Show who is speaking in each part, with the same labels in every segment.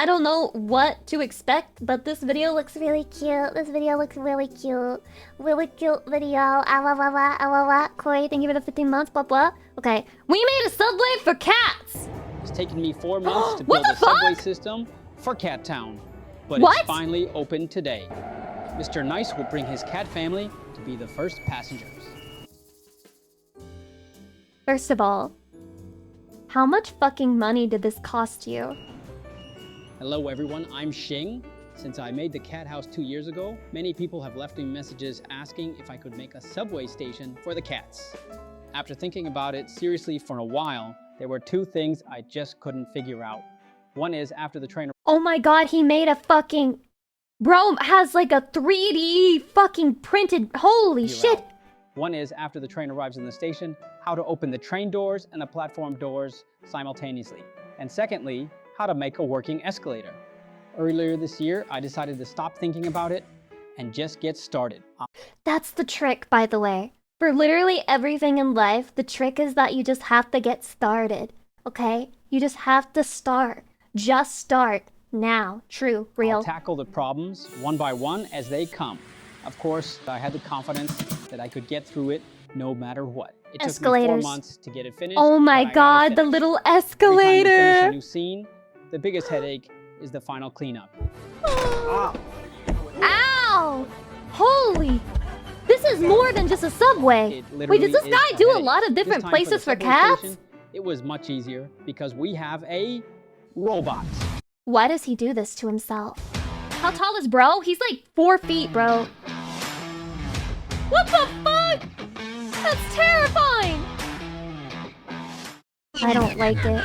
Speaker 1: I don't know what to expect, but this video looks really cute. This video looks really cute. Really cute video. Ah, wah, wah, wah, ah, wah, wah. Corey, thank you for the 15 months, blah, blah. Okay, we made a subway for cats.
Speaker 2: It's taken me 4 months to build a subway system for Cat Town. But
Speaker 1: What?
Speaker 2: it's finally open today. Mr. Nice will bring his cat family to be the first passengers.
Speaker 1: First of all, how much fucking money did this cost you?
Speaker 2: Hello everyone, I'm Shing. Since I made the cat house 2 years ago, many people have left me messages asking if I could make a subway station for the cats. After thinking about it seriously for a while, there were 2 things I just couldn't figure out. One is after the train...
Speaker 1: Oh my god, he made a fucking... Bro has like a 3D fucking printed... Holy shit!
Speaker 2: One is after the train arrives in the station, how to open the train doors and the platform doors simultaneously. And secondly, how to make a working escalator. Earlier this year, I decided to stop thinking about it and just get started.
Speaker 1: That's the trick, by the way. For literally everything in life, the trick is that you just have to get started, okay? You just have to start. Just start. Now. True. Real.
Speaker 2: I'll tackle the problems one by one as they come. Of course, I had the confidence that I could get through it no matter what. It took me 4 months to get it finished.
Speaker 1: Oh my god, the little escalator!
Speaker 2: Every time you finish a new scene, the biggest headache is the final cleanup.
Speaker 1: Ow! Holy! This is more than just a subway. Wait, does this guy do a lot of different places for cats?
Speaker 2: Station, it was much easier because we have a robot.
Speaker 1: Why does he do this to himself? How tall is bro? He's like 4 feet, bro. What the fuck? That's terrifying! I don't like it.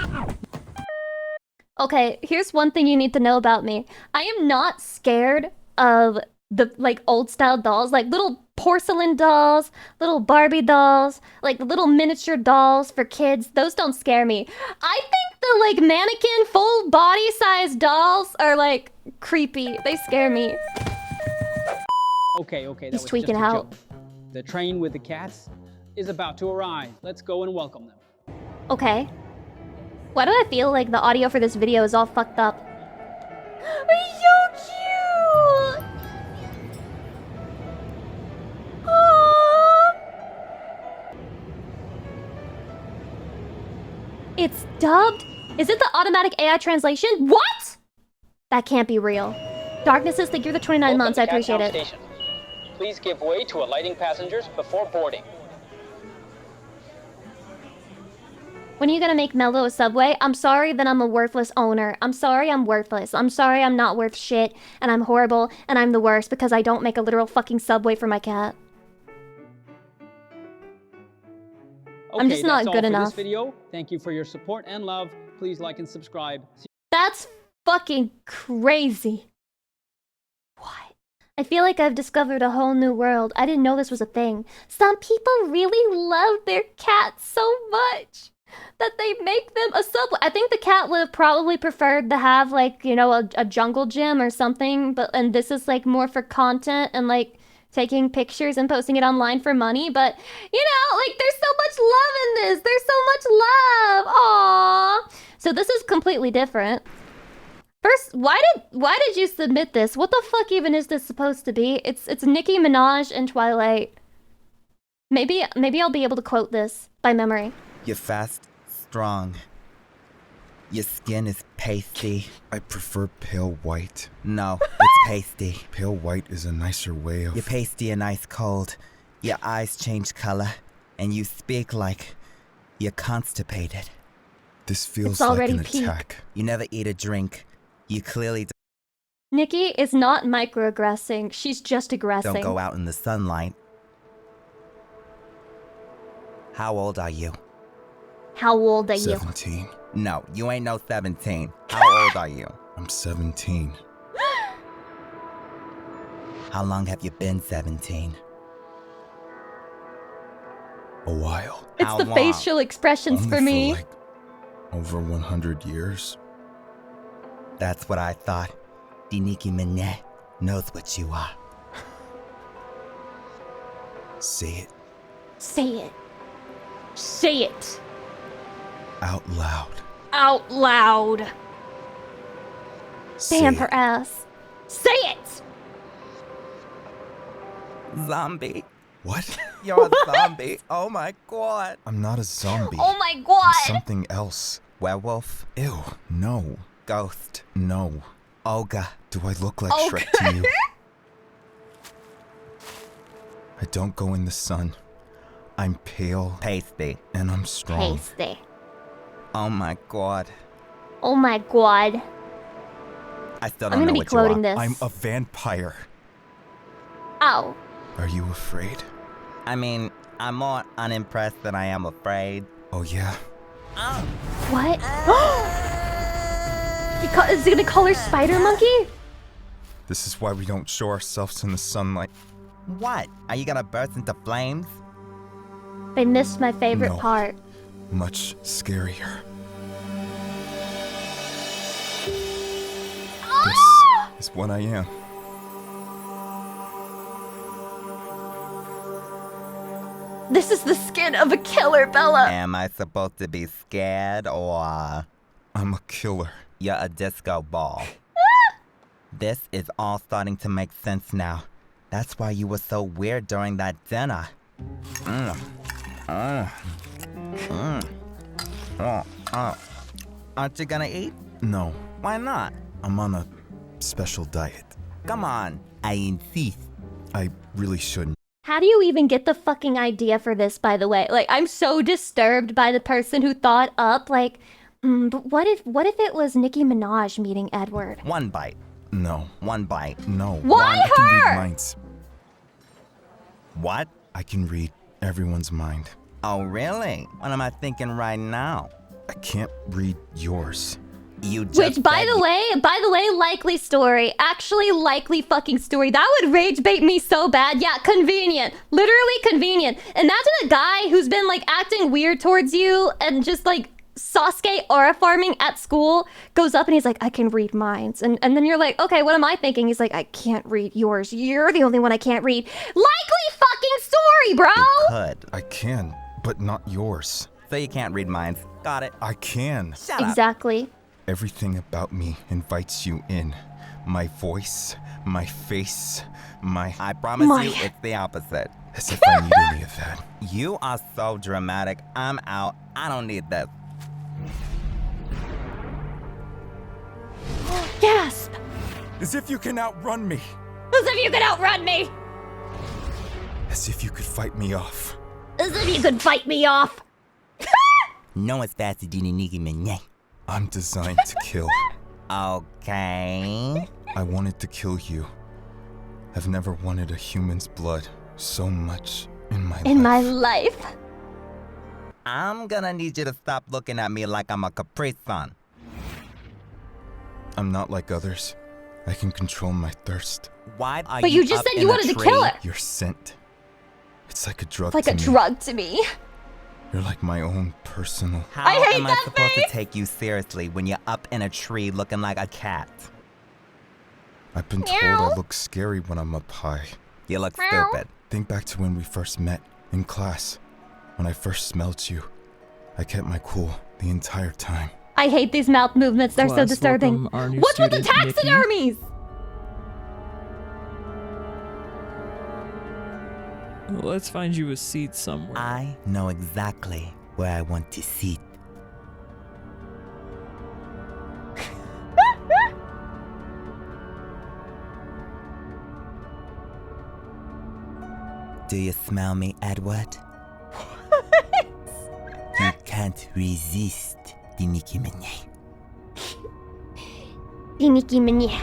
Speaker 1: Okay, here's one thing you need to know about me. I am not scared of the like old style dolls, like little porcelain dolls, little Barbie dolls, like little miniature dolls for kids. Those don't scare me. I think the like mannequin full body size dolls are like creepy. They scare me.
Speaker 2: Okay, that
Speaker 1: He's
Speaker 2: was just
Speaker 1: tweaking
Speaker 2: a
Speaker 1: out.
Speaker 2: joke. The train with the cats is about to arrive. Let's go and welcome them.
Speaker 1: Okay. Why do I feel like the audio for this video is all fucked up? He's so cute! Aww. It's dubbed? Is it the automatic AI translation? What? That can't be real. Darknesses, thank you for the 29 months. I appreciate it.
Speaker 2: Station. Please give way to alighting passengers before boarding.
Speaker 1: When are you gonna make Mello a subway? I'm sorry that I'm a worthless owner. I'm sorry I'm worthless. I'm sorry I'm not worth shit, and I'm horrible, and I'm the worst because I don't make a literal fucking subway for my cat.
Speaker 2: Okay,
Speaker 1: I'm just not good enough.
Speaker 2: This video. Thank you for your support and love. Please like and subscribe.
Speaker 1: That's fucking crazy. What? I feel like I've discovered a whole new world. I didn't know this was a thing. Some people really love their cats so much that they make them a subway. I think the cat would have probably preferred to have like, you know, a jungle gym or something, and this is like more for content and like taking pictures and posting it online for money, but you know, like there's so much love in this. There's so much love. Aww. So this is completely different. First, why did you submit this? What the fuck even is this supposed to be? It's Nicki Minaj and Twilight. Maybe I'll be able to quote this by memory.
Speaker 3: You're fast, strong. Your skin is pasty.
Speaker 4: I prefer pale white.
Speaker 3: No, it's pasty.
Speaker 4: Pale white is a nicer way of...
Speaker 3: You're pasty and ice cold. Your eyes change color, and you speak like you're constipated.
Speaker 4: This feels
Speaker 1: It's already
Speaker 4: like an
Speaker 1: peak.
Speaker 4: attack.
Speaker 3: You never eat a drink. You clearly
Speaker 1: Nicki is not microaggressing. She's just aggressing.
Speaker 3: don't go out in the sunlight. How old are you?
Speaker 1: How old are you?
Speaker 4: 17.
Speaker 3: No, you ain't no 17. How old are you?
Speaker 4: I'm 17.
Speaker 3: How long have you been 17?
Speaker 4: A while.
Speaker 1: It's
Speaker 3: How
Speaker 1: the
Speaker 3: long?
Speaker 1: facial expressions
Speaker 4: Only
Speaker 1: for me.
Speaker 4: like over 100 years.
Speaker 3: That's what I thought. The Nicki Minaj knows what you are.
Speaker 4: Say it
Speaker 1: Say it. Say it.
Speaker 4: out loud.
Speaker 1: Out loud. Damn
Speaker 4: Say
Speaker 1: her
Speaker 4: it.
Speaker 1: ass. Say it!
Speaker 3: Zombie.
Speaker 4: What?
Speaker 3: You're a zombie. Oh my god.
Speaker 4: I'm not a zombie.
Speaker 1: Oh my
Speaker 4: I'm
Speaker 1: god!
Speaker 4: something else.
Speaker 3: Werewolf.
Speaker 4: Ew, no.
Speaker 3: Ghost.
Speaker 4: No.
Speaker 3: Ogre.
Speaker 4: Do I look like
Speaker 1: Oh,
Speaker 4: Shrek to you? I don't go in the sun. I'm pale
Speaker 3: Pasty.
Speaker 4: and I'm strong.
Speaker 1: Tasty.
Speaker 3: Oh my god.
Speaker 1: Oh my god.
Speaker 3: I still
Speaker 1: I'm
Speaker 3: don't
Speaker 1: gonna
Speaker 3: know
Speaker 1: be
Speaker 3: what you are.
Speaker 1: quoting this.
Speaker 4: I'm a vampire.
Speaker 1: Ow.
Speaker 4: Are you afraid?
Speaker 3: I mean, I'm more unimpressed than I am afraid.
Speaker 4: Oh yeah?
Speaker 1: What? Is he gonna call her Spider Monkey?
Speaker 4: This is why we don't show ourselves in the sunlight.
Speaker 3: What? Are you gonna burst into flames?
Speaker 1: They missed my favorite
Speaker 4: No.
Speaker 1: part.
Speaker 4: Much scarier. This is what I am.
Speaker 1: This is the skin of a killer, Bella.
Speaker 3: Am I supposed to be scared or
Speaker 4: I'm a killer.
Speaker 3: you're a disco ball? This is all starting to make sense now. That's why you were so weird during that dinner. Aren't you gonna eat?
Speaker 4: No,
Speaker 3: Why not?
Speaker 4: I'm on a special diet.
Speaker 3: Come on. I insist.
Speaker 4: I really shouldn't.
Speaker 1: How do you even get the fucking idea for this, by the way? Like, I'm so disturbed by the person who thought up, like, but what if it was Nicki Minaj meeting Edward?
Speaker 3: One bite.
Speaker 4: No,
Speaker 3: One bite.
Speaker 4: no.
Speaker 1: Why
Speaker 4: I can
Speaker 1: her?
Speaker 4: read minds.
Speaker 3: What?
Speaker 4: I can read everyone's mind.
Speaker 3: Oh, really? What am I thinking right now?
Speaker 4: I can't read yours.
Speaker 3: You just
Speaker 1: Which, by
Speaker 3: said
Speaker 1: the way, likely story. Actually, likely fucking story. That would rage bait me so bad. Yeah, convenient. Literally convenient. Imagine a guy who's been, like, acting weird towards you and just, like, Sasuke aura farming at school goes up and he's like, I can read minds. And then you're like, okay, what am I thinking? He's like, I can't read yours. You're the only one I can't read. Likely fucking story, bro!
Speaker 3: you could.
Speaker 4: I can, but not yours.
Speaker 3: So you can't read minds. Got it.
Speaker 4: I can.
Speaker 3: Shut up.
Speaker 1: Exactly.
Speaker 4: Everything about me invites you in. My voice, my face, my...
Speaker 3: I promise
Speaker 1: My-
Speaker 3: you it's the opposite.
Speaker 4: As if I need any of that.
Speaker 3: You are so dramatic. I'm out. I don't need this.
Speaker 1: Gasp!
Speaker 4: As if you can outrun me.
Speaker 1: As if you could outrun me!
Speaker 4: As if you could fight me off.
Speaker 1: As if you could fight me off!
Speaker 3: No one's faster than a Nicki Minaj.
Speaker 4: I'm designed to kill.
Speaker 3: Okay.
Speaker 4: I wanted to kill you. I've never wanted a human's blood so much in my life.
Speaker 1: In my life.
Speaker 3: I'm gonna need you to stop looking at me like I'm a Capri Sun.
Speaker 4: I'm not like others. I can control my thirst.
Speaker 3: Why are
Speaker 1: But you just
Speaker 3: up
Speaker 1: said
Speaker 3: in
Speaker 1: you
Speaker 3: a
Speaker 1: wanted to
Speaker 3: tree?
Speaker 1: kill her.
Speaker 4: Your scent. It's like a drug
Speaker 1: Like
Speaker 4: to
Speaker 1: a
Speaker 4: me.
Speaker 1: drug to me.
Speaker 4: You're like my own personal...
Speaker 3: How
Speaker 1: I hate
Speaker 3: am I
Speaker 1: that
Speaker 3: supposed
Speaker 1: face.
Speaker 3: to take you seriously when you're up in a tree looking like a cat?
Speaker 4: I've been told
Speaker 1: Meow.
Speaker 4: I look scary when I'm up high.
Speaker 3: You look
Speaker 1: Meow.
Speaker 3: stupid.
Speaker 4: Think back to when we first met, in class. When I first smelled you. I kept my cool the entire time.
Speaker 1: I hate these mouth movements. They're so
Speaker 5: Class,
Speaker 1: disturbing.
Speaker 5: welcome our new
Speaker 1: What's with the
Speaker 5: student, Nicki.
Speaker 1: taxidermies?
Speaker 5: Let's find you a seat somewhere.
Speaker 3: I know exactly where I want to sit. Do you smell me, Edward? You can't resist the Nicki Minaj.
Speaker 1: Nicki Minaj.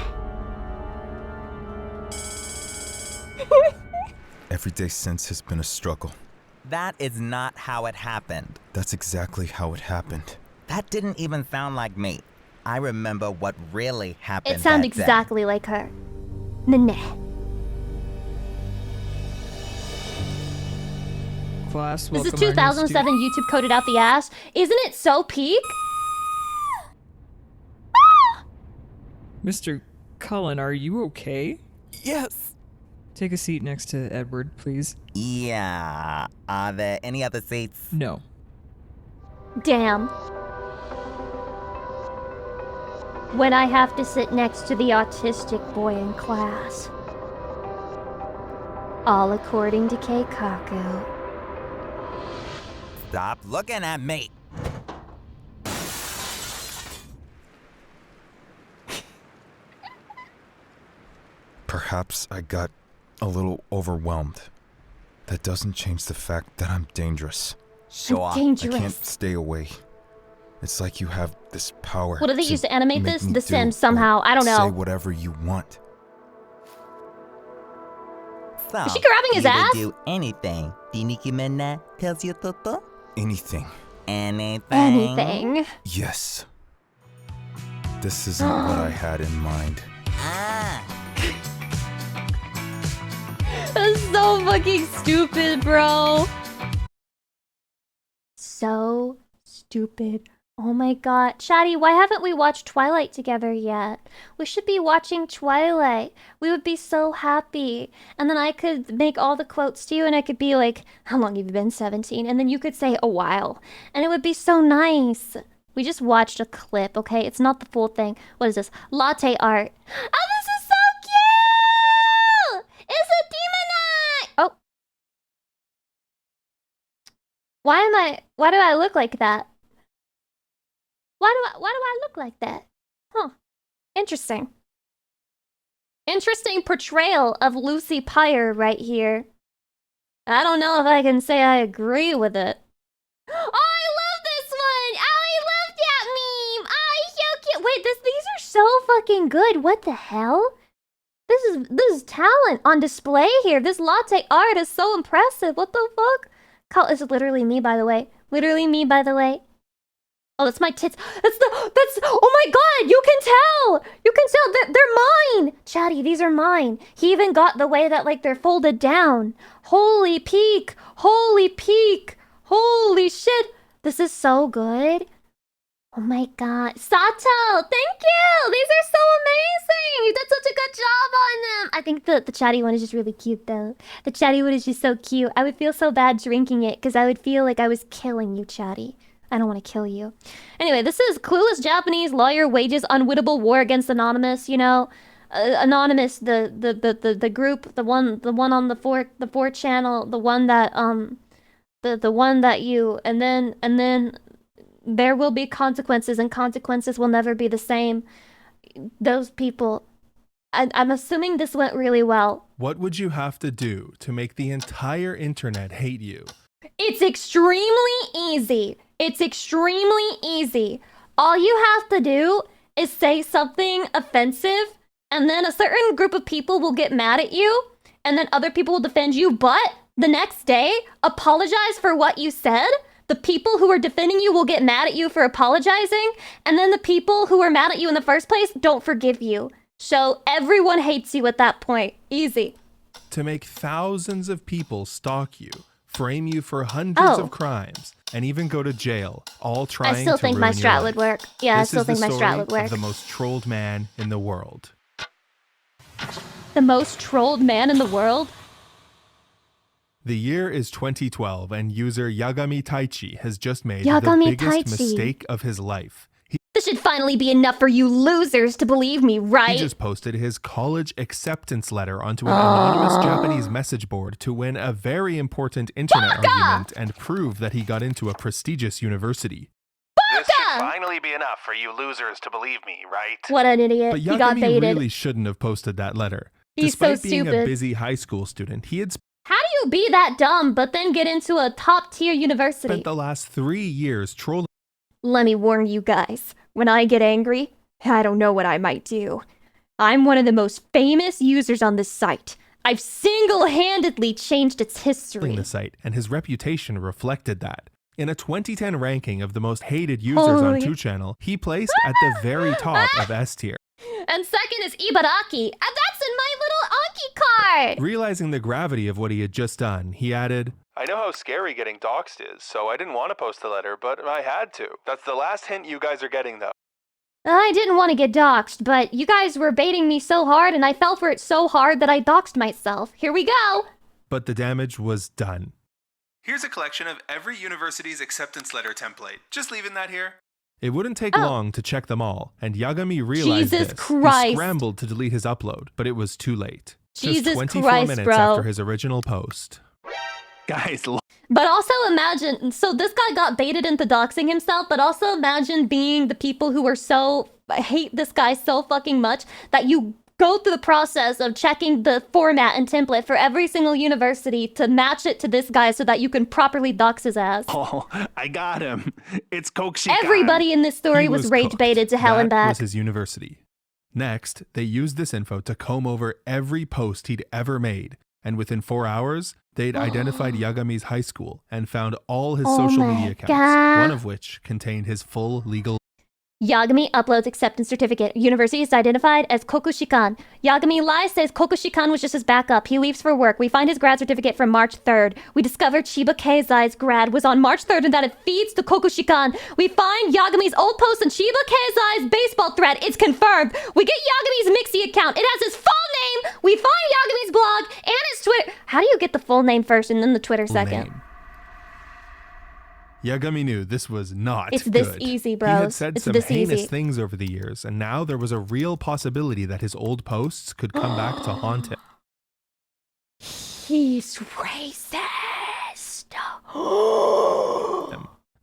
Speaker 4: Every day since has been a struggle.
Speaker 3: That is not how it happened.
Speaker 4: That's exactly how it happened.
Speaker 3: That didn't even sound like me. I remember what really happened.
Speaker 1: It sounded
Speaker 3: that day.
Speaker 1: exactly like her. Minaj.
Speaker 5: Class,
Speaker 1: This
Speaker 5: welcome
Speaker 1: is
Speaker 5: our new
Speaker 1: 2007 YouTube coded out the ass. Isn't it so peak?
Speaker 5: Mr. Cullen, are you okay?
Speaker 3: Yes.
Speaker 5: Take a seat next to Edward, please.
Speaker 3: Yeah. Are there any other seats?
Speaker 5: No.
Speaker 1: Damn. when I have to sit next to the autistic boy in class. All according to Keikaku.
Speaker 3: Stop looking at me.
Speaker 4: Perhaps I got a little overwhelmed. That doesn't change the fact that I'm dangerous.
Speaker 3: Sure.
Speaker 4: I
Speaker 1: Dangerous.
Speaker 4: can't stay away. It's like you have this power.
Speaker 1: What do they use to animate
Speaker 4: make
Speaker 1: this?
Speaker 4: me
Speaker 1: The
Speaker 4: do
Speaker 1: Sims
Speaker 4: or
Speaker 1: somehow. I don't
Speaker 4: Say
Speaker 1: know.
Speaker 4: whatever you want.
Speaker 3: So,
Speaker 1: Is she grabbing his
Speaker 3: you would
Speaker 1: ass?
Speaker 3: do anything the Nicki Minaj tells you to do?
Speaker 4: Anything.
Speaker 3: Anything?
Speaker 1: Anything.
Speaker 4: Yes. This isn't what I had in mind.
Speaker 3: Ah.
Speaker 1: That's so fucking stupid, bro. So stupid. Oh my god. Chatty, why haven't we watched Twilight together yet? We should be watching Twilight. We would be so happy. And then I could make all the quotes to you and I could be like, how long have you been 17? And then you could say, a while. And it would be so nice. We just watched a clip, okay? It's not the full thing. What is this? Latte art. Oh, this is so cute! It's a demonite! Oh. Why do I look like that? Why do I look like that? Huh. Interesting. Interesting portrayal of Lucy Pyre right here. I don't know if I can say I agree with it. Oh, I love this one! Oh, I love that meme! Oh, it's so cute! Wait, these are so fucking good. What the hell? This is talent on display here. This latte art is so impressive. What the fuck? This is literally me, by the way. Literally me, by the way. Oh, that's my tits. That's oh my god, you can tell! You can tell, they're mine! Chatty, these are mine. He even got the way that, like, they're folded down. Holy peak! Holy peak! Holy shit! This is so good. Oh my god. Sato, thank you! These are so amazing! You did such a good job on them! I think the chatty one is just really cute, though. The chatty one is just so cute. I would feel so bad drinking it, because I would feel like I was killing you, chatty. I don't want to kill you. Anyway, this is Clueless Japanese Lawyer Wages Unwinnable War Against Anonymous, you know? Anonymous, the group, the one on the 4 channel, the one that, the one that you, and then there will be consequences, and consequences will never be the same. Those people, I'm assuming this went really well.
Speaker 6: What would you have to do to make the entire internet hate you?
Speaker 1: It's extremely easy. It's extremely easy. All you have to do is say something offensive, and then a certain group of people will get mad at you, and then other people will defend you, but the next day, apologize for what you said. The people who are defending you will get mad at you for apologizing, and then the people who were mad at you in the first place don't forgive you. So everyone hates you at that point. Easy.
Speaker 6: To make thousands of people stalk you, frame you for hundreds of crimes, and even go to jail, all trying to
Speaker 1: I still think my
Speaker 6: ruin your
Speaker 1: strat
Speaker 6: life.
Speaker 1: would work. Yeah, I still think my strat would
Speaker 6: This is the story
Speaker 1: work.
Speaker 6: of the most trolled man in the world.
Speaker 1: The most trolled man in the world?
Speaker 6: The year is 2012, and user Yagami Taichi has just made
Speaker 1: Yagami
Speaker 6: the biggest
Speaker 1: Taichi.
Speaker 6: mistake of his life.
Speaker 1: This should finally be enough for you losers to believe me,
Speaker 6: He
Speaker 1: right?
Speaker 6: just posted his college acceptance letter onto an anonymous Japanese message board to win a very important internet argument and prove that he got into a prestigious university.
Speaker 7: This should finally be enough for you losers to believe me, right?
Speaker 1: What an idiot.
Speaker 6: But
Speaker 1: He got
Speaker 6: Yagami
Speaker 1: baited.
Speaker 6: really shouldn't have posted that letter.
Speaker 1: He's so
Speaker 6: Despite being a
Speaker 1: stupid.
Speaker 6: busy high school student, he had
Speaker 1: How do you be that dumb but then get into a top tier university?
Speaker 6: spent the last 3 years trolling
Speaker 1: Let me warn you guys. When I get angry, I don't know what I might do. I'm one of the most famous users on this site. I've single-handedly changed its history.
Speaker 6: the site, and his reputation reflected that. In a 2010 ranking of the most hated users on
Speaker 1: Holy-
Speaker 6: 2channel, he placed at the very top of S tier.
Speaker 1: And second is Ibaraki. And that's in my little Anki card!
Speaker 6: Realizing the gravity of what he had just done, he added,
Speaker 7: I know how scary getting doxxed is, so I didn't want to post the letter, but I had to. That's the last hint you guys are getting, though.
Speaker 1: I didn't want to get doxxed, but you guys were baiting me so hard and I fell for it so hard that I doxxed myself. Here we go!
Speaker 6: but the damage was done.
Speaker 8: Here's a collection of every university's acceptance letter template. Just leaving that here.
Speaker 6: It wouldn't take long to check them all, and Yagami realized
Speaker 1: Jesus
Speaker 6: this.
Speaker 1: Christ.
Speaker 6: He scrambled to delete his upload, but it was too late.
Speaker 1: Jesus
Speaker 6: Just 24
Speaker 1: Christ,
Speaker 6: minutes
Speaker 1: bro.
Speaker 6: after his original post.
Speaker 7: Guys,
Speaker 1: But also imagine, so this guy got baited into doxing himself, but also imagine being the people who are so, hate this guy so fucking much that you go through the process of checking the format and template for every single university to match it to this guy so that you can properly dox his ass.
Speaker 7: Oh, I got him. It's Kokushikan.
Speaker 1: Everybody in this story
Speaker 6: He
Speaker 1: was rage
Speaker 6: cooked.
Speaker 1: baited to hell and
Speaker 6: That
Speaker 1: back.
Speaker 6: was his university. Next, they used this info to comb over every post he'd ever made, and within 4 hours, they'd identified Yagami's high school and found all his
Speaker 1: Oh
Speaker 6: social
Speaker 1: my
Speaker 6: media accounts,
Speaker 1: God.
Speaker 6: one of which contained his full legal.
Speaker 1: Yagami uploads acceptance certificate. University is identified as Kokushikan. Yagami lies, says Kokushikan was just his backup. He leaves for work. We find his grad certificate from March 3rd. We discovered Chiba Keizai's grad was on March 3rd and that it feeds to Kokushikan. We find Yagami's old post on Chiba Keizai's baseball thread. It's confirmed. We get Yagami's Mixie account. It has his full name. We find Yagami's blog and his Twitter. How do you get the full name first and then the Twitter second?
Speaker 6: Name. Yagami knew this was not
Speaker 1: It's this
Speaker 6: good.
Speaker 1: easy,
Speaker 6: He
Speaker 1: bros.
Speaker 6: had said
Speaker 1: It's
Speaker 6: some
Speaker 1: this
Speaker 6: heinous
Speaker 1: easy.
Speaker 6: things over the years, and now there was a real possibility that his old posts could come back to haunt him.
Speaker 1: He's racist.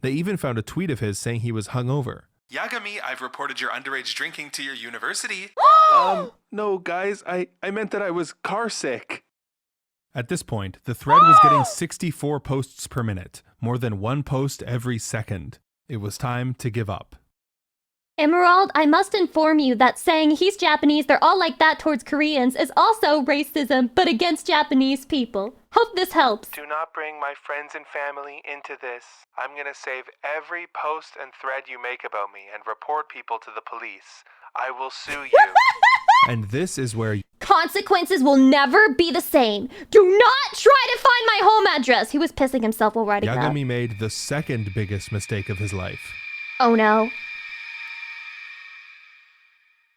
Speaker 6: They even found a tweet of his saying he was hungover.
Speaker 7: Yagami, I've reported your underage drinking to your university. No, guys, I meant that I was car sick.
Speaker 6: At this point, the thread was getting 64 posts per minute, more than one post every second. It was time to give up.
Speaker 1: Emerald, I must inform you that saying he's Japanese, they're all like that towards Koreans is also racism, but against Japanese people. Hope this helps.
Speaker 7: Do not bring my friends and family into this. I'm gonna save every post and thread you make about me and report people to the police. I will sue you.
Speaker 6: And this is where
Speaker 1: Consequences will never be the same. Do not try to find my home address. He was pissing himself while writing that.
Speaker 6: Yagami made the second biggest mistake of his life.
Speaker 1: Oh no.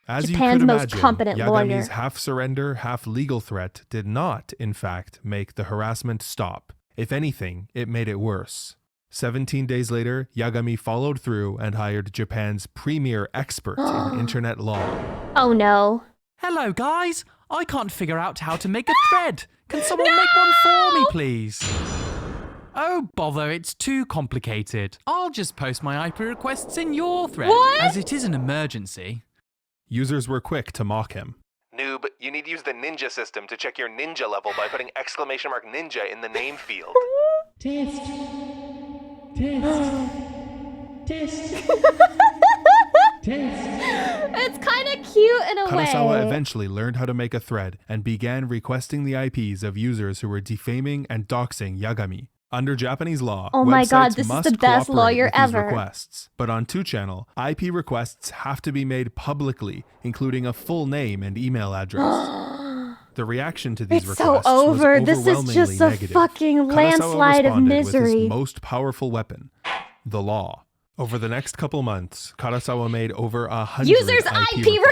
Speaker 6: As
Speaker 1: Japan's
Speaker 6: you could
Speaker 1: most
Speaker 6: imagine,
Speaker 1: competent
Speaker 6: Yagami's
Speaker 1: lawyer.
Speaker 6: half-surrender, half-legal threat did not, in fact, make the harassment stop. If anything, it made it worse. 17 days later, Yagami followed through and hired Japan's premier expert in internet law.
Speaker 1: Oh no.
Speaker 8: Hello, guys. I can't figure out how to make a thread. Can someone make one for me, please? Oh, bother, it's too complicated. I'll just post my IP requests in your thread,
Speaker 1: What?
Speaker 8: as it is an emergency.
Speaker 6: Users were quick to mock him.
Speaker 7: Noob, you need to use the ninja system to check your ninja level by putting exclamation mark ninja in the name field.
Speaker 1: It's kind of cute in a
Speaker 6: Kanazawa
Speaker 1: way.
Speaker 6: eventually learned how to make a thread and began requesting the IPs of users who were defaming and doxing Yagami. Under Japanese law,
Speaker 1: Oh my God,
Speaker 6: websites
Speaker 1: this is
Speaker 6: must
Speaker 1: the best
Speaker 6: cooperate
Speaker 1: lawyer
Speaker 6: with these
Speaker 1: ever.
Speaker 6: requests. But on 2channel, IP requests have to be made publicly, including a full name and email address. The reaction to these
Speaker 1: It's so
Speaker 6: requests
Speaker 1: over.
Speaker 6: was
Speaker 1: This is
Speaker 6: overwhelmingly
Speaker 1: just a
Speaker 6: negative.
Speaker 1: fucking
Speaker 6: Kanazawa
Speaker 1: landslide of
Speaker 6: responded with
Speaker 1: misery.
Speaker 6: his most powerful weapon, the law. Over the next couple months, Kanazawa made over 100
Speaker 1: Users IP
Speaker 6: requests.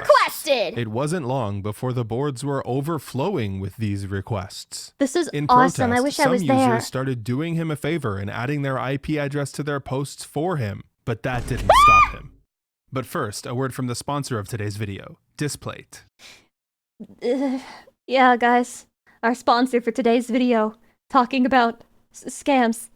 Speaker 1: requested.
Speaker 6: It wasn't long before the boards were overflowing with these requests.
Speaker 1: This is
Speaker 6: In
Speaker 1: awesome.
Speaker 6: protest,
Speaker 1: I wish I
Speaker 6: some
Speaker 1: was
Speaker 6: users
Speaker 1: there.
Speaker 6: started doing him a favor and adding their IP address to their posts for him, but that didn't stop him. But first, a word from the sponsor of today's video, Displate.
Speaker 1: Yeah, guys. Our sponsor for today's video, talking about scams.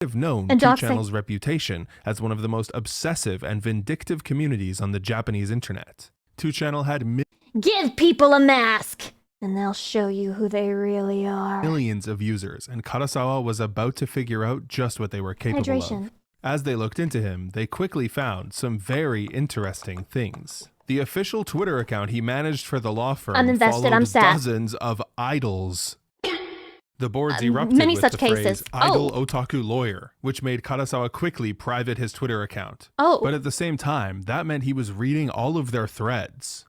Speaker 6: Have known
Speaker 1: And doxing.
Speaker 6: 2channel's reputation as one of the most obsessive and vindictive communities on the Japanese internet. 2channel had
Speaker 1: Give people a mask, and they'll show you who they really are.
Speaker 6: millions of users, and Karasawa was about to figure out just what they were capable
Speaker 1: Hydration.
Speaker 6: of. As they looked into him, they quickly found some very interesting things. The official Twitter account he managed for the law firm
Speaker 1: I'm invested,
Speaker 6: followed
Speaker 1: I'm sad.
Speaker 6: dozens of idols. The boards erupted
Speaker 1: many
Speaker 6: with
Speaker 1: such
Speaker 6: the phrase
Speaker 1: cases.
Speaker 6: idol otaku lawyer, which made Karasawa quickly private his Twitter account.
Speaker 1: Oh.
Speaker 6: But at the same time, that meant he was reading all of their threads.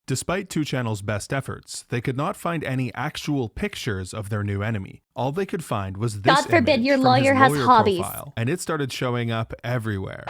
Speaker 6: Despite 2channel's best efforts, they could not find any actual pictures of their new enemy. All they could find was this
Speaker 1: God forbid
Speaker 6: image
Speaker 1: your
Speaker 6: from
Speaker 1: lawyer
Speaker 6: his
Speaker 1: has
Speaker 6: lawyer
Speaker 1: hobbies.
Speaker 6: profile, and it started showing up everywhere.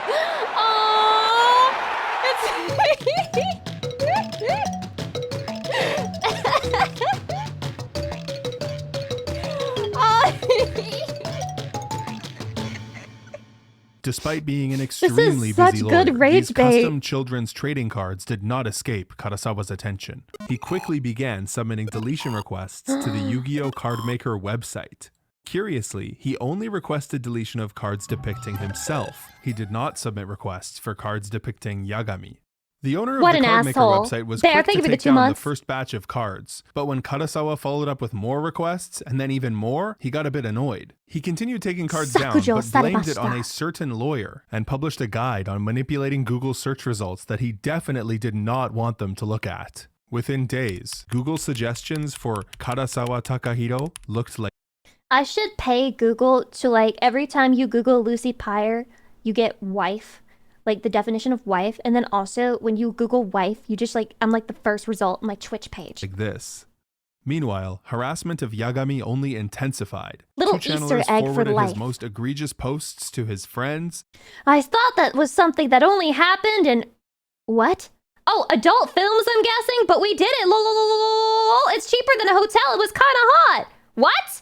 Speaker 6: Despite being an extremely
Speaker 1: such
Speaker 6: busy
Speaker 1: good
Speaker 6: lawyer,
Speaker 1: rage
Speaker 6: these
Speaker 1: bait.
Speaker 6: custom children's trading cards did not escape Karasawa's attention. He quickly began submitting deletion requests to the Yu-Gi-Oh! Cardmaker website. Curiously, he only requested deletion of cards depicting himself. He did not submit requests for cards depicting Yagami. The owner of
Speaker 1: What
Speaker 6: the
Speaker 1: an
Speaker 6: Cardmaker
Speaker 1: asshole.
Speaker 6: website was
Speaker 1: There,
Speaker 6: quick
Speaker 1: thank
Speaker 6: to
Speaker 1: you for the
Speaker 6: take
Speaker 1: 2
Speaker 6: down the
Speaker 1: months.
Speaker 6: first batch of cards, but when Karasawa followed up with more requests and then even more, he got a bit annoyed. He continued taking cards down,
Speaker 1: Sakujo
Speaker 6: but blamed it on
Speaker 1: saremashita.
Speaker 6: a certain lawyer and published a guide on manipulating Google search results that he definitely did not want them to look at. Within days, Google's suggestions for Karasawa Takahiro looked like
Speaker 1: I should pay Google to, like, every time you Google Lucy Pyre, you get wife. Like, the definition of wife. And then also, when you Google wife, you just, like, I'm, like, the first result on my Twitch page.
Speaker 6: this. Meanwhile, harassment of Yagami only intensified.
Speaker 1: Little
Speaker 6: Two
Speaker 1: Easter
Speaker 6: channelers
Speaker 1: egg for
Speaker 6: forwarded
Speaker 1: life.
Speaker 6: his most egregious posts to his friends.
Speaker 1: I thought that was something that only happened in... What? Oh, adult films, I'm guessing? But we did it! Lol. It's cheaper than a hotel. It was kind of hot. What?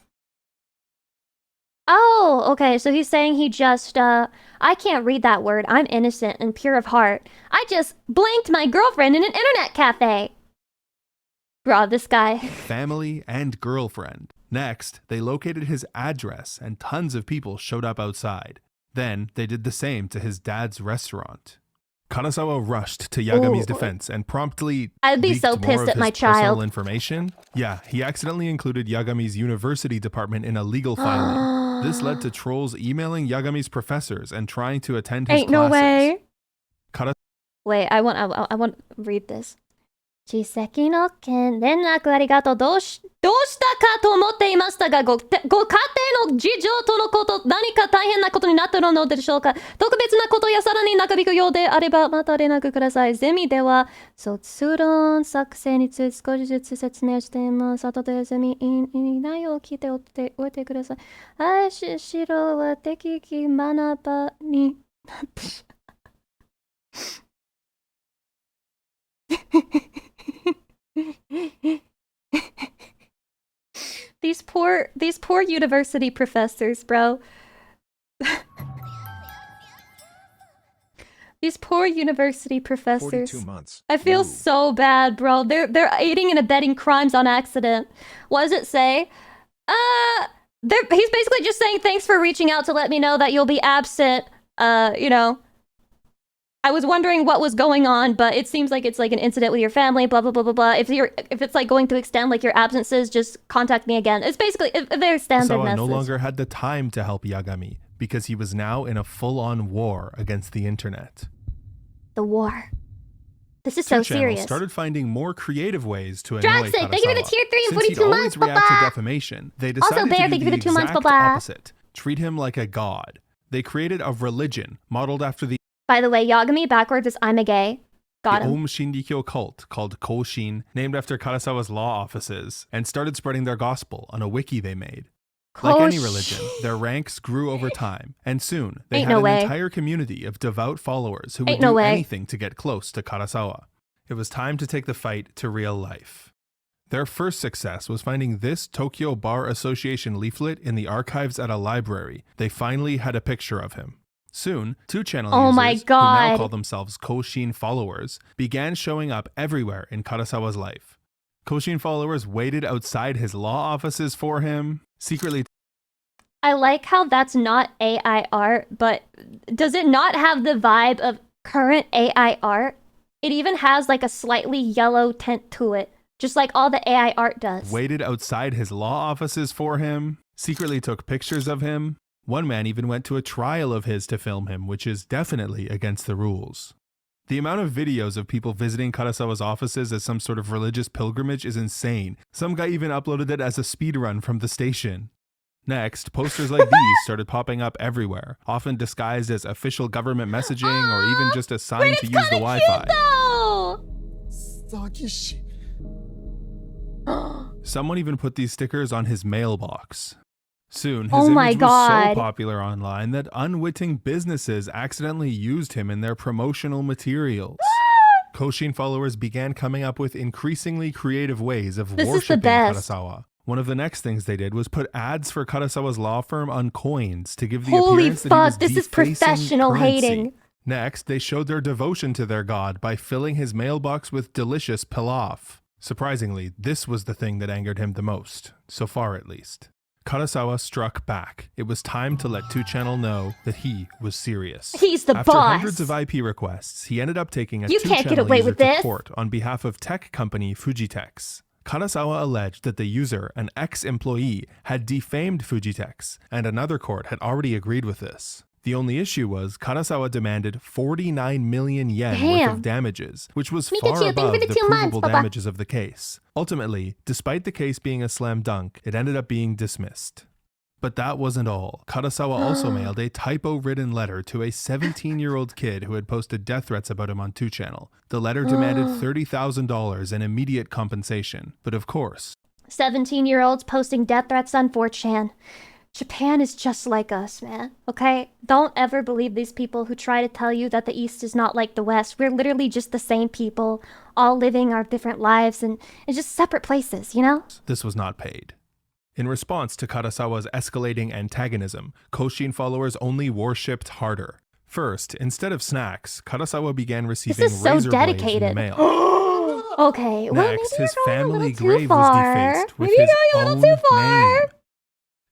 Speaker 1: Oh, okay, so he's saying he just, I can't read that word. I'm innocent and pure of heart. I just blanked my girlfriend in an internet cafe. Bro, this guy.
Speaker 6: Family and girlfriend. Next, they located his address and tons of people showed up outside. Then, they did the same to his dad's restaurant. Karasawa rushed to Yagami's
Speaker 1: Ooh.
Speaker 6: defense and promptly
Speaker 1: I'd be
Speaker 6: leaked
Speaker 1: so
Speaker 6: more
Speaker 1: pissed
Speaker 6: of
Speaker 1: at my
Speaker 6: his personal
Speaker 1: child.
Speaker 6: information. Yeah, he accidentally included Yagami's university department in a legal filing. This led to trolls emailing Yagami's professors and trying to attend his
Speaker 1: Ain't no
Speaker 6: classes.
Speaker 1: way.
Speaker 6: Kara-
Speaker 1: Wait, I want to read this. 実績の件連絡ありがとう。どうしたかと思っていましたが、ご家庭の事情とのこと、何か大変なことになっているのでしょうか。特別なことやさらに長引くようであれば、また連絡ください。ゼミでは、卒論作成について少しずつ説明しています。後でゼミ内容を聞いておいてください。しろは適宜学ばに。These poor university professors, bro. These poor university professors.
Speaker 9: 42 months.
Speaker 1: I feel so bad, bro. They're aiding and abetting crimes on accident. What does it say? He's basically just saying thanks for reaching out to let me know that you'll be absent. You know. I was wondering what was going on, but it seems like it's like an incident with your family, blah blah blah blah blah. If it's like going to extend like your absences, just contact me again. It's basically a very standard
Speaker 6: Karasawa
Speaker 1: message.
Speaker 6: no longer had the time to help Yagami because he was now in a full-on war against the internet.
Speaker 1: The war. This is
Speaker 6: Two
Speaker 1: so
Speaker 6: channels
Speaker 1: serious.
Speaker 6: started finding more creative ways to annoy
Speaker 1: Draxit,
Speaker 6: Karasawa.
Speaker 1: thank you for the tier 3 and
Speaker 6: Since he'd
Speaker 1: 42
Speaker 6: always
Speaker 1: months,
Speaker 6: react to
Speaker 1: bye-bye.
Speaker 6: defamation, they
Speaker 1: Also,
Speaker 6: decided
Speaker 1: Bear,
Speaker 6: to
Speaker 1: thank
Speaker 6: do
Speaker 1: you for
Speaker 6: the
Speaker 1: the 2 months,
Speaker 6: exact
Speaker 1: bye-bye.
Speaker 6: opposite. Treat him like a god. They created a religion modeled after the
Speaker 1: By the way, Yagami backwards is I'm a gay. Got him.
Speaker 6: Om Shindikyo cult called Koshin, named after Karasawa's law offices, and started spreading their gospel on a wiki they made. Like any religion, their ranks grew over time, and soon they
Speaker 1: Ain't
Speaker 6: had
Speaker 1: no
Speaker 6: an
Speaker 1: way.
Speaker 6: entire community of devout followers who would
Speaker 1: Ain't no
Speaker 6: do
Speaker 1: way.
Speaker 6: anything to get close to Karasawa. It was time to take the fight to real life. Their first success was finding this Tokyo Bar Association leaflet in the archives at a library. They finally had a picture of him. Soon, 2-channel
Speaker 1: Oh
Speaker 6: users,
Speaker 1: my
Speaker 6: who now
Speaker 1: God.
Speaker 6: call themselves Koshin followers, began showing up everywhere in Karasawa's life. Koshin followers waited outside his law offices for him, secretly
Speaker 1: I like how that's not AI art, but does it not have the vibe of current AI art? It even has like a slightly yellow tint to it, just like all the AI art does.
Speaker 6: waited outside his law offices for him, secretly took pictures of him. One man even went to a trial of his to film him, which is definitely against the rules. The amount of videos of people visiting Karasawa's offices as some sort of religious pilgrimage is insane. Some guy even uploaded it as a speedrun from the station. Next, posters like these started popping up everywhere, often disguised as official government messaging or even just a sign to use the Wi-Fi. Someone even put these stickers on his mailbox. Soon, his
Speaker 1: Oh my
Speaker 6: image was
Speaker 1: God.
Speaker 6: so popular online that unwitting businesses accidentally used him in their promotional materials. Koshin followers began coming up with increasingly creative ways of
Speaker 1: This is the
Speaker 6: worshipping
Speaker 1: best.
Speaker 6: Karasawa. One of the next things they did was put ads for Karasawa's law firm on coins to give the
Speaker 1: Holy
Speaker 6: appearance that he was
Speaker 1: fuck, this is
Speaker 6: defacing
Speaker 1: professional
Speaker 6: currency.
Speaker 1: hating.
Speaker 6: Next, they showed their devotion to their god by filling his mailbox with delicious pilaf. Surprisingly, this was the thing that angered him the most, so far at least. Karasawa struck back. It was time to let 2Channel know that he was serious.
Speaker 1: He's the
Speaker 6: After
Speaker 1: boss.
Speaker 6: hundreds of IP requests, he ended up taking a
Speaker 1: You can't
Speaker 6: 2Channel
Speaker 1: get away
Speaker 6: user
Speaker 1: with
Speaker 6: to
Speaker 1: this.
Speaker 6: court on behalf of tech company Fujitex. Karasawa alleged that the user, an ex-employee, had defamed Fujitex, and another court had already agreed with this. The only issue was Karasawa demanded 49 million yen worth
Speaker 1: Damn.
Speaker 6: of damages, which was
Speaker 1: Mikachu,
Speaker 6: far
Speaker 1: thank you
Speaker 6: above
Speaker 1: for the
Speaker 6: the
Speaker 1: 2 months,
Speaker 6: provable
Speaker 1: Papa.
Speaker 6: damages of the case. Ultimately, despite the case being a slam dunk, it ended up being dismissed. But that wasn't all. Karasawa also mailed a typo-ridden letter to a 17-year-old kid who had posted death threats about him on 2Channel. The letter demanded $30,000 in immediate compensation. But of course,
Speaker 1: 17-year-olds posting death threats on 4chan. Japan is just like us, man. Okay? Don't ever believe these people who try to tell you that the East is not like the West. We're literally just the same people, all living our different lives and in just separate places, you know?
Speaker 6: this was not paid. In response to Karasawa's escalating antagonism, Koshin followers only worshipped harder. First, instead of snacks, Karasawa began receiving
Speaker 1: is so
Speaker 6: razor blades in the
Speaker 1: dedicated.
Speaker 6: mail.
Speaker 1: Okay, well, maybe
Speaker 6: Next,
Speaker 1: you're
Speaker 6: his
Speaker 1: going a
Speaker 6: family
Speaker 1: little too
Speaker 6: grave
Speaker 1: far.
Speaker 6: was defaced with
Speaker 1: Maybe
Speaker 6: his
Speaker 1: you're going a
Speaker 6: own
Speaker 1: little too far.
Speaker 6: name.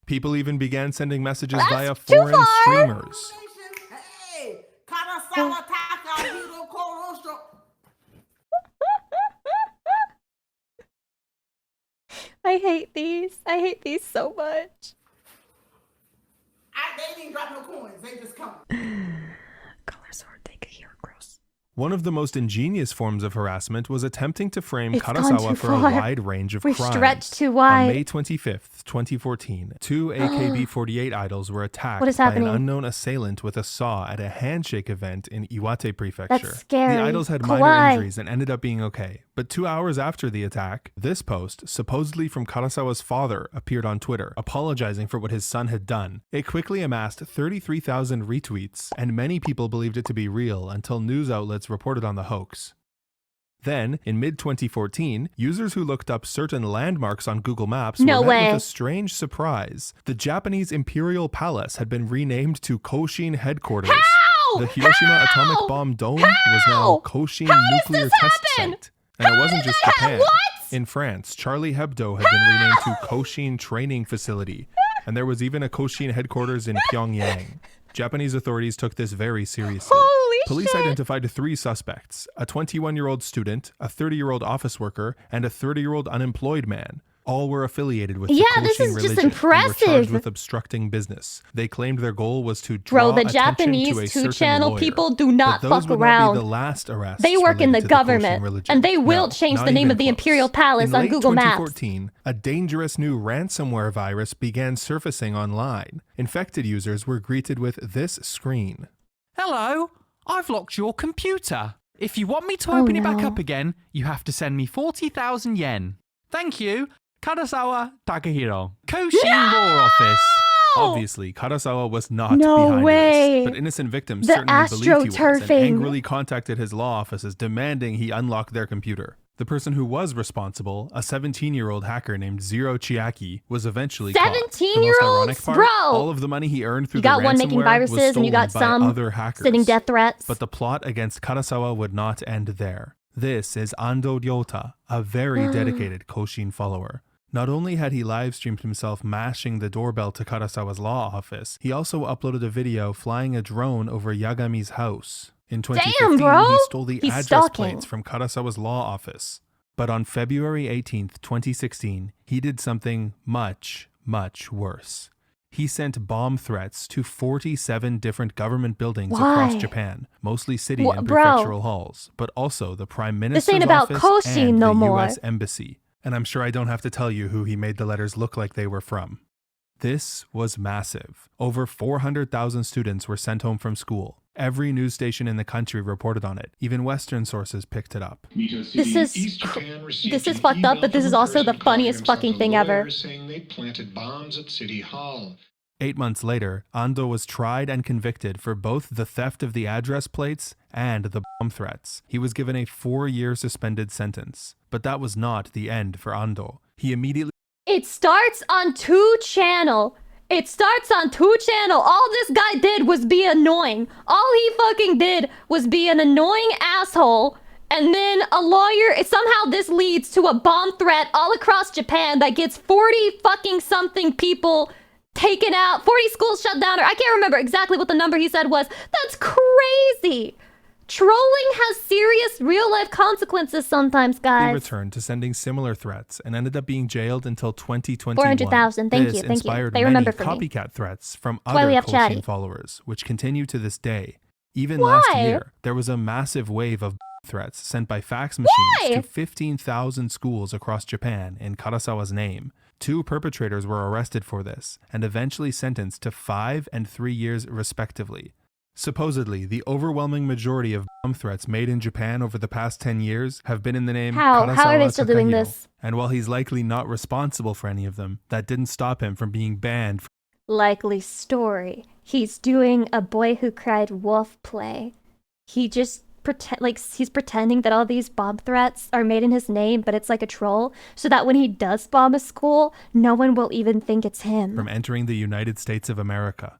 Speaker 6: People even began sending messages
Speaker 1: That's
Speaker 6: via
Speaker 1: too
Speaker 6: foreign
Speaker 1: far.
Speaker 6: streamers.
Speaker 9: Hey, Karasawa Takahiro Korosho.
Speaker 1: I hate these. I hate these so much.
Speaker 9: They didn't drop no coins. They just come.
Speaker 5: Color sword, they could hear gross.
Speaker 6: One of the most ingenious forms of harassment was attempting to frame
Speaker 1: It's gone
Speaker 6: Karasawa
Speaker 1: too
Speaker 6: for a
Speaker 1: far.
Speaker 6: wide range of
Speaker 1: We've
Speaker 6: crimes.
Speaker 1: stretched too
Speaker 6: On
Speaker 1: wide.
Speaker 6: May 25th, 2014, 2 AKB48 idols were attacked
Speaker 1: What is
Speaker 6: by
Speaker 1: happening?
Speaker 6: an unknown assailant with a saw at a handshake event in Iwate Prefecture.
Speaker 1: That's scary.
Speaker 6: The idols had
Speaker 1: Kawaii.
Speaker 6: minor injuries and ended up being okay. But 2 hours after the attack, this post, supposedly from Karasawa's father, appeared on Twitter, apologizing for what his son had done. It quickly amassed 33,000 retweets, and many people believed it to be real until news outlets reported on the hoax. Then, in mid-2014, users who looked up certain landmarks on Google Maps
Speaker 1: No
Speaker 6: were met
Speaker 1: way.
Speaker 6: with a strange surprise. The Japanese Imperial Palace had been renamed to Koshin Headquarters.
Speaker 1: How?
Speaker 6: The Hiroshima
Speaker 1: How?
Speaker 6: Atomic Bomb Dome was now
Speaker 1: How?
Speaker 6: Koshin
Speaker 1: How does
Speaker 6: Nuclear
Speaker 1: this
Speaker 6: Test
Speaker 1: happen?
Speaker 6: Site. And it
Speaker 1: How
Speaker 6: wasn't
Speaker 1: did
Speaker 6: just
Speaker 1: that
Speaker 6: Japan.
Speaker 1: what?
Speaker 6: In France, Charlie Hebdo had been renamed to Koshin Training Facility, and there was even a Koshin headquarters in Pyongyang. Japanese authorities took this very seriously.
Speaker 1: Holy
Speaker 6: Police
Speaker 1: shit.
Speaker 6: identified 3 suspects, a 21-year-old student, a 30-year-old office worker, and a 30-year-old unemployed man. All were affiliated with the
Speaker 1: Yeah,
Speaker 6: Koshin
Speaker 1: this is just
Speaker 6: religion and were charged
Speaker 1: impressive.
Speaker 6: with obstructing business. They claimed their goal was to draw
Speaker 1: Bro, the
Speaker 6: attention
Speaker 1: Japanese
Speaker 6: to a certain
Speaker 1: 2Channel
Speaker 6: lawyer.
Speaker 1: people do not
Speaker 6: But those
Speaker 1: fuck
Speaker 6: would
Speaker 1: around.
Speaker 6: Not be the last arrests
Speaker 1: They work in
Speaker 6: related
Speaker 1: the
Speaker 6: to Koshin
Speaker 1: government,
Speaker 6: religion.
Speaker 1: and they will
Speaker 6: No,
Speaker 1: change
Speaker 6: not
Speaker 1: the name
Speaker 6: even
Speaker 1: of the
Speaker 6: close.
Speaker 1: Imperial Palace
Speaker 6: In
Speaker 1: on
Speaker 6: late
Speaker 1: Google Maps.
Speaker 6: 2014, a dangerous new ransomware virus began surfacing online. Infected users were greeted with this screen.
Speaker 8: Hello, I've locked your computer. If you want me to
Speaker 1: Oh,
Speaker 8: open it back
Speaker 1: no.
Speaker 8: up again, you have to send me 40,000 yen. Thank you, Karasawa Takahiro, Koshin Law Office.
Speaker 6: Obviously, Karasawa was not
Speaker 1: No
Speaker 6: behind
Speaker 1: way.
Speaker 6: this, but innocent victims
Speaker 1: The
Speaker 6: certainly believed he was and
Speaker 1: astroturfing.
Speaker 6: angrily contacted his law offices demanding he unlock their computer. The person who was responsible, a 17-year-old hacker named Zero Chiaki, was eventually caught. The most
Speaker 1: 17-year-olds?
Speaker 6: ironic part,
Speaker 1: Bro!
Speaker 6: all of the money he earned through
Speaker 1: You got
Speaker 6: the
Speaker 1: one making
Speaker 6: ransomware
Speaker 1: viruses
Speaker 6: was
Speaker 1: and you got
Speaker 6: stolen by
Speaker 1: some
Speaker 6: other hackers.
Speaker 1: sending death threats.
Speaker 6: But the plot against Karasawa would not end there. This is Ando Ryota, a very dedicated Koshin follower. Not only had he live-streamed himself mashing the doorbell to Karasawa's law office, he also uploaded a video flying a drone over Yagami's house. In 2015,
Speaker 1: bro!
Speaker 6: he stole the
Speaker 1: He's
Speaker 6: address
Speaker 1: stalking.
Speaker 6: plates from Karasawa's law office. But on February 18th, 2016, he did something much, much worse. He sent bomb threats to 47 different government buildings across
Speaker 1: Why?
Speaker 6: Japan, mostly city and
Speaker 1: Bro.
Speaker 6: prefectural halls, but also the Prime Minister's
Speaker 1: ain't about
Speaker 6: office
Speaker 1: Koshin
Speaker 6: and
Speaker 1: no
Speaker 6: the
Speaker 1: more.
Speaker 6: U.S. Embassy. And I'm sure I don't have to tell you who he made the letters look like they were from. This was massive. Over 400,000 students were sent home from school. Every news station in the country reported on it. Even Western sources picked it up.
Speaker 1: This is fucked up, but this is also the funniest fucking thing ever.
Speaker 10: Saying they planted bombs at City Hall.
Speaker 6: 8 months later, Ando was tried and convicted for both the theft of the address plates and the bomb threats. He was given a 4-year suspended sentence. But that was not the end for Ando. He immediately
Speaker 1: It starts on 2 channel. It starts on 2 channel. All this guy did was be annoying. All he fucking did was be an annoying asshole. And then a lawyer, somehow this leads to a bomb threat all across Japan that gets 40 fucking something people taken out, 40 schools shut down, or I can't remember exactly what the number he said was. That's crazy. Trolling has serious real-life consequences sometimes,
Speaker 6: He
Speaker 1: guys.
Speaker 6: returned to sending similar threats and ended up being jailed until 2021.
Speaker 1: 400,000. Thank
Speaker 6: This
Speaker 1: you. Thank you.
Speaker 6: inspired
Speaker 1: They
Speaker 6: many
Speaker 1: remember for me.
Speaker 6: copycat threats from
Speaker 1: That's why we
Speaker 6: other
Speaker 1: have Chatty.
Speaker 6: Koshin followers, which continue to this day. Even
Speaker 1: Why?
Speaker 6: last year, there was a massive wave of threats sent by fax machines to 15,000 schools across Japan in Karasawa's name. 2 perpetrators were arrested for this and eventually sentenced to 5 and 3 years respectively. Supposedly, the overwhelming majority of bomb threats made in Japan over the past 10 years have been in the name
Speaker 1: How? How are they
Speaker 6: Karasawa
Speaker 1: still doing
Speaker 6: Takahiro.
Speaker 1: this?
Speaker 6: And while he's likely not responsible for any of them, that didn't stop him from being banned.
Speaker 1: Likely story. He's doing a Boy Who Cried Wolf play. He just he's pretending that all these bomb threats are made in his name, but it's like a troll, so that when he does bomb a school, no one will even think it's him.
Speaker 6: From entering the United States of America.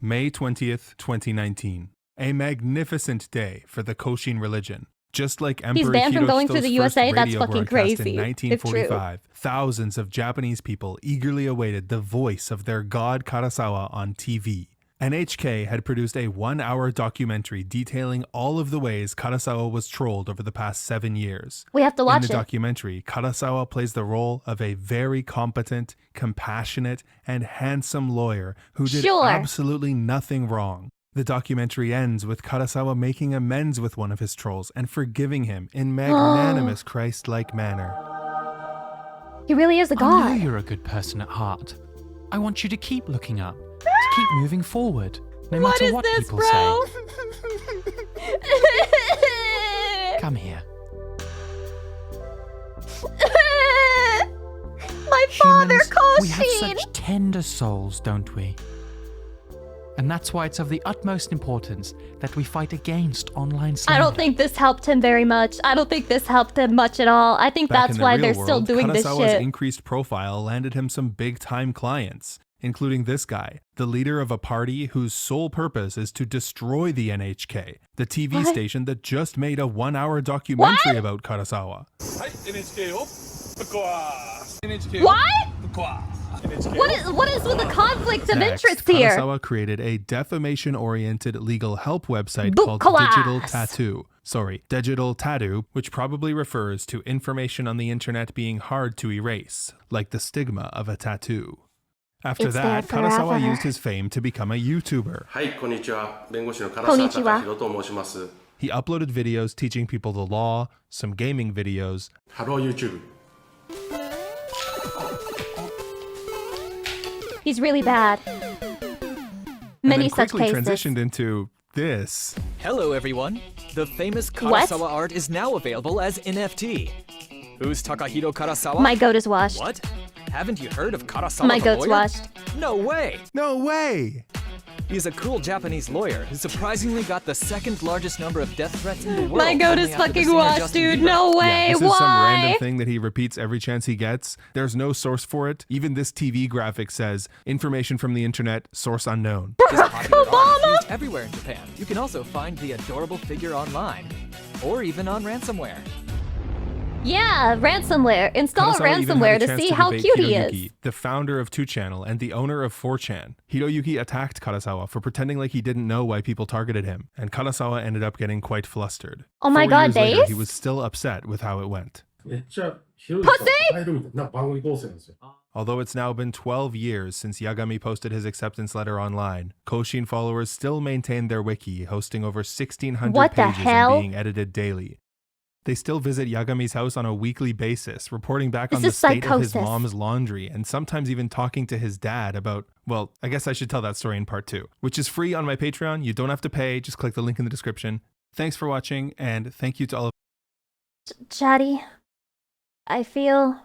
Speaker 6: May 20th, 2019. A magnificent day for the Koshin religion. Just like Emperor
Speaker 1: banned from going through
Speaker 6: Hirohito's
Speaker 1: the
Speaker 6: first
Speaker 1: USA? That's
Speaker 6: radio
Speaker 1: fucking
Speaker 6: broadcast
Speaker 1: crazy,
Speaker 6: in
Speaker 1: if true.
Speaker 6: 1945, thousands of Japanese people eagerly awaited the voice of their god Karasawa on TV. NHK had produced a 1-hour documentary detailing all of the ways Karasawa was trolled over the past 7 years.
Speaker 1: We have to watch
Speaker 6: In the
Speaker 1: it.
Speaker 6: documentary, Karasawa plays the role of a very competent, compassionate, and handsome lawyer who did
Speaker 1: Sure.
Speaker 6: absolutely nothing wrong. The documentary ends with Karasawa making amends with one of his trolls and forgiving him in magnanimous Christ-like manner.
Speaker 1: He really is a
Speaker 8: I know
Speaker 1: god.
Speaker 8: you're a good person at heart. I want you to keep looking up, to keep moving forward, no
Speaker 1: What
Speaker 8: matter
Speaker 1: is
Speaker 8: what
Speaker 1: this,
Speaker 8: people
Speaker 1: bro?
Speaker 8: say. Come here.
Speaker 1: My father,
Speaker 8: Humans, we have
Speaker 1: Koshin!
Speaker 8: such tender souls, don't we? And that's why it's of the utmost importance that we fight against online slander.
Speaker 1: I don't think this helped him very much. I don't think this helped him much at all. I think
Speaker 6: Back
Speaker 1: that's
Speaker 6: in the
Speaker 1: why
Speaker 6: real
Speaker 1: they're
Speaker 6: world,
Speaker 1: still doing this
Speaker 6: Karasawa's
Speaker 1: shit.
Speaker 6: increased profile landed him some big-time clients, including this guy, the leader of a party whose sole purpose is to destroy the NHK, the TV
Speaker 1: What?
Speaker 6: station that just made a 1-hour documentary about Karasawa.
Speaker 1: What? What is with the conflict of
Speaker 6: Next,
Speaker 1: interest here?
Speaker 6: Karasawa created a defamation-oriented legal help website
Speaker 1: Book
Speaker 6: called
Speaker 1: class.
Speaker 6: Digital Tattoo, which probably refers to information on the internet being hard to erase, like the stigma of a tattoo. After
Speaker 1: It's there
Speaker 6: that, Karasawa
Speaker 1: forever.
Speaker 6: used his fame to become a YouTuber.
Speaker 11: はい、こんにちは。弁護士の唐沢
Speaker 1: こんにちは。
Speaker 11: 隆弘と申します。
Speaker 6: He uploaded videos teaching people the law, some gaming videos,
Speaker 11: Hello YouTube.
Speaker 1: He's really bad.
Speaker 6: and
Speaker 1: Many
Speaker 6: then
Speaker 1: such
Speaker 6: quickly
Speaker 1: cases.
Speaker 6: transitioned into this.
Speaker 12: Hello, everyone. The famous
Speaker 1: What?
Speaker 12: Karasawa art is now available as NFT. Who's Takahiro Karasawa?
Speaker 1: My goat is washed.
Speaker 12: What? Haven't you heard of Karasawa
Speaker 1: My
Speaker 12: the
Speaker 1: goat's
Speaker 12: lawyer?
Speaker 1: washed.
Speaker 12: No way!
Speaker 6: No way!
Speaker 12: He's a cool Japanese lawyer who surprisingly got the second largest number of death threats in the world.
Speaker 1: My goat
Speaker 12: only
Speaker 1: is
Speaker 12: after the
Speaker 1: fucking
Speaker 12: singer
Speaker 1: washed,
Speaker 12: Justin
Speaker 1: dude.
Speaker 12: Bieber.
Speaker 1: No way.
Speaker 6: This is some
Speaker 1: Why?
Speaker 6: random thing that he repeats every chance he gets. There's no source for it. Even this TV graphic says, information from the internet, source unknown.
Speaker 12: This popular art is used everywhere in Japan. You can also find the adorable figure online, or even on ransomware.
Speaker 1: Yeah, ransomware. Install
Speaker 6: Karasawa even
Speaker 1: ransomware
Speaker 6: had a
Speaker 1: to
Speaker 6: chance
Speaker 1: see
Speaker 6: to
Speaker 1: how
Speaker 6: debate
Speaker 1: cute he
Speaker 6: Hiroyuki,
Speaker 1: is.
Speaker 6: the founder of 2channel and the owner of 4chan. Hiroyuki attacked Karasawa for pretending like he didn't know why people targeted him, and Karasawa ended up getting quite flustered.
Speaker 1: Oh my
Speaker 6: 4
Speaker 1: God,
Speaker 6: years later,
Speaker 1: Days?
Speaker 6: he was still upset with how it went.
Speaker 13: めっちゃ広い人が入るみたいな番組構成なんですよ。
Speaker 6: Although it's now been 12 years since Yagami posted his acceptance letter online, Koshin followers still maintain their wiki, hosting over 1,600
Speaker 1: What the
Speaker 6: pages
Speaker 1: hell?
Speaker 6: and being edited daily. They still visit Yagami's house on a weekly basis, reporting back
Speaker 1: This
Speaker 6: on the
Speaker 1: is
Speaker 6: state of his
Speaker 1: psychosis.
Speaker 6: mom's laundry, and sometimes even talking to his dad about, well, I guess I should tell that story in part 2, which is free on my Patreon. You don't have to pay, just click the link in the description. Thanks for watching, and thank you to all of
Speaker 1: Chatty, I feel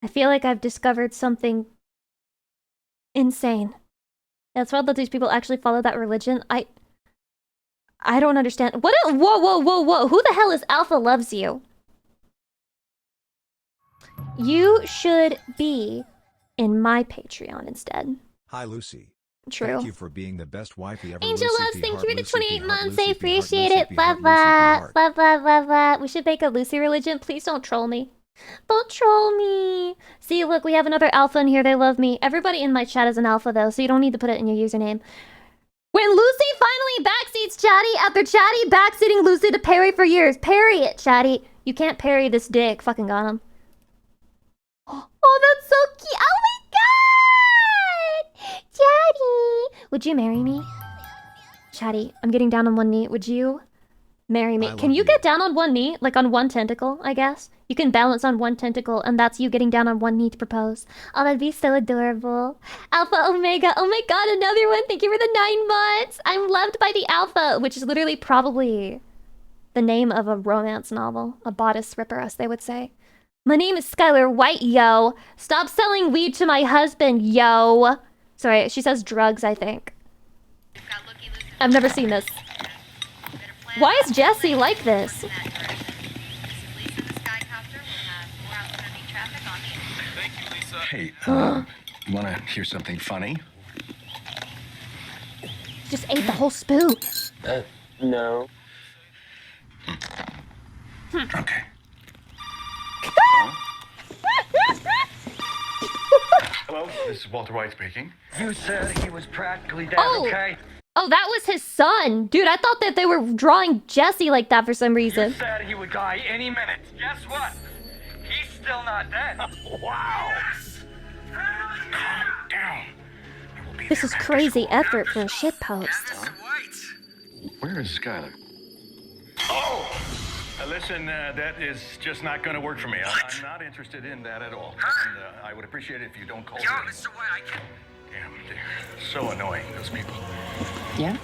Speaker 1: like I've discovered something insane. It's wild that these people actually follow that religion. I don't understand. Whoa. Who the hell is Alpha Loves You? You should be in my Patreon instead.
Speaker 14: Hi, Lucy.
Speaker 1: True.
Speaker 14: Thank you for being the best wifey ever.
Speaker 1: Angel
Speaker 14: Lucy
Speaker 1: Loves,
Speaker 14: P.
Speaker 1: thank
Speaker 14: Heart,
Speaker 1: you for the
Speaker 14: Lucy P.
Speaker 1: 28
Speaker 14: Heart,
Speaker 1: months.
Speaker 14: Lucy
Speaker 1: I
Speaker 14: P. Heart,
Speaker 1: appreciate
Speaker 14: Lucy
Speaker 1: it.
Speaker 14: P.
Speaker 1: Blah,
Speaker 14: Heart, Lucy P.
Speaker 1: blah,
Speaker 14: Heart.
Speaker 1: blah, blah, blah, blah. We should make a Lucy religion. Please don't troll me. Don't troll me. See, look, we have another alpha in here. They love me. Everybody in my chat is an alpha, though, so you don't need to put it in your username. When Lucy finally backseats Chatty after Chatty backseating Lucy to parry for years. Parry it, Chatty. You can't parry this dick. Fucking got him. Oh, that's so cute. Oh my god! Chatty! Would you marry me? Chatty, I'm getting down on one knee. Would you marry me? Can you get down on one knee? Like on one tentacle, I guess? You can balance on one tentacle, and that's you getting down on one knee to propose. Oh, that'd be so adorable. Alpha Omega. Oh my god, another one. Thank you for the 9 months. I'm loved by the Alpha, which is literally probably the name of a romance novel. A bodice ripper, as they would say. My name is Skyler White, yo. Stop selling weed to my husband, yo. Sorry, she says drugs, I think. I've never seen this. Why is Jesse like this?
Speaker 15: Hey, you wanna hear something funny?
Speaker 1: Just ate the whole spoon.
Speaker 15: No. Okay. Hello, this is Walter White speaking. You said he was practically dead, okay?
Speaker 1: Oh, that was his son. Dude, I thought that they were drawing Jesse like that for some reason.
Speaker 15: You said he would die any minute. Guess what? He's still not dead. Wow. Calm down.
Speaker 1: This is crazy effort for a shitpost.
Speaker 15: Where is Skyler? Oh! Listen, that is just not going to work for me. I'm not interested in that at all. And, I would appreciate it if you don't call me. Mr. White, I can... Damn, they're so annoying, those people.
Speaker 5: Yeah?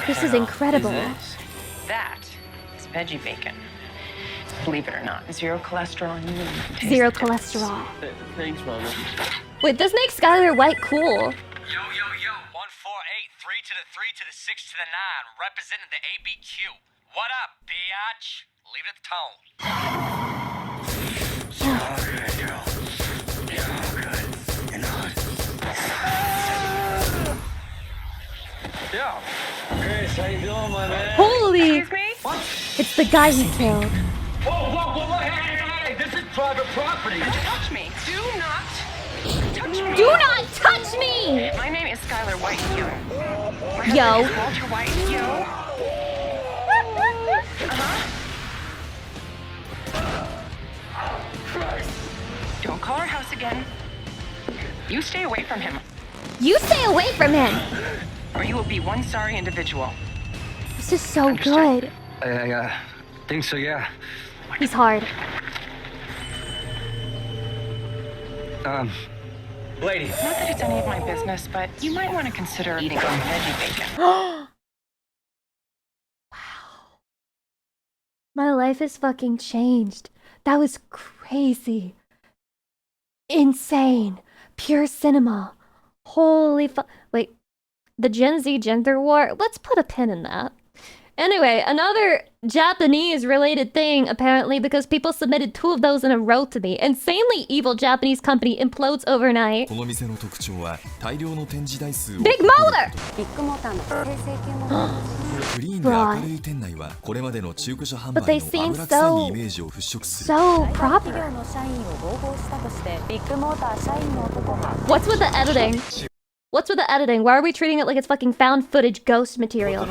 Speaker 1: This is incredible.
Speaker 5: That is veggie bacon. Believe it or not, zero cholesterol. And you wouldn't taste
Speaker 1: Zero
Speaker 5: the difference.
Speaker 1: cholesterol.
Speaker 11: Thanks, Mama.
Speaker 1: Wait, this makes Skyler White cool.
Speaker 16: Yo, 148, 3 to the 3 to the 6 to the 9, representing the ABQ. What up, biatch? Leave it at the
Speaker 15: Yeah. Chris, how you doing, my man?
Speaker 1: Holy!
Speaker 5: Excuse me?
Speaker 15: What?
Speaker 1: It's the guy he killed.
Speaker 15: Whoa, hey, this is private property.
Speaker 5: Don't touch me. Do not touch me.
Speaker 1: Do not touch me!
Speaker 5: My name is Skyler White, yo. My
Speaker 1: Yo.
Speaker 5: husband is Walter White, yo. Don't call our house again. You stay away from him,
Speaker 1: You stay away from him!
Speaker 5: or you will be one sorry individual.
Speaker 1: This is so good.
Speaker 15: I think so, yeah.
Speaker 1: He's hard.
Speaker 15: Lady.
Speaker 5: Not that it's any of my business, but you might want to consider eating some veggie bacon.
Speaker 1: Wow. My life is fucking changed. That was crazy. Insane. Pure cinema. Holy fu- Wait. The Gen Z gender war? Let's put a pin in that. Anyway, another Japanese-related thing, apparently, because people submitted 2 of those in a row to me. Insanely evil Japanese company implodes overnight.
Speaker 17: この店の特徴は大量の展示台数を
Speaker 1: Big Motor!
Speaker 17: ビッグモーターの平成系モデルクリーンで明るい店内はこれまでの中古車販
Speaker 1: But
Speaker 17: 売
Speaker 1: they
Speaker 17: の
Speaker 1: seem
Speaker 17: 油臭い
Speaker 1: so-
Speaker 17: イメージを払拭する
Speaker 1: So proper.
Speaker 18: 企業の社員を合法したとしてビッグモーター社員の男が
Speaker 1: What's with the editing? What's with the editing? Why are we treating it like it's fucking found footage ghost material?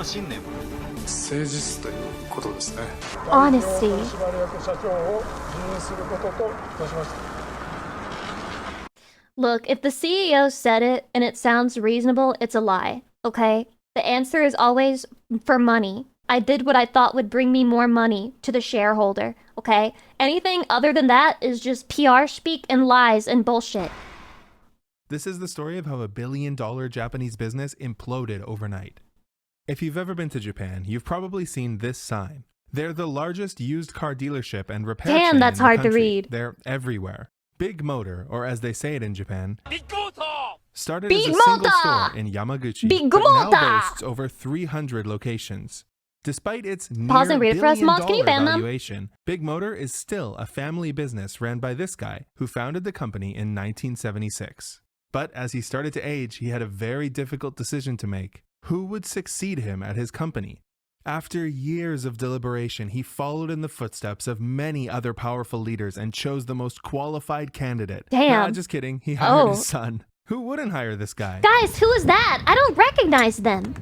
Speaker 13: 誠実ということですね。
Speaker 1: Honesty.
Speaker 13: 取締役社長を辞任することといたしました。
Speaker 1: Look, if the CEO said it and it sounds reasonable, it's a lie, okay? The answer is always for money. I did what I thought would bring me more money to the shareholder, okay? Anything other than that is just PR speak and lies and bullshit.
Speaker 6: This is the story of how a $1 billion Japanese business imploded overnight. If you've ever been to Japan, you've probably seen this sign. They're the largest used car dealership and repair chain
Speaker 1: Damn, that's
Speaker 6: in the
Speaker 1: hard to
Speaker 6: country.
Speaker 1: read.
Speaker 6: They're everywhere. Big Motor, or as they say it in Japan, Started
Speaker 1: Big
Speaker 6: as a single
Speaker 1: Motor!
Speaker 6: store in Yamaguchi,
Speaker 1: Big
Speaker 6: but now
Speaker 1: Motor!
Speaker 6: boasts over 300 locations. Despite its near
Speaker 1: Pause and read it for us,
Speaker 6: billion
Speaker 1: Mods. Can you
Speaker 6: dollar
Speaker 1: ban them?
Speaker 6: valuation, Big Motor is still a family business ran by this guy who founded the company in 1976. But as he started to age, he had a very difficult decision to make. Who would succeed him at his company? After years of deliberation, he followed in the footsteps of many other powerful leaders and chose the most qualified candidate.
Speaker 1: Damn.
Speaker 6: Nah, just kidding. He hired
Speaker 1: Oh.
Speaker 6: his son. Who wouldn't hire this guy?
Speaker 1: Guys, who is that? I don't recognize them.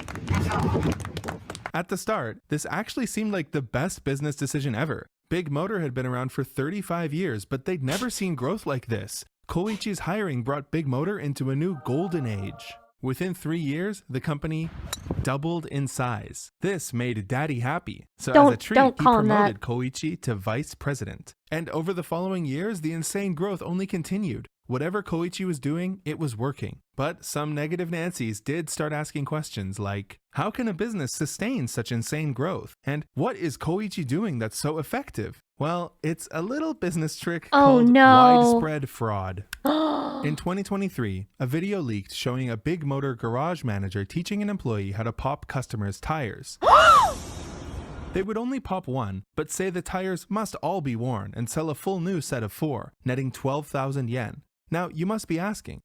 Speaker 6: At the start, this actually seemed like the best business decision ever. Big Motor had been around for 35 years, but they'd never seen growth like this. Koichi's hiring brought Big Motor into a new golden age. Within 3 years, the company doubled in size. This made Daddy happy. So as a treat,
Speaker 1: don't
Speaker 6: he
Speaker 1: call him
Speaker 6: promoted
Speaker 1: that.
Speaker 6: Koichi to vice president. And over the following years, the insane growth only continued. Whatever Koichi was doing, it was working. But some negative Nancys did start asking questions like, how can a business sustain such insane growth? And what is Koichi doing that's so effective? Well, it's a little business trick called widespread fraud. In 2023, a video leaked showing a Big Motor garage manager teaching an employee how to pop customers' tires. They would only pop one, but say the tires must all be worn and sell a full new set of 4, netting 12,000 yen. Now, you must be asking,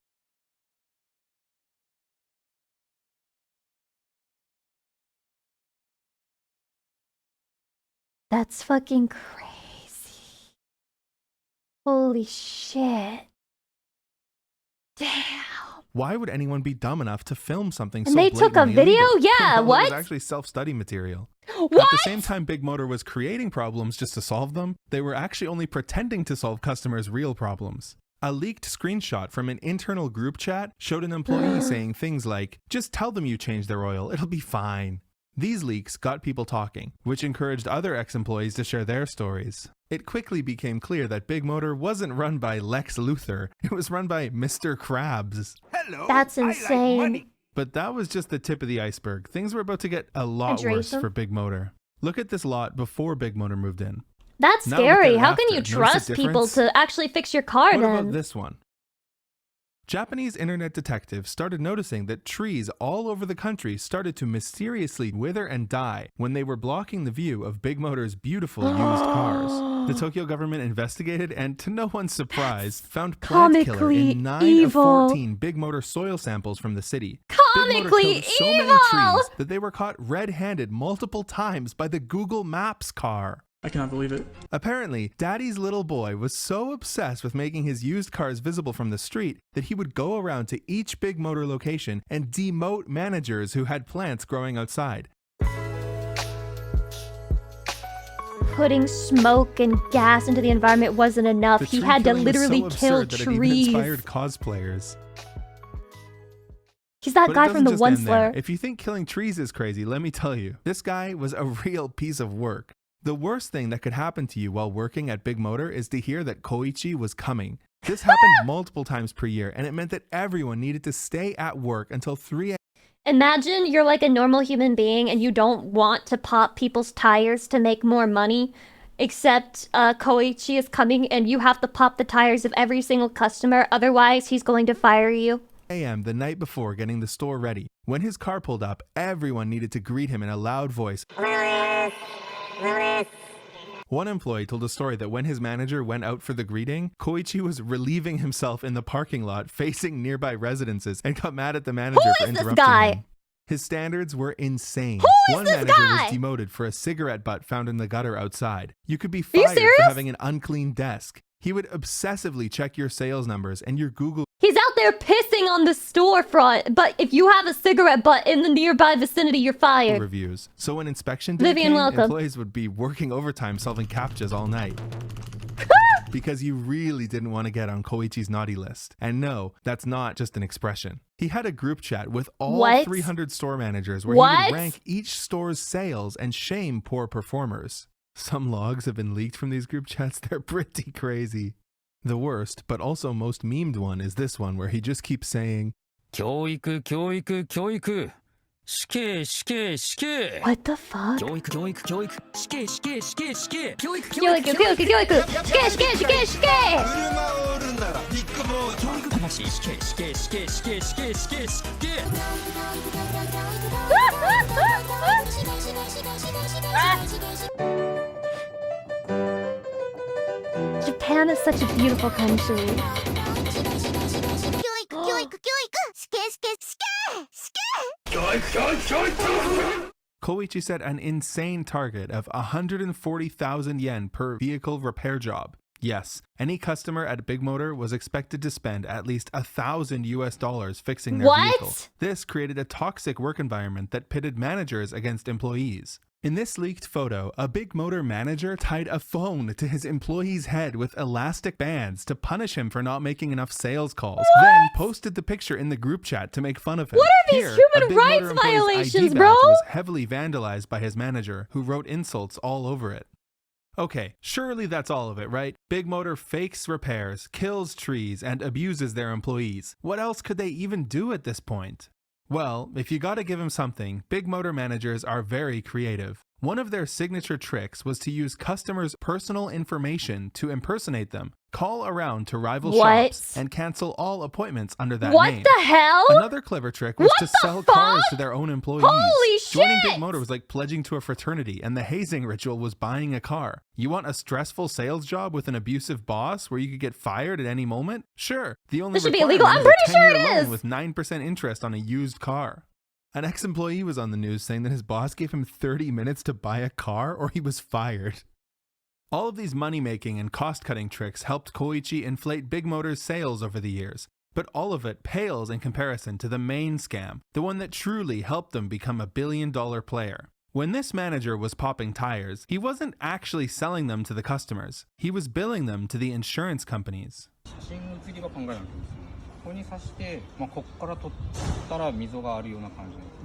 Speaker 1: That's fucking crazy. Holy shit. Damn.
Speaker 6: why would anyone be dumb enough to film something
Speaker 1: And
Speaker 6: so
Speaker 1: they took a
Speaker 6: blatantly
Speaker 1: video?
Speaker 6: illegal?
Speaker 1: Yeah,
Speaker 6: Well,
Speaker 1: what?
Speaker 6: It was actually self-study material.
Speaker 1: What?
Speaker 6: At the same time Big Motor was creating problems just to solve them, they were actually only pretending to solve customers' real problems. A leaked screenshot from an internal group chat showed an employee saying things like, just tell them you changed their oil, it'll be fine. These leaks got people talking, which encouraged other ex-employees to share their stories. It quickly became clear that Big Motor wasn't run by Lex Luthor, it was run by Mr. Krabs.
Speaker 1: That's insane.
Speaker 6: But that was just the tip of the iceberg. Things were about to get a lot worse
Speaker 1: Hydration?
Speaker 6: for Big Motor. Look at this lot before Big Motor moved in.
Speaker 1: That's
Speaker 6: Now look at
Speaker 1: scary.
Speaker 6: it
Speaker 1: How can
Speaker 6: after.
Speaker 1: you
Speaker 6: Notice the
Speaker 1: trust people
Speaker 6: difference?
Speaker 1: to actually fix your car
Speaker 6: What
Speaker 1: then?
Speaker 6: about this one? Japanese internet detectives started noticing that trees all over the country started to mysteriously wither and die when they were blocking the view of Big Motor's beautiful used cars. The Tokyo government investigated and, to no one's surprise, found plant killer
Speaker 1: comically
Speaker 6: in 9
Speaker 1: evil.
Speaker 6: of 14 Big Motor soil samples from the city. Big Motor
Speaker 1: Comically
Speaker 6: killed so many
Speaker 1: evil!
Speaker 6: trees that they were caught red-handed multiple times by the Google Maps car.
Speaker 19: I cannot believe it.
Speaker 6: Apparently, Daddy's little boy was so obsessed with making his used cars visible from the street that he would go around to each Big Motor location and demote managers who had plants growing outside.
Speaker 1: Putting smoke and gas into the environment wasn't enough.
Speaker 6: The
Speaker 1: He
Speaker 6: tree
Speaker 1: had to
Speaker 6: killing was
Speaker 1: literally
Speaker 6: so
Speaker 1: kill
Speaker 6: absurd that it even
Speaker 1: trees.
Speaker 6: inspired cosplayers.
Speaker 1: He's that
Speaker 6: But it
Speaker 1: guy
Speaker 6: doesn't
Speaker 1: from the
Speaker 6: just
Speaker 1: One
Speaker 6: end there.
Speaker 1: Slur.
Speaker 6: If you think killing trees is crazy, let me tell you, this guy was a real piece of work. The worst thing that could happen to you while working at Big Motor is to hear that Koichi was coming. This happened multiple times per year, and it meant that everyone needed to stay at work until 3 a.m.
Speaker 1: Imagine you're like a normal human being and you don't want to pop people's tires to make more money, except Koichi is coming and you have to pop the tires of every single customer, otherwise he's going to fire you.
Speaker 6: a.m. the night before getting the store ready. When his car pulled up, everyone needed to greet him in a loud voice. One employee told a story that when his manager went out for the greeting, Koichi was relieving himself in the parking lot facing nearby residences and got mad at the manager
Speaker 1: Who
Speaker 6: for
Speaker 1: is this
Speaker 6: interrupting
Speaker 1: guy?
Speaker 6: him. His standards were insane.
Speaker 1: Who is
Speaker 6: One
Speaker 1: this
Speaker 6: manager
Speaker 1: guy?
Speaker 6: was demoted for a cigarette butt found in the gutter outside. You could be
Speaker 1: you
Speaker 6: fired for
Speaker 1: serious?
Speaker 6: having an unclean desk. He would obsessively check your sales numbers and your Google
Speaker 1: He's out there pissing on the storefront, but if you have a cigarette butt in the nearby vicinity, you're fired.
Speaker 6: reviews. So when inspection day
Speaker 1: Vivian,
Speaker 6: came,
Speaker 1: welcome.
Speaker 6: employees would be working overtime solving CAPTCHAs all night. Because you really didn't want to get on Koichi's naughty list. And no, that's not just an expression. He had a group chat with all
Speaker 1: What?
Speaker 6: 300 store managers where he
Speaker 1: What?
Speaker 6: would rank each store's sales and shame poor performers. Some logs have been leaked from these group chats. They're pretty crazy. The worst, but also most memed one is this one where he just keeps saying,
Speaker 17: 教育教育教育
Speaker 1: What the fuck?
Speaker 17: 教育教育教育死刑死刑死刑死刑教育
Speaker 1: 教育教育教育死刑死刑死刑死刑
Speaker 17: 魂死刑死刑死刑死刑死刑死刑死刑
Speaker 1: Japan is such a beautiful country.
Speaker 6: Koichi set an insane target of 140,000 yen per vehicle repair job. Yes, any customer at Big Motor was expected to spend at least $1,000 fixing their vehicle. This created a toxic work environment that pitted managers against employees. In this leaked photo, a Big Motor manager tied a phone to his employee's head with elastic bands to punish him for not making enough sales calls, then posted the picture in the group chat to make fun of him.
Speaker 1: What are these
Speaker 6: Here,
Speaker 1: human
Speaker 6: a Big
Speaker 1: rights
Speaker 6: Motor employee's
Speaker 1: violations,
Speaker 6: ID
Speaker 1: bro?
Speaker 6: badge was heavily vandalized by his manager, who wrote insults all over it. Okay, surely that's all of it, right? Big Motor fakes repairs, kills trees, and abuses their employees. What else could they even do at this point? Well, if you gotta give him something, Big Motor managers are very creative. One of their signature tricks was to use customers' personal information to impersonate them, call around to rival shops, and cancel all appointments under that name.
Speaker 1: What the hell?
Speaker 6: Another clever trick was
Speaker 1: What
Speaker 6: to
Speaker 1: the
Speaker 6: sell
Speaker 1: fuck?
Speaker 6: cars to their own employees.
Speaker 1: Holy
Speaker 6: Joining
Speaker 1: shit!
Speaker 6: Big Motor was like pledging to a fraternity, and the hazing ritual was buying a car. You want a stressful sales job with an abusive boss where you could get fired at any moment? Sure. The only
Speaker 1: This should be illegal. I'm
Speaker 6: requirement is a
Speaker 1: pretty sure
Speaker 6: 10-year
Speaker 1: it
Speaker 6: loan
Speaker 1: is.
Speaker 6: with 9% interest on a used car. An ex-employee was on the news saying that his boss gave him 30 minutes to buy a car or he was fired. All of these money-making and cost-cutting tricks helped Koichi inflate Big Motor's sales over the years, but all of it pales in comparison to the main scam, the one that truly helped them become a billion-dollar player. When this manager was popping tires, he wasn't actually selling them to the customers. He was billing them to the insurance companies.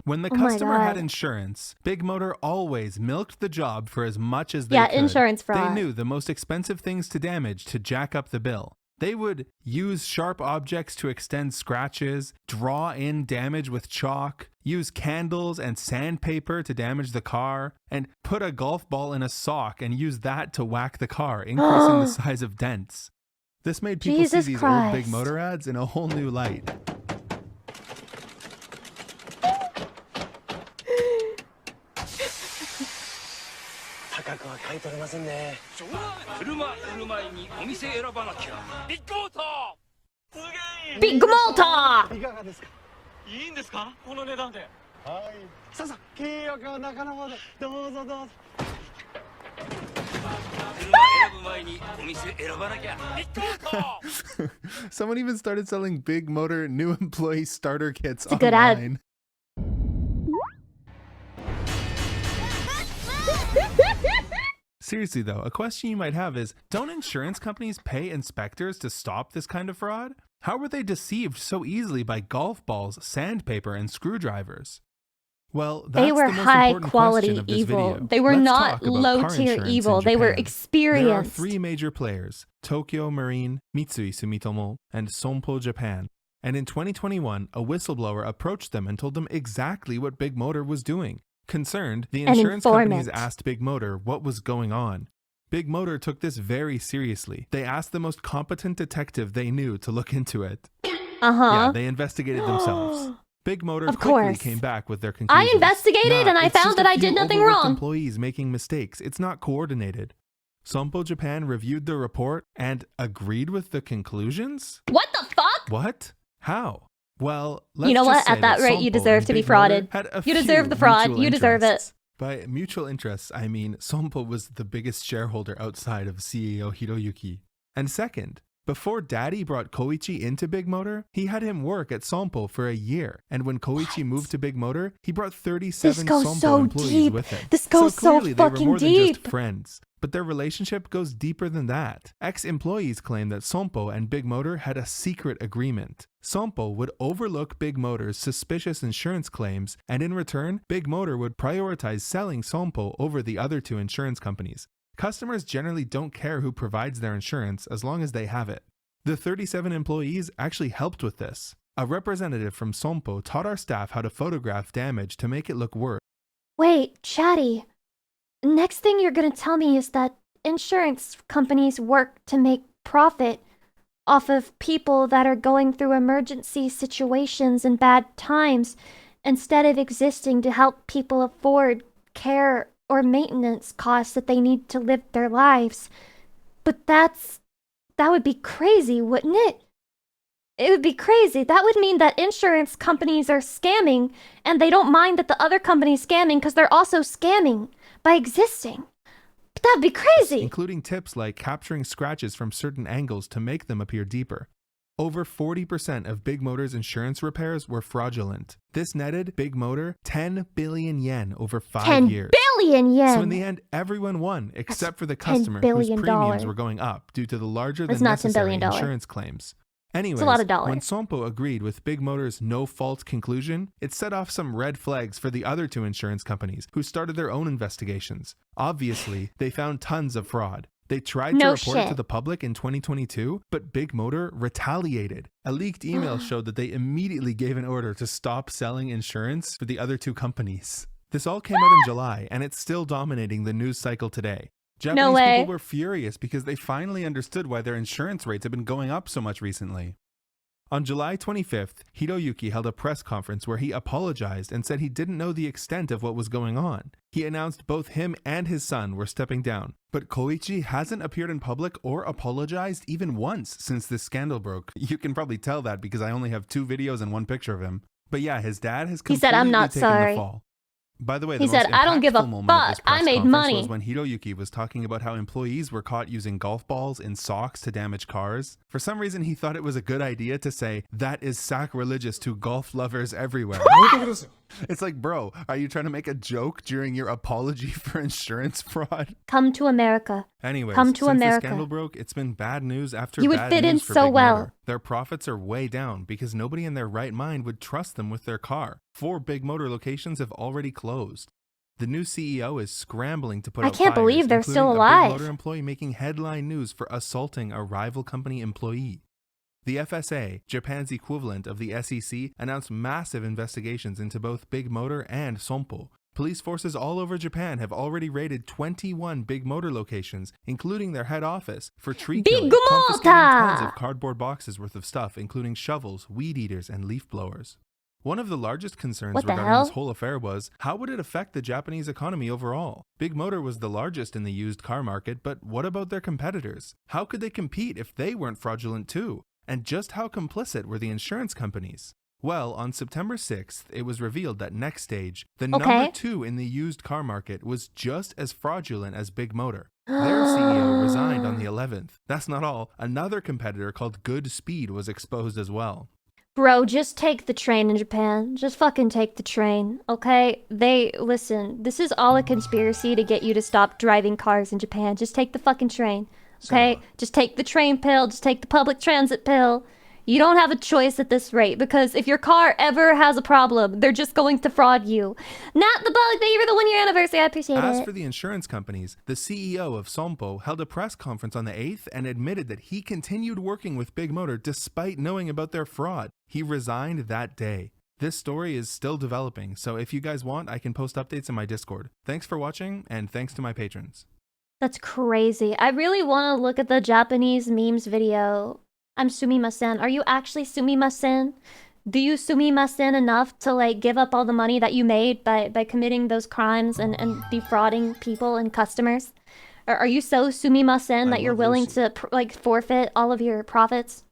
Speaker 6: When the customer had insurance, Big Motor always milked the job for as much as they could.
Speaker 1: Insurance fraud.
Speaker 6: They knew the most expensive things to damage to jack up the bill. They would use sharp objects to extend scratches, draw in damage with chalk, use candles and sandpaper to damage the car, and put a golf ball in a sock and use that to whack the car, increasing the size of dents. This made people see these old Big Motor ads in a whole new light.
Speaker 1: Big Motor!
Speaker 16: いいんですかこの値段で。はい。さあさあ、契約は仲間まで。どうぞどうぞ。
Speaker 6: Someone even started selling Big Motor new employee starter kits
Speaker 1: It's a good ad.
Speaker 6: online. Seriously though, a question you might have is, don't insurance companies pay inspectors to stop this kind of fraud? How were they deceived so easily by golf balls, sandpaper, and screwdrivers? Well, that's
Speaker 1: they were
Speaker 6: the most
Speaker 1: high
Speaker 6: important
Speaker 1: quality
Speaker 6: question of this
Speaker 1: evil.
Speaker 6: video.
Speaker 1: They were
Speaker 6: Let's
Speaker 1: not
Speaker 6: talk about
Speaker 1: low
Speaker 6: car
Speaker 1: tier
Speaker 6: insurance
Speaker 1: evil.
Speaker 6: in
Speaker 1: They were
Speaker 6: Japan.
Speaker 1: experienced.
Speaker 6: There are three major players, Tokyo Marine, Mitsui Sumitomo, and Sompo Japan. And in 2021, a whistleblower approached them and told them exactly what Big Motor was doing. Concerned, the
Speaker 1: An
Speaker 6: insurance companies
Speaker 1: informant.
Speaker 6: asked Big Motor what was going on. Big Motor took this very seriously. They asked the most competent detective they knew to look into it. Yeah, they investigated themselves. Big Motor
Speaker 1: Of
Speaker 6: quickly
Speaker 1: course.
Speaker 6: came back with their conclusions.
Speaker 1: I investigated and I
Speaker 6: It's
Speaker 1: found
Speaker 6: just
Speaker 1: that
Speaker 6: a
Speaker 1: I
Speaker 6: few
Speaker 1: did nothing
Speaker 6: overworked
Speaker 1: wrong.
Speaker 6: Employees making mistakes. It's not coordinated. Sompo Japan reviewed the report and agreed with the conclusions?
Speaker 1: What the fuck?
Speaker 6: What? How? Well, let's
Speaker 1: You know
Speaker 6: just
Speaker 1: what?
Speaker 6: say
Speaker 1: At that rate, you
Speaker 6: Sompo
Speaker 1: deserve
Speaker 6: and
Speaker 1: to be
Speaker 6: Big Motor
Speaker 1: frauded.
Speaker 6: had a
Speaker 1: You deserve
Speaker 6: few
Speaker 1: the fraud.
Speaker 6: mutual
Speaker 1: You deserve it.
Speaker 6: interests. By mutual interests, I mean Sompo was the biggest shareholder outside of CEO Hiroyuki. And second, before Daddy brought Koichi into Big Motor, he had him work at Sompo for a year. And when Koichi moved to Big Motor, he brought 37
Speaker 1: This goes
Speaker 6: Sompo
Speaker 1: so
Speaker 6: employees
Speaker 1: deep.
Speaker 6: with him.
Speaker 1: This goes so
Speaker 6: clearly they were
Speaker 1: fucking
Speaker 6: more than just
Speaker 1: deep.
Speaker 6: friends. But their relationship goes deeper than that. Ex-employees claim that Sompo and Big Motor had a secret agreement. Sompo would overlook Big Motor's suspicious insurance claims, and in return, Big Motor would prioritize selling Sompo over the other two insurance companies. Customers generally don't care who provides their insurance as long as they have it. The 37 employees actually helped with this. A representative from Sompo taught our staff how to photograph damage to make it look worse.
Speaker 1: Wait, Chatty. Next thing you're gonna tell me is that insurance companies work to make profit off of people that are going through emergency situations and bad times instead of existing to help people afford care or maintenance costs that they need to live their lives. But that would be crazy, wouldn't it? It would be crazy. That would mean that insurance companies are scamming and they don't mind that the other company's scamming because they're also scamming by existing. But that'd be crazy.
Speaker 6: Including tips like capturing scratches from certain angles to make them appear deeper. Over 40% of Big Motor's insurance repairs were fraudulent. This netted Big Motor 10 billion yen over 5 years.
Speaker 1: 10 billion yen!
Speaker 6: So in the end, everyone won except for the customer whose premiums were going up due to the larger than necessary insurance claims. Anyways,
Speaker 1: it's a lot of dollars.
Speaker 6: When Sompo agreed with Big Motor's no-fault conclusion, it set off some red flags for the other two insurance companies who started their own investigations. Obviously, they found tons of fraud. They tried to report it to the public in 2022, but Big Motor retaliated. A leaked email showed that they immediately gave an order to stop selling insurance for the other two companies. This all came out in July, and it's still dominating the news cycle today. Japanese people were furious because they finally understood why their insurance rates have been going up so much recently. On July 25th, Hiroyuki held a press conference where he apologized and said he didn't know the extent of what was going on. He announced both him and his son were stepping down, but Koichi hasn't appeared in public or apologized even once since this scandal broke. You can probably tell that because I only have 2 videos and 1 picture of him. But yeah, his dad has completely
Speaker 1: taken
Speaker 6: the fall. By the way,
Speaker 1: he said, "I don't give a fuck. I made money."
Speaker 6: Was when Hiroyuki was talking about how employees were caught using golf balls in socks to damage cars. For some reason, he thought it was a good idea to say that is sacrilegious to golf lovers everywhere. It's like, bro, are you trying to make a joke during your apology for insurance fraud?
Speaker 1: Come to America.
Speaker 6: Anyways,
Speaker 1: come to
Speaker 6: since
Speaker 1: America.
Speaker 6: the scandal broke, it's been bad news after
Speaker 1: you
Speaker 6: bad
Speaker 1: would fit
Speaker 6: news
Speaker 1: in
Speaker 6: for
Speaker 1: so
Speaker 6: Big
Speaker 1: well.
Speaker 6: Motor. Their profits are way down because nobody in their right mind would trust them with their car. 4 Big Motor locations have already closed. The new CEO is scrambling to put out
Speaker 1: I can't
Speaker 6: fires,
Speaker 1: believe they're still
Speaker 6: including
Speaker 1: alive.
Speaker 6: a Big Motor employee making headline news for assaulting a rival company employee. The FSA, Japan's equivalent of the SEC, announced massive investigations into both Big Motor and Sompo. Police forces all over Japan have already raided 21 Big Motor locations, including their head office, for tree killing, confiscating tons of cardboard boxes worth of stuff, including shovels, weed eaters, and leaf blowers. One of the largest concerns regarding this whole affair was, how would it affect the Japanese economy overall? Big Motor was the largest in the used car market, but what about their competitors? How could they compete if they weren't fraudulent too? And just how complicit were the insurance companies? Well, on September 6th, it was revealed that Next Stage, the number 2 in the used car market, was just as fraudulent as Big Motor. Their CEO resigned on the 11th. That's not all. Another competitor called Good Speed was exposed as well.
Speaker 1: Bro, just take the train in Japan. Just fucking take the train, okay? Listen, this is all a conspiracy to get you to stop driving cars in Japan. Just take the fucking train, okay? Just take the train pill. Just take the public transit pill. You don't have a choice at this rate, because if your car ever has a problem, they're just going to fraud you. Not the bug, thank you for the 1-year anniversary, I appreciate it.
Speaker 6: As for the insurance companies, the CEO of Sompo held a press conference on the 8th and admitted that he continued working with Big Motor despite knowing about their fraud. He resigned that day. This story is still developing, so if you guys want, I can post updates in my Discord. Thanks for watching, and thanks to my patrons.
Speaker 1: That's crazy. I really want to look at the Japanese memes video. I'm sumimasen. Are you actually sumimasen? Do you sumimasen enough to like give up all the money that you made by committing those crimes and defrauding people and customers? Or are you so sumimasen that you're willing to like forfeit all of your profits?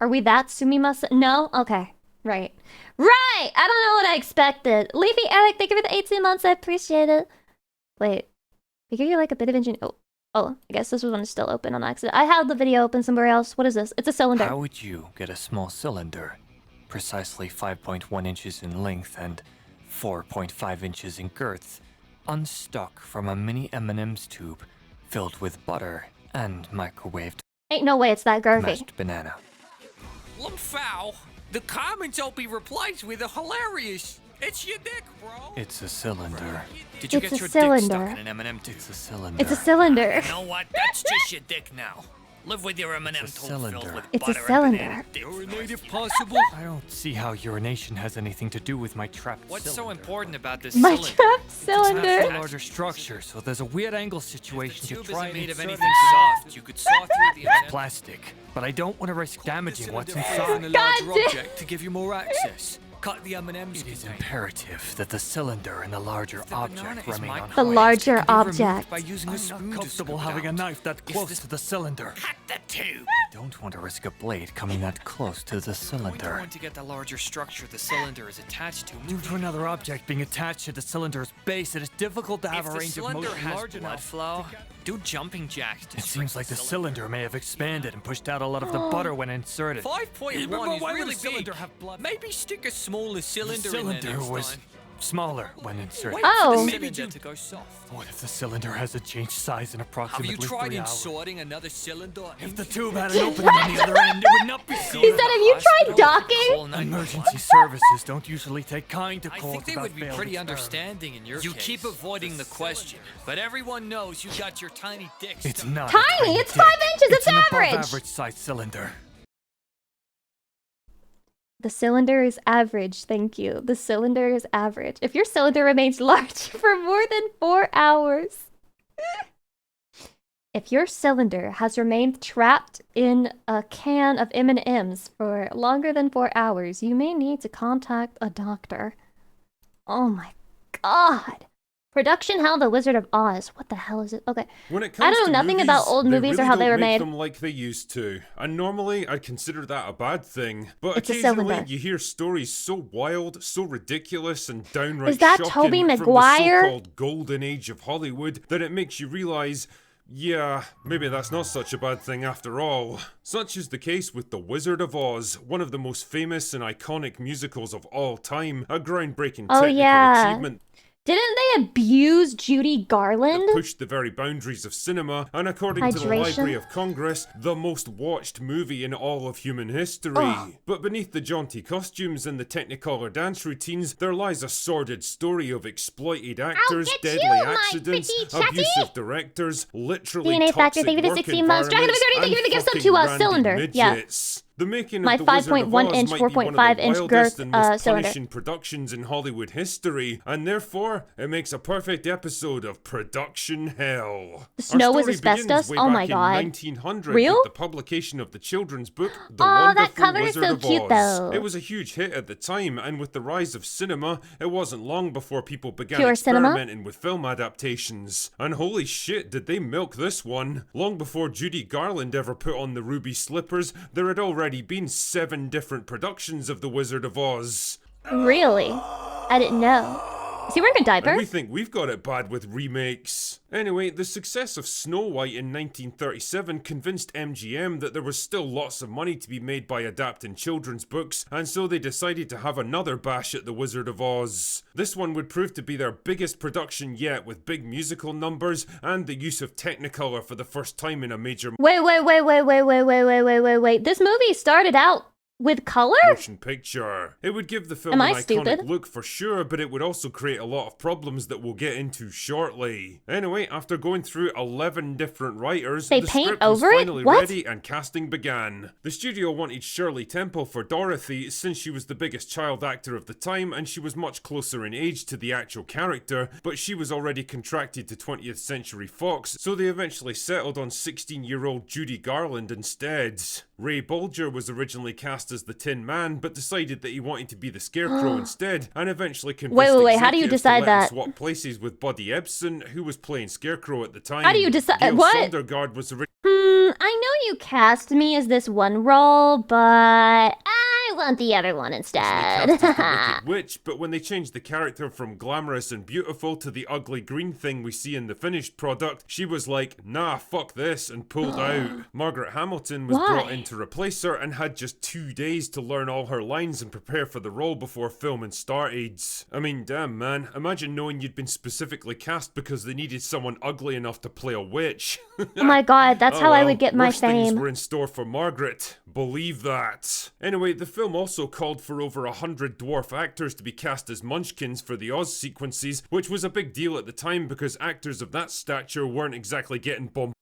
Speaker 1: Are we that sumimasen? No? Okay. Right. Right! I don't know what I expected. Leafy Eric, thank you for the 18 months. I appreciate it. Wait. Figure you're like a bit of engineer. Oh, I guess this one is still open on accident. I had the video open somewhere else. What is this? It's a cylinder.
Speaker 19: How would you get a small cylinder, precisely 5.1 inches in length and 4.5 inches in girth, unstuck from a mini M&M's tube filled with butter and microwaved
Speaker 1: Ain't no way it's that girthy.
Speaker 19: mashed banana?
Speaker 20: Foul. The comments will be replaced with a hilarious. It's your dick, bro.
Speaker 19: It's a cylinder.
Speaker 20: Did you
Speaker 1: It's
Speaker 20: get
Speaker 1: a
Speaker 20: your
Speaker 1: cylinder.
Speaker 20: dick stuck in an M&M too?
Speaker 19: It's a cylinder.
Speaker 1: It's a cylinder.
Speaker 20: You know what? That's just your dick now. Live with your M&M toad
Speaker 19: cylinder.
Speaker 20: filled with
Speaker 1: It's a
Speaker 20: butter
Speaker 1: cylinder.
Speaker 20: and banana
Speaker 19: Urinate if possible. I don't see how urination has anything to do with my trapped
Speaker 20: What's so
Speaker 19: cylinder.
Speaker 20: important about this
Speaker 1: My
Speaker 20: cylinder?
Speaker 1: trapped
Speaker 19: It's
Speaker 1: cylinder.
Speaker 19: a larger structure, so there's a weird angle situation
Speaker 20: The
Speaker 19: to
Speaker 20: tube
Speaker 19: try
Speaker 20: isn't
Speaker 19: and
Speaker 20: made of
Speaker 19: insert
Speaker 20: anything
Speaker 19: it.
Speaker 20: soft. You could saw through the M&M.
Speaker 19: It's plastic, but I don't want to risk damaging what's
Speaker 20: in
Speaker 19: inside.
Speaker 20: a
Speaker 1: God
Speaker 20: larger
Speaker 1: damn.
Speaker 20: object to give you more access. Cut the M&Ms.
Speaker 19: It is imperative that the cylinder and the larger object remain on
Speaker 1: The
Speaker 19: height.
Speaker 1: larger
Speaker 20: It can be removed
Speaker 1: object.
Speaker 20: by using a
Speaker 19: I'm
Speaker 20: spoon
Speaker 19: not
Speaker 20: to
Speaker 19: comfortable
Speaker 20: scoop it
Speaker 19: having a
Speaker 20: out.
Speaker 19: knife that
Speaker 20: If
Speaker 19: close
Speaker 20: this-
Speaker 19: to the cylinder.
Speaker 20: Cut the tube.
Speaker 19: I don't want to risk a blade coming that close to the
Speaker 20: When
Speaker 19: cylinder.
Speaker 20: trying to get the larger structure the cylinder is attached to.
Speaker 19: Due to another object being attached to the cylinder's base, it is difficult to have
Speaker 20: If
Speaker 19: a
Speaker 20: the
Speaker 19: range of
Speaker 20: cylinder
Speaker 19: motion
Speaker 20: has
Speaker 19: large
Speaker 20: blood
Speaker 19: enough.
Speaker 20: flow, do jumping jacks to
Speaker 19: It seems like the cylinder may have expanded and pushed out a lot of the butter when inserted.
Speaker 20: 5.1
Speaker 19: But
Speaker 20: is
Speaker 19: why would
Speaker 20: really
Speaker 19: a cylinder
Speaker 20: big.
Speaker 19: have blood?
Speaker 20: Maybe stick a smaller cylinder,
Speaker 19: The
Speaker 20: in there
Speaker 19: cylinder
Speaker 20: next
Speaker 19: was
Speaker 20: time.
Speaker 19: smaller when inserted.
Speaker 20: Wait
Speaker 1: Oh.
Speaker 20: for the cylinder to go soft.
Speaker 19: What if the cylinder hasn't changed size in
Speaker 20: Have
Speaker 19: approximately
Speaker 20: you tried
Speaker 19: 3 hours?
Speaker 20: inserting another cylinder?
Speaker 19: If the tube had an opening on the other end, it would not be seen.
Speaker 1: He said, have you tried docking?
Speaker 19: Emergency services don't usually take kind to
Speaker 20: I
Speaker 19: calls
Speaker 20: think they
Speaker 19: about
Speaker 20: would be
Speaker 19: failed
Speaker 20: pretty
Speaker 19: experiments.
Speaker 20: understanding in your case. You keep avoiding the question, but everyone knows you got your tiny dick
Speaker 19: It's
Speaker 20: stuck.
Speaker 19: not
Speaker 1: Tiny, it's 5 inches, it's
Speaker 19: an
Speaker 1: average.
Speaker 19: above average size cylinder.
Speaker 1: The cylinder is average, thank you. The cylinder is average. If your cylinder remains large for more than 4 hours. If your cylinder has remained trapped in a can of M&Ms for longer than 4 hours, you may need to contact a doctor. Oh my god. Production Hell, The Wizard of Oz. What the hell is it? Okay.
Speaker 21: When it comes
Speaker 1: I don't
Speaker 21: to
Speaker 1: know nothing
Speaker 21: movies,
Speaker 1: about old
Speaker 21: they
Speaker 1: movies or
Speaker 21: really
Speaker 1: how they
Speaker 21: don't
Speaker 1: were
Speaker 21: make
Speaker 1: made.
Speaker 21: them like they used to. And normally I'd consider that a bad thing. But
Speaker 1: It's a
Speaker 21: occasionally
Speaker 1: cylinder.
Speaker 21: you hear stories so wild, so ridiculous, and downright
Speaker 1: Is that
Speaker 21: shocking
Speaker 1: Tobey
Speaker 21: from
Speaker 1: Maguire?
Speaker 21: the so-called golden age of Hollywood that it makes you realize, yeah, maybe that's not such a bad thing after all. Such is the case with The Wizard of Oz, one of the most famous and iconic musicals of all time, a groundbreaking
Speaker 1: Oh,
Speaker 21: technical
Speaker 1: yeah.
Speaker 21: achievement
Speaker 1: Didn't they abuse Judy Garland?
Speaker 21: that pushed the very boundaries of cinema, and according to the
Speaker 1: Hydration.
Speaker 21: Library of Congress, the most watched movie in all of human history.
Speaker 1: Oh.
Speaker 21: But beneath the jaunty costumes and the Technicolor dance routines, there lies a sordid story of exploited actors,
Speaker 1: get
Speaker 21: deadly
Speaker 1: you, my
Speaker 21: accidents,
Speaker 1: pretty chappy.
Speaker 21: abusive directors, literally
Speaker 1: DNA Factor,
Speaker 21: toxic
Speaker 1: thank you for the
Speaker 21: work
Speaker 1: 16 months. Dragon of
Speaker 21: environments,
Speaker 1: Eternity, thank you for the
Speaker 21: and
Speaker 1: gift sub
Speaker 21: fucking
Speaker 1: to
Speaker 21: randy
Speaker 1: cylinder. Yeah.
Speaker 21: midgets. The making
Speaker 1: My
Speaker 21: of The Wizard of
Speaker 1: 5.1
Speaker 21: Oz
Speaker 1: inch,
Speaker 21: might be one of
Speaker 1: 4.5
Speaker 21: the
Speaker 1: inch
Speaker 21: wildest
Speaker 1: girth,
Speaker 21: and most
Speaker 1: cylinder.
Speaker 21: punishing productions in Hollywood history, and therefore it makes a perfect episode of Production Hell.
Speaker 1: The snow
Speaker 21: Our
Speaker 1: was
Speaker 21: story begins
Speaker 1: asbestos?
Speaker 21: way
Speaker 1: Oh my
Speaker 21: back
Speaker 1: god.
Speaker 21: in 1900
Speaker 1: Real?
Speaker 21: with the publication of the children's book The
Speaker 1: Aw, that
Speaker 21: Wonderful
Speaker 1: cover is
Speaker 21: Wizard
Speaker 1: so
Speaker 21: of
Speaker 1: cute,
Speaker 21: Oz.
Speaker 1: though.
Speaker 21: It was a huge hit at the time, and with the rise of cinema, it wasn't long before people began
Speaker 1: Pure cinema?
Speaker 21: experimenting with film adaptations. And holy shit, did they milk this one? Long before Judy Garland ever put on the ruby slippers, there had already been 7 different productions of The Wizard of Oz.
Speaker 1: Really? I didn't know. Is he wearing a diaper?
Speaker 21: And we think we've got it bad with remakes. Anyway, the success of Snow White in 1937 convinced MGM that there was still lots of money to be made by adapting children's books, and so they decided to have another bash at The Wizard of Oz. This one would prove to be their biggest production yet, with big musical numbers and the use of Technicolor for the first time in a major
Speaker 1: Wait. This movie started out with color?
Speaker 21: motion picture. It would give the film
Speaker 1: Am
Speaker 21: an
Speaker 1: I
Speaker 21: iconic
Speaker 1: stupid?
Speaker 21: look for sure, but it would also create a lot of problems that we'll get into shortly. Anyway, after going through 11 different writers,
Speaker 1: They
Speaker 21: the
Speaker 1: paint
Speaker 21: script was
Speaker 1: over it?
Speaker 21: finally
Speaker 1: What?
Speaker 21: ready and casting began. The studio wanted Shirley Temple for Dorothy since she was the biggest child actor of the time and she was much closer in age to the actual character, but she was already contracted to 20th Century Fox, so they eventually settled on 16-year-old Judy Garland instead. Ray Bolger was originally cast as the Tin Man, but decided that he wanted to be the Scarecrow instead, and eventually convinced
Speaker 1: Wait, how do you
Speaker 21: executives
Speaker 1: decide
Speaker 21: to let him
Speaker 1: that?
Speaker 21: swap places with Buddy Ebsen, who was playing Scarecrow at the time.
Speaker 1: How do you decide-
Speaker 21: Gail
Speaker 1: what?
Speaker 21: Sondergaard was originally
Speaker 1: I know you cast me as this one role, but I want the other one instead.
Speaker 21: cast as the Wicked Witch, but when they changed the character from glamorous and beautiful to the ugly green thing we see in the finished product, she was like, nah, fuck this, and pulled out. Margaret Hamilton was brought
Speaker 1: Why?
Speaker 21: in to replace her and had just 2 days to learn all her lines and prepare for the role before filming started. I mean, damn man, imagine knowing you'd been specifically cast because they needed someone ugly enough to play a witch.
Speaker 1: Oh my god, that's
Speaker 21: Oh
Speaker 1: how I
Speaker 21: well,
Speaker 1: would get my
Speaker 21: worse things
Speaker 1: fame.
Speaker 21: were in store for Margaret. Believe that. Anyway, the film also called for over 100 dwarf actors to be cast as Munchkins for the Oz sequences, which was a big deal at the time because actors of that stature weren't exactly getting bombarded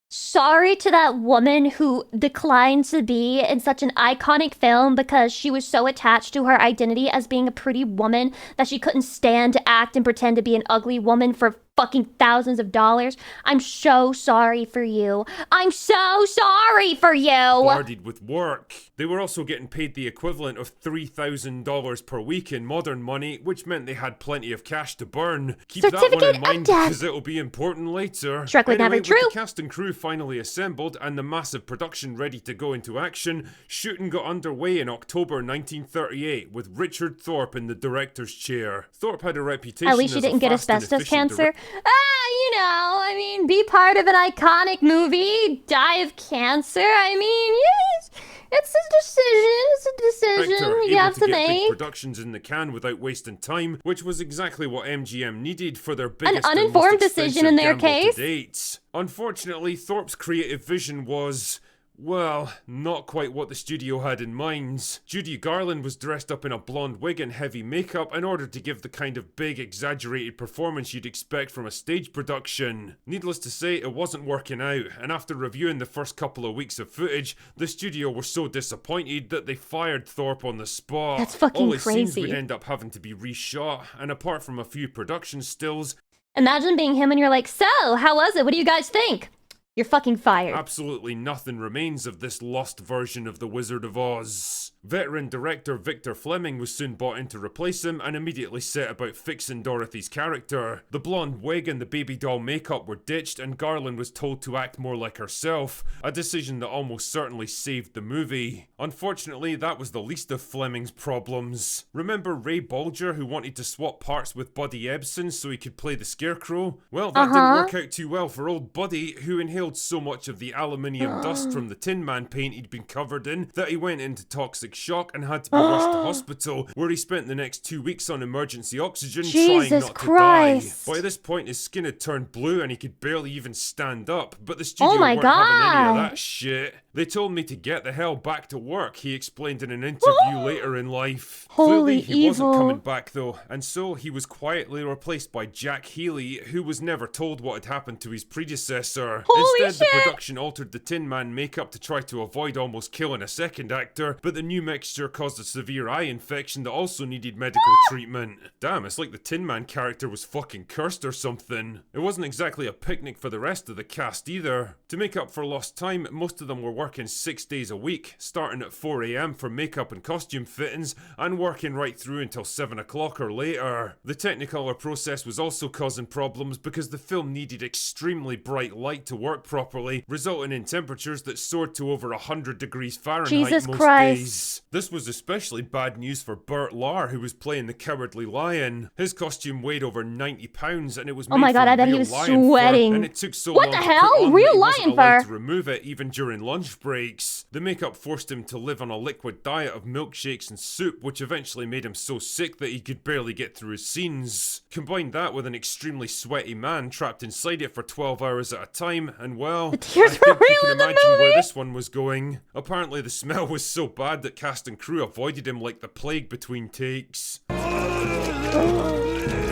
Speaker 1: sorry to that woman who declined to be in such an iconic film because she was so attached to her identity as being a pretty woman that she couldn't stand to act and pretend to be an ugly woman for fucking thousands of dollars. I'm so sorry for you. I'm so sorry for you.
Speaker 21: Bombarded with work. They were also getting paid the equivalent of $3,000 per week in modern money, which meant they had plenty of cash to burn. Keep that one in mind because it'll be important later.
Speaker 1: Shrek would never
Speaker 21: With
Speaker 1: true.
Speaker 21: the cast and crew finally assembled and the massive production ready to go into action, shooting got underway in October 1938 with Richard Thorpe in the director's chair. Thorpe had a reputation
Speaker 1: At least she
Speaker 21: as a
Speaker 1: didn't get
Speaker 21: fast and
Speaker 1: asbestos
Speaker 21: efficient
Speaker 1: cancer. You know, I mean, be part of an iconic movie, die of cancer. I mean, yes, it's a decision. It's a decision you have to make.
Speaker 21: Big productions in the can without wasting time, which was exactly what MGM needed for their biggest
Speaker 1: An uninformed decision in their case.
Speaker 21: To date. Unfortunately, Thorpe's creative vision was, well, not quite what the studio had in mind. Judy Garland was dressed up in a blonde wig and heavy makeup in order to give the kind of big, exaggerated performance you'd expect from a stage production. Needless to say, it wasn't working out, and after reviewing the first couple of weeks of footage, the studio were so disappointed that they fired Thorpe on the spot.
Speaker 1: That's fucking
Speaker 21: All his scenes
Speaker 1: crazy.
Speaker 21: would end up having to be reshot, and apart from a few production stills,
Speaker 1: Imagine being him and you're like, so, how was it? What do you guys think? You're fucking fired.
Speaker 21: absolutely nothing remains of this lost version of The Wizard of Oz. Veteran director Victor Fleming was soon brought in to replace him and immediately set about fixing Dorothy's character. The blonde wig and the baby doll makeup were ditched and Garland was told to act more like herself, a decision that almost certainly saved the movie. Unfortunately, that was the least of Fleming's problems. Remember Ray Bolger, who wanted to swap parts with Buddy Ebsen so he could play the Scarecrow? Well, that didn't work out too well for old Buddy, who inhaled so much of the aluminium dust from the Tin Man paint he'd been covered in that he went into toxic shock and had to be rushed to hospital, where he spent the next 2 weeks on emergency oxygen trying not to die. By this point, his skin had turned blue and he could barely even stand up, but the studio weren't having any of that shit. They told me to get the hell back to work, he explained in an interview later in life. Clearly, he wasn't coming back though, and so he was quietly replaced by Jack Healy, who was never told what had happened to his predecessor. Instead, the production altered the Tin Man makeup to try to avoid almost killing a second actor, but the new mixture caused a severe eye infection that also needed medical treatment. Damn, it's like the Tin Man character was fucking cursed or something. It wasn't exactly a picnic for the rest of the cast either. To make up for lost time, most of them were working 6 days a week, starting at 4 AM for makeup and costume fittings, and working right through until 7 o'clock or later. The Technicolor process was also causing problems because the film needed extremely bright light to work properly, resulting in temperatures that soared to over 100 degrees Fahrenheit
Speaker 1: Jesus
Speaker 21: most
Speaker 1: Christ.
Speaker 21: days. This was especially bad news for Burt Lahr, who was playing the Cowardly Lion. His costume weighed over 90 pounds and it was made
Speaker 1: Oh my god,
Speaker 21: from
Speaker 1: I bet he
Speaker 21: real
Speaker 1: was
Speaker 21: lion fur,
Speaker 1: sweating.
Speaker 21: and it took so
Speaker 1: What
Speaker 21: long
Speaker 1: the
Speaker 21: to put
Speaker 1: hell?
Speaker 21: on
Speaker 1: Real
Speaker 21: that he
Speaker 1: lion
Speaker 21: wasn't allowed
Speaker 1: fur?
Speaker 21: to remove it even during lunch breaks. The makeup forced him to live on a liquid diet of milkshakes and soup, which eventually made him so sick that he could barely get through his scenes. Combine that with an extremely sweaty man trapped inside it for 12 hours at a time, and well, I think you can imagine where this one was going. Apparently the smell was so bad that cast and crew avoided him like the plague between takes.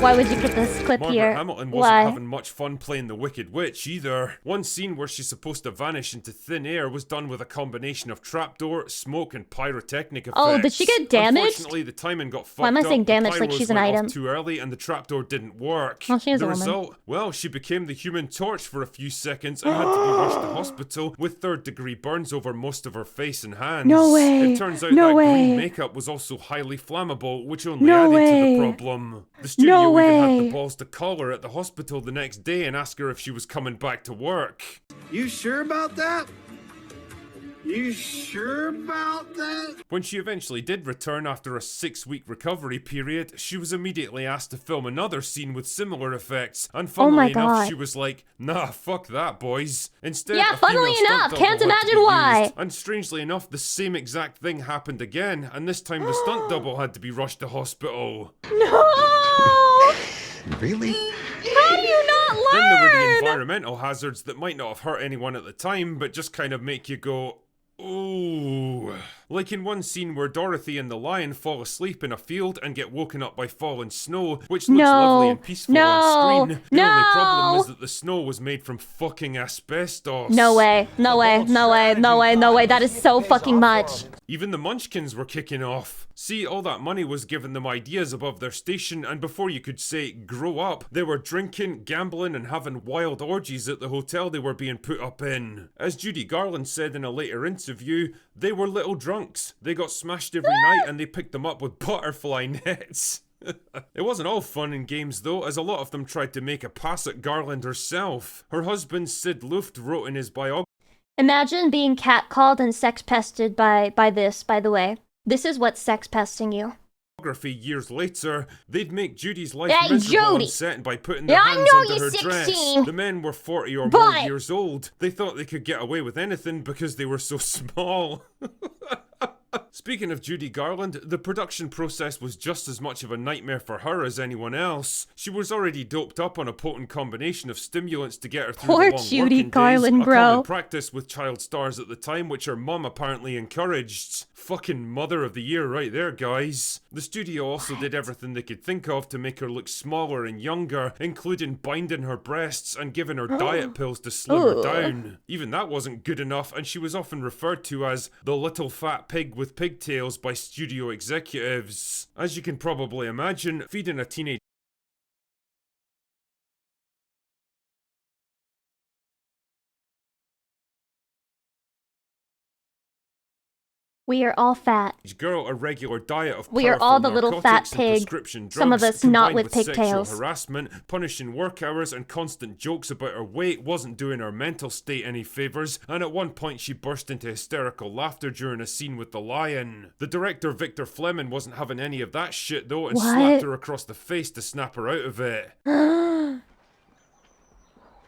Speaker 1: Why would you put this clip
Speaker 21: Margaret
Speaker 1: here?
Speaker 21: Hamilton wasn't
Speaker 1: Why?
Speaker 21: having much fun playing the Wicked Witch either. One scene where she's supposed to vanish into thin air was done with a combination of trapdoor, smoke, and pyrotechnic effects.
Speaker 1: Oh, did she get damaged?
Speaker 21: Unfortunately, the timing got fucked up.
Speaker 1: Why am I saying
Speaker 21: the
Speaker 1: damaged like
Speaker 21: pyros
Speaker 1: she's an
Speaker 21: went off
Speaker 1: item?
Speaker 21: too early and the trapdoor didn't work.
Speaker 1: Well, she is
Speaker 21: the
Speaker 1: a woman.
Speaker 21: result? Well, she became the Human Torch for a few seconds and had to be rushed to hospital with third-degree burns over most of her face and hands.
Speaker 1: No way.
Speaker 21: It turns out
Speaker 1: No
Speaker 21: that
Speaker 1: way.
Speaker 21: green makeup was also highly flammable, which only
Speaker 1: No
Speaker 21: added to
Speaker 1: way.
Speaker 21: the problem. The studio
Speaker 1: No
Speaker 21: even had
Speaker 1: way.
Speaker 21: the balls to call her at the hospital the next day and ask her if she was coming back to work.
Speaker 16: You sure about that? You sure about that?
Speaker 21: When she eventually did return after a 6-week recovery period, she was immediately asked to film another scene with similar effects, and funnily enough,
Speaker 1: God.
Speaker 21: she was like, nah, fuck that, boys. Instead,
Speaker 1: Yeah,
Speaker 21: a
Speaker 1: funnily
Speaker 21: female stunt
Speaker 1: enough,
Speaker 21: double
Speaker 1: can't
Speaker 21: had to
Speaker 1: imagine
Speaker 21: be
Speaker 1: why.
Speaker 21: used. And strangely enough, the same exact thing happened again, and this time the stunt double had to be rushed to hospital.
Speaker 1: No!
Speaker 14: Really?
Speaker 1: How do you not learn?
Speaker 21: Then there were the environmental hazards that might not have hurt anyone at the time, but just kind of make you go, ooh. Like in one scene where Dorothy and the lion fall asleep in a field and get woken up by fallen snow, which looks lovely and peaceful on screen. The only problem is that the snow was made from fucking asbestos.
Speaker 1: No way. No way. No way. No way. No way. That is so fucking much.
Speaker 21: Even the Munchkins were kicking off. See, all that money was giving them ideas above their station, and before you could say, grow up, they were drinking, gambling, and having wild orgies at the hotel they were being put up in. As Judy Garland said in a later interview, they were little drunks. They got smashed every night and they picked them up with butterfly nets. It wasn't all fun and games though, as a lot of them tried to make a pass at Garland herself. Her husband Sid Luft wrote in his biography.
Speaker 1: Imagine being catcalled and sex pested by this, by the way. This is what's sex pesting you.
Speaker 21: Years later, they'd make Judy's life miserable on set by putting their hands
Speaker 1: know
Speaker 21: under
Speaker 1: you're
Speaker 21: her
Speaker 1: 16.
Speaker 21: dress. The men were 40 or more years old. They thought they could get away with anything because they were so small. Speaking of Judy Garland, the production process was just as much of a nightmare for her as anyone else. She was already doped up on a potent combination of stimulants to get her through
Speaker 1: Poor
Speaker 21: the long
Speaker 1: Judy
Speaker 21: working
Speaker 1: Garland,
Speaker 21: days,
Speaker 1: bro.
Speaker 21: a common practice with child stars at the time, which her mum apparently encouraged. Fucking mother of the year right there, guys. The studio also did everything they could think of to make her look smaller and younger, including binding her breasts and giving her diet pills to slim her down. Even that wasn't good enough, and she was often referred to as the little fat pig with pigtails by studio executives. As you can probably imagine, feeding a teenage
Speaker 1: We are all fat.
Speaker 21: girl a regular diet of
Speaker 1: We are
Speaker 21: powerful
Speaker 1: all the little fat
Speaker 21: narcotics and
Speaker 1: pig.
Speaker 21: prescription
Speaker 1: Some of
Speaker 21: drugs,
Speaker 1: us not
Speaker 21: combined
Speaker 1: with pigtails.
Speaker 21: sexual harassment, punishing work hours, and constant jokes about her weight wasn't doing her mental state any favors, and at one point she burst into hysterical laughter during a scene with the lion. The director Victor Fleming wasn't having any of that shit though, and slapped her across the face to snap her out of it.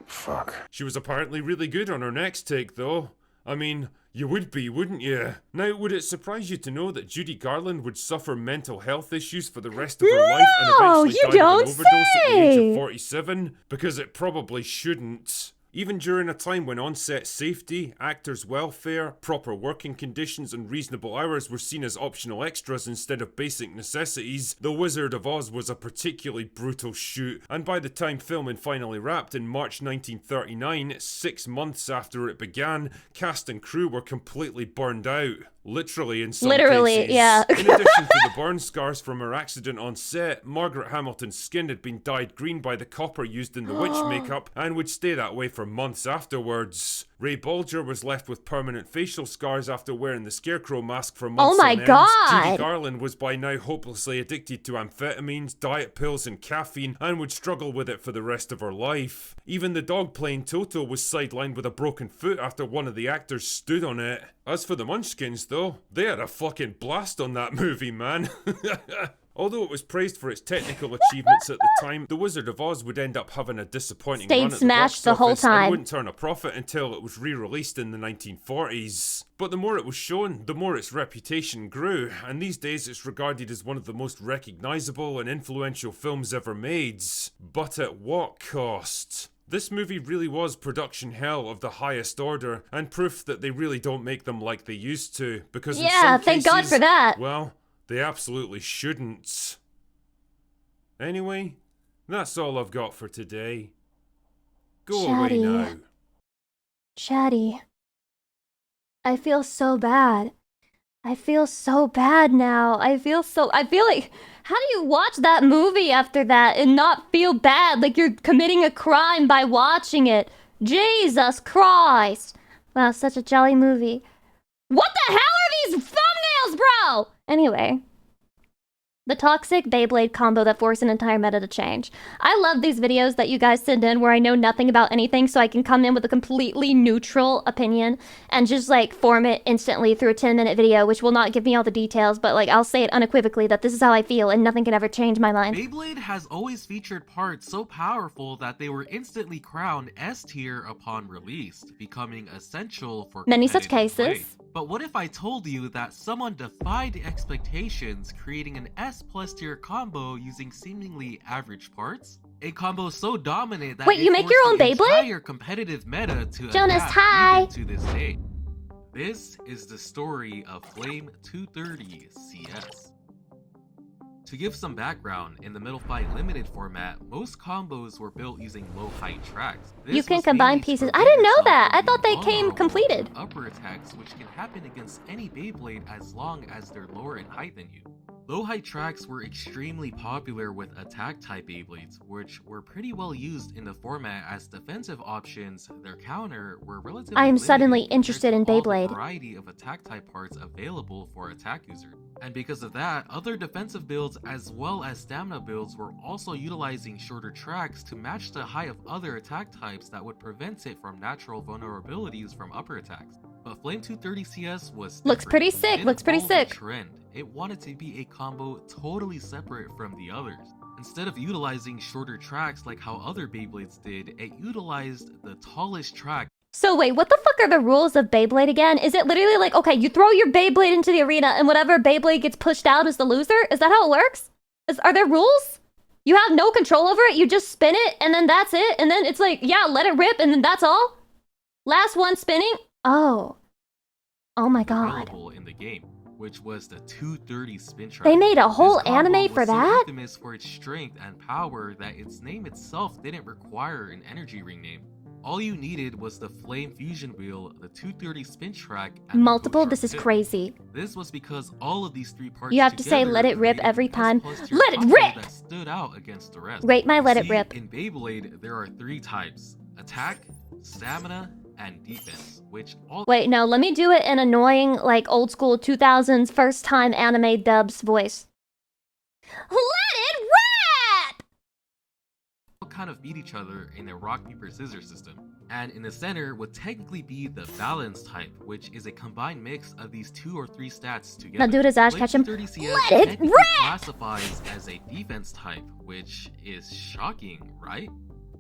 Speaker 11: Fuck.
Speaker 21: She was apparently really good on her next take though. I mean, you would be, wouldn't you? Now, would it surprise you to know that Judy Garland would suffer mental health issues for the rest of her life and eventually died of an overdose at the age of 47? Because it probably shouldn't. Even during a time when on-set safety, actors' welfare, proper working conditions and reasonable hours were seen as optional extras instead of basic necessities, The Wizard of Oz was a particularly brutal shoot, and by the time filming finally wrapped in March 1939, 6 months after it began, cast and crew were completely burned out. Literally in some cases.
Speaker 1: Yeah.
Speaker 21: In addition to the burn scars from her accident on set, Margaret Hamilton's skin had been dyed green by the copper used in the witch makeup and would stay that way for months afterwards. Ray Bolger was left with permanent facial scars after wearing the scarecrow mask for months on end. Judy Garland was by now hopelessly addicted to amphetamines, diet pills and caffeine and would struggle with it for the rest of her life. Even the dog playing Toto was sidelined with a broken foot after one of the actors stood on it. As for the Munchkins though, they had a fucking blast on that movie, man. Although it was praised for its technical achievements at the time, The Wizard of Oz would end up having a disappointing run at the box office and wouldn't turn a profit until it was re-released in the 1940s. But the more it was shown, the more its reputation grew, and these days it's regarded as one of the most recognisable and influential films ever made. But at what cost? This movie really was production hell of the highest order, and proof that they really don't make them like they used to, because in some
Speaker 1: thank
Speaker 21: cases,
Speaker 1: God for that.
Speaker 21: well, they absolutely shouldn't. Anyway, that's all I've got for today. Go away now.
Speaker 1: Chatty. I feel so bad. I feel so bad now. I feel like, how do you watch that movie after that and not feel bad like you're committing a crime by watching it? Jesus Christ. Wow, such a jolly movie. What the hell are these thumbnails, bro? Anyway. The toxic Beyblade combo that forced an entire meta to change. I love these videos that you guys send in where I know nothing about anything, so I can come in with a completely neutral opinion and just like form it instantly through a 10-minute video, which will not give me all the details, but like I'll say it unequivocally that this is how I feel and nothing can ever change my mind.
Speaker 2: Beyblade has always featured parts so powerful that they were instantly crowned S tier upon release, becoming essential for
Speaker 1: many such
Speaker 2: competitive
Speaker 1: cases.
Speaker 2: play. But what if I told you that someone defied expectations, creating an S+ tier combo using seemingly average parts? A combo so dominant that
Speaker 1: wait, you make your own Beyblade?
Speaker 2: entire competitive meta to
Speaker 1: Jonas,
Speaker 2: adapt
Speaker 1: hi.
Speaker 2: even to this day. This is the story of Flame 230 CS. To give some background, in the Middle Fight Limited format, most combos were built using low-height tracks.
Speaker 1: You can combine pieces. I didn't know that. I thought they came completed.
Speaker 2: Upper attacks, which can happen against any Beyblade as long as they're lower in height than you. Low-height tracks were extremely popular with attack-type Beyblades, which were pretty well used in the format as defensive options. Their counter were relatively
Speaker 1: I am
Speaker 2: limited
Speaker 1: suddenly
Speaker 2: compared
Speaker 1: interested
Speaker 2: to
Speaker 1: in
Speaker 2: all the
Speaker 1: Beyblade.
Speaker 2: variety of attack-type parts available for attack users. And because of that, other defensive builds as well as stamina builds were also utilizing shorter tracks to match the height of other attack types that would prevent it from natural vulnerabilities from upper attacks. But Flame 230 CS was
Speaker 1: Looks
Speaker 2: different.
Speaker 1: pretty
Speaker 2: It
Speaker 1: sick,
Speaker 2: didn't
Speaker 1: looks pretty
Speaker 2: follow the
Speaker 1: sick.
Speaker 2: trend. It wanted to be a combo totally separate from the others. Instead of utilizing shorter tracks like how other Beyblades did, it utilized the tallest track.
Speaker 1: So wait, what the fuck are the rules of Beyblade again? Is it literally like, okay, you throw your Beyblade into the arena and whatever Beyblade gets pushed out is the loser? Is that how it works? Are there rules? You have no control over it, you just spin it and then that's it? And then it's like, yeah, let it rip and then that's all? Last one spinning? Oh. Oh my god.
Speaker 2: Available in the game, which was the 230 spin track.
Speaker 1: They made a whole
Speaker 2: This combo
Speaker 1: anime for
Speaker 2: was so
Speaker 1: that?
Speaker 2: infamous for its strength and power that its name itself didn't require an energy ring name. All you needed was the Flame Fusion Wheel, the 230 spin track, and
Speaker 1: Multiple?
Speaker 2: the
Speaker 1: This is
Speaker 2: tip.
Speaker 1: crazy.
Speaker 2: This was because all of these three parts
Speaker 1: You have to say
Speaker 2: together
Speaker 1: let it rip
Speaker 2: created
Speaker 1: every
Speaker 2: an
Speaker 1: time.
Speaker 2: S+ tier
Speaker 1: Let it
Speaker 2: combo
Speaker 1: rip!
Speaker 2: That stood out against the rest.
Speaker 1: Rate my
Speaker 2: You
Speaker 1: let it
Speaker 2: see,
Speaker 1: rip.
Speaker 2: In Beyblade, there are three types: attack, stamina, and defense, which all
Speaker 1: Wait, no, let me do it in annoying, like, old school 2000s first time anime dubs voice. Let it rip!
Speaker 2: kind of beat each other in a rock paper scissors system. And in the center would technically be the balance type, which is a combined mix of these 2 or 3 stats together.
Speaker 1: Now do it as Ash
Speaker 2: Flame
Speaker 1: catch him.
Speaker 2: 230 CS
Speaker 1: Let it
Speaker 2: technically
Speaker 1: rip!
Speaker 2: classifies as a defense type, which is shocking, right?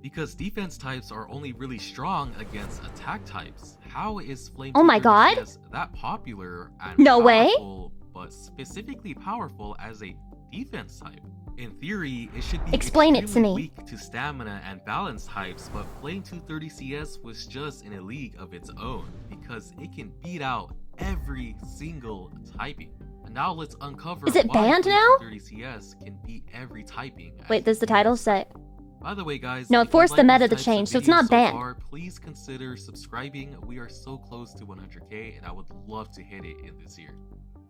Speaker 2: Because defense types are only really strong against attack types. How is Flame
Speaker 1: Oh my
Speaker 2: 230
Speaker 1: god.
Speaker 2: CS that popular and
Speaker 1: No way.
Speaker 2: powerful, but specifically powerful as a defense type? In theory, it should be
Speaker 1: Explain it to
Speaker 2: extremely
Speaker 1: me.
Speaker 2: weak to stamina and balance types, but Flame 230 CS was just in a league of its own because it can beat out every single typing. And now let's uncover
Speaker 1: Is it
Speaker 2: why
Speaker 1: banned
Speaker 2: Flame
Speaker 1: now?
Speaker 2: 230 CS can beat every typing.
Speaker 1: Wait, does the title say?
Speaker 2: By the way, guys,
Speaker 1: No,
Speaker 2: if
Speaker 1: it
Speaker 2: you
Speaker 1: forced the
Speaker 2: like
Speaker 1: meta
Speaker 2: these
Speaker 1: to
Speaker 2: types
Speaker 1: change,
Speaker 2: of
Speaker 1: so it's
Speaker 2: videos
Speaker 1: not banned.
Speaker 2: far, please consider subscribing. We are so close to 100k, and I would love to hit it in this year.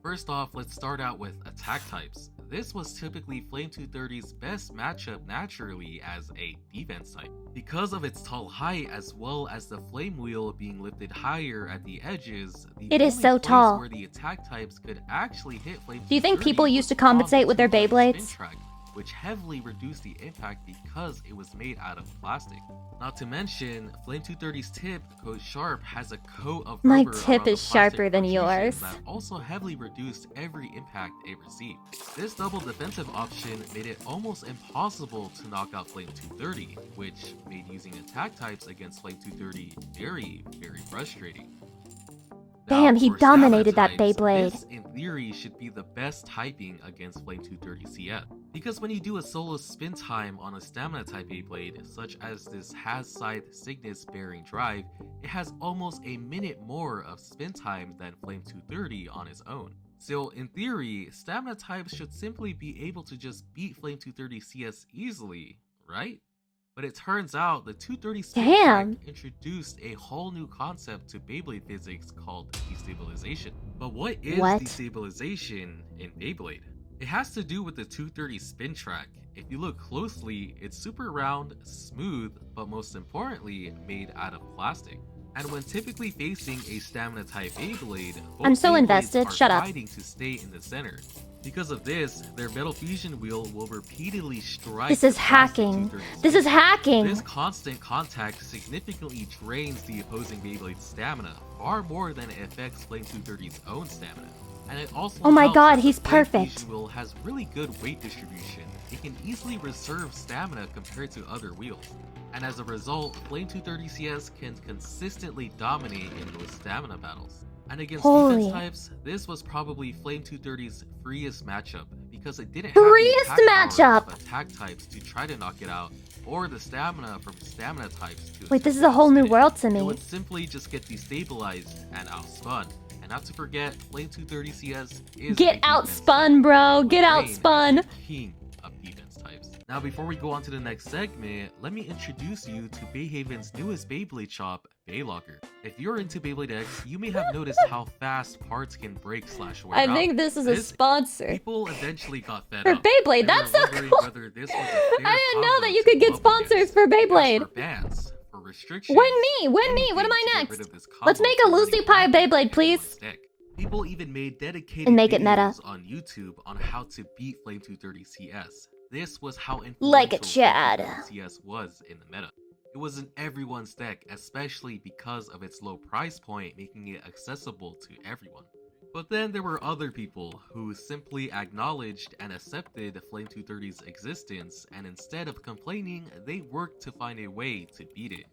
Speaker 2: First off, let's start out with attack types. This was typically Flame 230's best matchup naturally as a defense type. Because of its tall height as well as the flame wheel being lifted higher at the edges, the
Speaker 1: It is
Speaker 2: only
Speaker 1: so
Speaker 2: place
Speaker 1: tall.
Speaker 2: where the attack types could actually hit Flame
Speaker 1: Do you think
Speaker 2: 230
Speaker 1: people used to
Speaker 2: was on
Speaker 1: compensate
Speaker 2: the
Speaker 1: with their
Speaker 2: 230 spin
Speaker 1: Beyblades?
Speaker 2: track, which heavily reduced the impact because it was made out of plastic. Not to mention, Flame 230's tip, coat sharp, has a coat of
Speaker 1: My
Speaker 2: rubber
Speaker 1: tip
Speaker 2: around the
Speaker 1: is sharper
Speaker 2: plastic
Speaker 1: than
Speaker 2: protrusion
Speaker 1: yours.
Speaker 2: That also heavily reduced every impact it received. This double defensive option made it almost impossible to knock out Flame 230, which made using attack types against Flame 230 very, very frustrating.
Speaker 1: Damn, he
Speaker 2: for stamina
Speaker 1: dominated that
Speaker 2: types,
Speaker 1: Beyblade.
Speaker 2: This, in theory, should be the best typing against Flame 230 CS. Because when you do a solo spin time on a stamina type Beyblade, such as this has scythe Cygnus bearing drive, it has almost a minute more of spin time than Flame 230 on its own. So in theory, stamina types should simply be able to just beat Flame 230 CS easily, right? But it turns out the 230 spin
Speaker 1: Damn.
Speaker 2: track introduced a whole new concept to Beyblade physics called destabilization. But what is
Speaker 1: What?
Speaker 2: destabilization in Beyblade? It has to do with the 230 spin track. If you look closely, it's super round, smooth, but most importantly, made out of plastic. And when typically facing a stamina type Beyblade, both
Speaker 1: I'm so
Speaker 2: Beyblades
Speaker 1: invested,
Speaker 2: are
Speaker 1: shut up.
Speaker 2: fighting to stay in the center. Because of this, their metal fusion wheel will repeatedly strike.
Speaker 1: This is
Speaker 2: the plastic
Speaker 1: hacking.
Speaker 2: 230
Speaker 1: This is
Speaker 2: spin.
Speaker 1: hacking.
Speaker 2: This constant contact significantly drains the opposing Beyblade's stamina, far more than it affects Flame 230's own stamina. And it also
Speaker 1: Oh my
Speaker 2: helps
Speaker 1: god,
Speaker 2: that
Speaker 1: he's
Speaker 2: the Flame
Speaker 1: perfect.
Speaker 2: Fusion wheel has really good weight distribution. It can easily reserve stamina compared to other wheels. And as a result, Flame 230 CS can consistently dominate in those stamina battles. And against
Speaker 1: Holy.
Speaker 2: defense types, this was probably Flame 230's freest matchup because it didn't
Speaker 1: Freest
Speaker 2: have the attack power
Speaker 1: matchup.
Speaker 2: of attack types to try to knock it out, or the stamina from stamina types to
Speaker 1: Wait, this is a whole new world to
Speaker 2: it
Speaker 1: me.
Speaker 2: would simply just get destabilized and outspun. And not to forget, Flame 230 CS is
Speaker 1: Get outspun, bro. Get outspun.
Speaker 2: king of defense types. Now, before we go on to the next segment, let me introduce you to Bayhaven's newest Beyblade shop, Baylocker. If you're into Beyblade X, you may have noticed how fast parts can break/wear out.
Speaker 1: I think this is a sponsor.
Speaker 2: People eventually got fed
Speaker 1: For
Speaker 2: up.
Speaker 1: Beyblade,
Speaker 2: They
Speaker 1: that's
Speaker 2: were
Speaker 1: so
Speaker 2: wondering
Speaker 1: cool.
Speaker 2: whether this was a fair
Speaker 1: I didn't know
Speaker 2: combo
Speaker 1: that you
Speaker 2: to
Speaker 1: could get
Speaker 2: go up against.
Speaker 1: sponsors for Beyblade.
Speaker 2: For bans, for restrictions,
Speaker 1: Win me. What am I
Speaker 2: anything to get rid
Speaker 1: next?
Speaker 2: of this
Speaker 1: Let's
Speaker 2: combo
Speaker 1: make a
Speaker 2: to
Speaker 1: Lucy
Speaker 2: really
Speaker 1: Pyre
Speaker 2: win
Speaker 1: Beyblade, please.
Speaker 2: stick. People even made dedicated
Speaker 1: And make it meta.
Speaker 2: videos on YouTube on how to beat Flame 230 CS. This was how
Speaker 1: Like a
Speaker 2: influential
Speaker 1: Chad.
Speaker 2: Flame 230 CS was in the meta. It was in everyone's deck, especially because of its low price point, making it accessible to everyone. But then there were other people who simply acknowledged and accepted Flame 230's existence, and instead of complaining, they worked to find a way to beat it.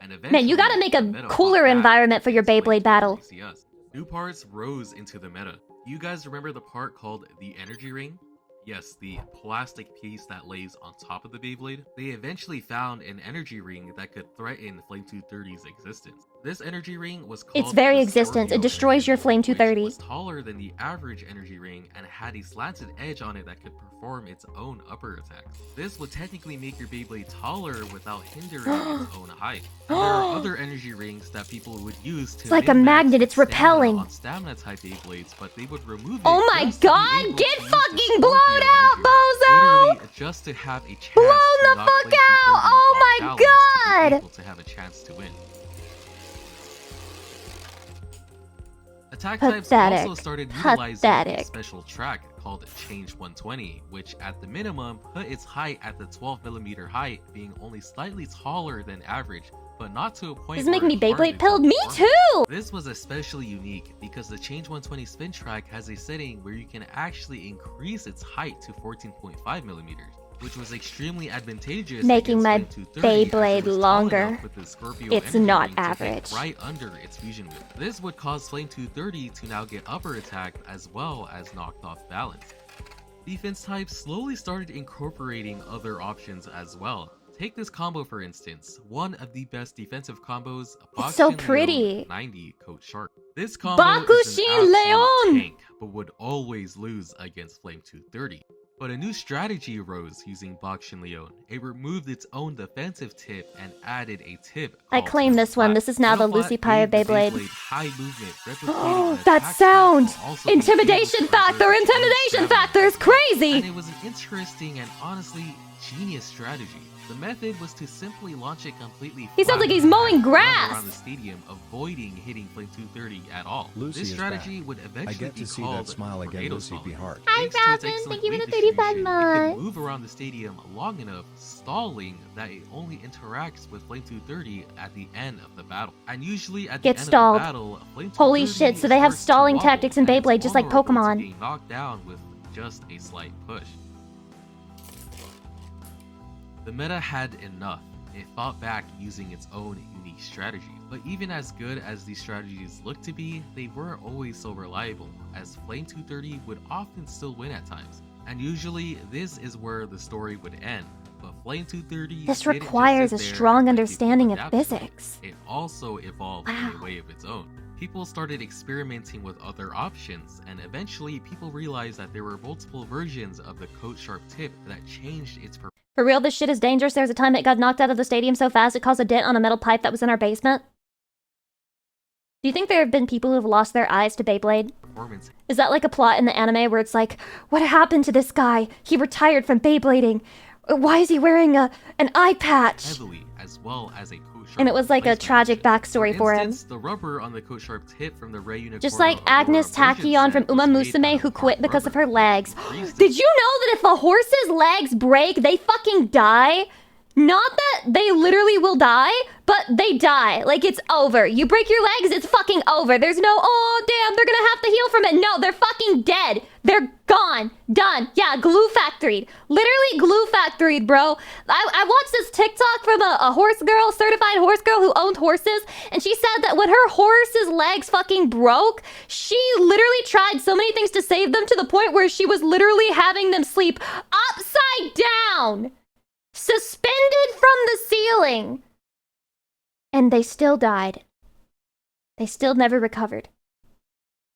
Speaker 2: And
Speaker 1: Man, you gotta
Speaker 2: eventually,
Speaker 1: make
Speaker 2: the
Speaker 1: a
Speaker 2: meta
Speaker 1: cooler
Speaker 2: fought back
Speaker 1: environment for your
Speaker 2: against Flame
Speaker 1: Beyblade battle.
Speaker 2: 230 CS. New parts rose into the meta. You guys remember the part called the energy ring? Yes, the plastic piece that lays on top of the Beyblade. They eventually found an energy ring that could threaten Flame 230's existence. This energy ring was called
Speaker 1: Its very
Speaker 2: the
Speaker 1: existence.
Speaker 2: Scorpio
Speaker 1: It destroys your Flame
Speaker 2: which
Speaker 1: 230.
Speaker 2: was taller than the average energy ring and had a slanted edge on it that could perform its own upper attacks. This would technically make your Beyblade taller without hindering its own height. And there are other energy rings that people would use to
Speaker 1: It's like a
Speaker 2: min-max
Speaker 1: magnet, it's
Speaker 2: stamina
Speaker 1: repelling.
Speaker 2: on stamina type Beyblades, but they would remove it.
Speaker 1: Oh my
Speaker 2: just to be
Speaker 1: god,
Speaker 2: able
Speaker 1: get
Speaker 2: to use the
Speaker 1: fucking
Speaker 2: Scorpio
Speaker 1: blown out,
Speaker 2: energy
Speaker 1: bozo!
Speaker 2: Literally, just to have a chance
Speaker 1: Blown
Speaker 2: to
Speaker 1: the
Speaker 2: knock
Speaker 1: fuck
Speaker 2: Flame
Speaker 1: out!
Speaker 2: 230
Speaker 1: Oh
Speaker 2: off
Speaker 1: my
Speaker 2: balance to be
Speaker 1: god!
Speaker 2: able to have a chance to win. Attack types
Speaker 1: Pathetic.
Speaker 2: also started utilizing a
Speaker 1: Pathetic.
Speaker 2: special track called Change 120, which at the minimum put its height at the 12mm height, being only slightly taller than average, but not to a point
Speaker 1: This is
Speaker 2: where
Speaker 1: making me
Speaker 2: it
Speaker 1: Beyblade
Speaker 2: hardened
Speaker 1: pilled.
Speaker 2: the
Speaker 1: Me
Speaker 2: performance.
Speaker 1: too!
Speaker 2: This was especially unique because the Change 120 spin track has a setting where you can actually increase its height to 14.5mm, which was extremely advantageous,
Speaker 1: Making
Speaker 2: against
Speaker 1: my
Speaker 2: Flame 230 as it
Speaker 1: Beyblade
Speaker 2: was tall
Speaker 1: longer.
Speaker 2: enough with the Scorpio
Speaker 1: It's
Speaker 2: energy
Speaker 1: not
Speaker 2: ring to fit
Speaker 1: average.
Speaker 2: right under its fusion whip. This would cause Flame 230 to now get upper attack as well as knocked off balance. Defense types slowly started incorporating other options as well. Take this combo for instance, one of the best defensive combos,
Speaker 1: It's so
Speaker 2: Bakushin
Speaker 1: pretty.
Speaker 2: Leon 90 Coat Shark. This combo is an
Speaker 1: Bakushin
Speaker 2: absolute
Speaker 1: Leon!
Speaker 2: tank, but would always lose against Flame 230. But a new strategy arose using Bakushin Leon. It removed its own defensive tip and added a tip.
Speaker 1: I
Speaker 2: called
Speaker 1: claim this one. This is now the
Speaker 2: Tulpa
Speaker 1: Lucy Pyre
Speaker 2: gave the
Speaker 1: Beyblade.
Speaker 2: high movement, replicating
Speaker 1: Oh,
Speaker 2: an
Speaker 1: that
Speaker 2: attack type
Speaker 1: sound!
Speaker 2: while also being able
Speaker 1: Intimidation
Speaker 2: to
Speaker 1: factor!
Speaker 2: reverse
Speaker 1: Intimidation
Speaker 2: stamina.
Speaker 1: factor is
Speaker 2: And
Speaker 1: crazy!
Speaker 2: it was an interesting and honestly genius strategy. The method was to simply launch it completely
Speaker 1: He sounds
Speaker 2: flat
Speaker 1: like he's mowing
Speaker 2: and run
Speaker 1: grass.
Speaker 2: around the stadium, avoiding hitting Flame 230 at all.
Speaker 14: Lucy
Speaker 2: This
Speaker 14: is
Speaker 2: strategy
Speaker 14: back.
Speaker 2: would
Speaker 14: I
Speaker 2: eventually
Speaker 14: get
Speaker 2: be
Speaker 14: to see
Speaker 2: called
Speaker 14: that smile again,
Speaker 2: tornado
Speaker 14: Lucy. Be
Speaker 2: stalling.
Speaker 14: heart.
Speaker 1: Hi,
Speaker 2: Thanks to its
Speaker 1: Robin.
Speaker 2: excellent
Speaker 1: Thank you for the
Speaker 2: weight
Speaker 1: 35
Speaker 2: distribution, it
Speaker 1: months.
Speaker 2: could move around the stadium long enough, stalling that it only interacts with Flame 230 at the end of the battle. And usually at the
Speaker 1: Get
Speaker 2: end
Speaker 1: stalled.
Speaker 2: of the battle, Flame 230
Speaker 1: Holy shit, so they have
Speaker 2: starts to
Speaker 1: stalling
Speaker 2: wobble,
Speaker 1: tactics in
Speaker 2: and it's
Speaker 1: Beyblade, just like
Speaker 2: vulnerable to
Speaker 1: Pokemon.
Speaker 2: being knocked down with just a slight push. The meta had enough. It fought back using its own unique strategy. But even as good as these strategies looked to be, they weren't always so reliable, as Flame 230 would often still win at times. And usually, this is where the story would end. But Flame 230
Speaker 1: This
Speaker 2: didn't just
Speaker 1: requires
Speaker 2: sit
Speaker 1: a
Speaker 2: there
Speaker 1: strong
Speaker 2: and let
Speaker 1: understanding
Speaker 2: people
Speaker 1: of
Speaker 2: adapt to it.
Speaker 1: physics.
Speaker 2: It also evolved in a way of its own. People started experimenting with other options, and eventually people realized that there were multiple versions of the Coat Sharp tip that changed its performance.
Speaker 1: For real, this shit is dangerous. There was a time it got knocked out of the stadium so fast it caused a dent on a metal pipe that was in our basement. Do you think there have been people who have lost their eyes to Beyblade? Is that like a plot in the anime where it's like, what happened to this guy? He retired from Beyblading. Why is he wearing an eye patch?
Speaker 2: Heavily, as well as a Coat Sharp
Speaker 1: And it was like a
Speaker 2: replacement.
Speaker 1: tragic backstory for him.
Speaker 2: The rubber on the Coat Sharp tip from the Ray Unicorn
Speaker 1: Just like
Speaker 2: Aurora
Speaker 1: Agnes
Speaker 2: version
Speaker 1: Tachyon from
Speaker 2: set
Speaker 1: Uma
Speaker 2: was made
Speaker 1: Musume
Speaker 2: out
Speaker 1: who
Speaker 2: of
Speaker 1: quit
Speaker 2: hard
Speaker 1: because of her
Speaker 2: rubber.
Speaker 1: legs. Did you know that if a horse's legs break, they fucking die? Not that they literally will die, but they die. Like, it's over. You break your legs, it's fucking over. There's no, oh, damn, they're gonna have to heal from it. No, they're fucking dead. They're gone. Done. Yeah, glue factoried. Literally glue factoried, bro. I watched this TikTok from a horse girl, certified horse girl who owned horses, and she said that when her horse's legs fucking broke, she literally tried so many things to save them to the point where she was literally having them sleep upside down. suspended from the ceiling. And they still died. They still never recovered.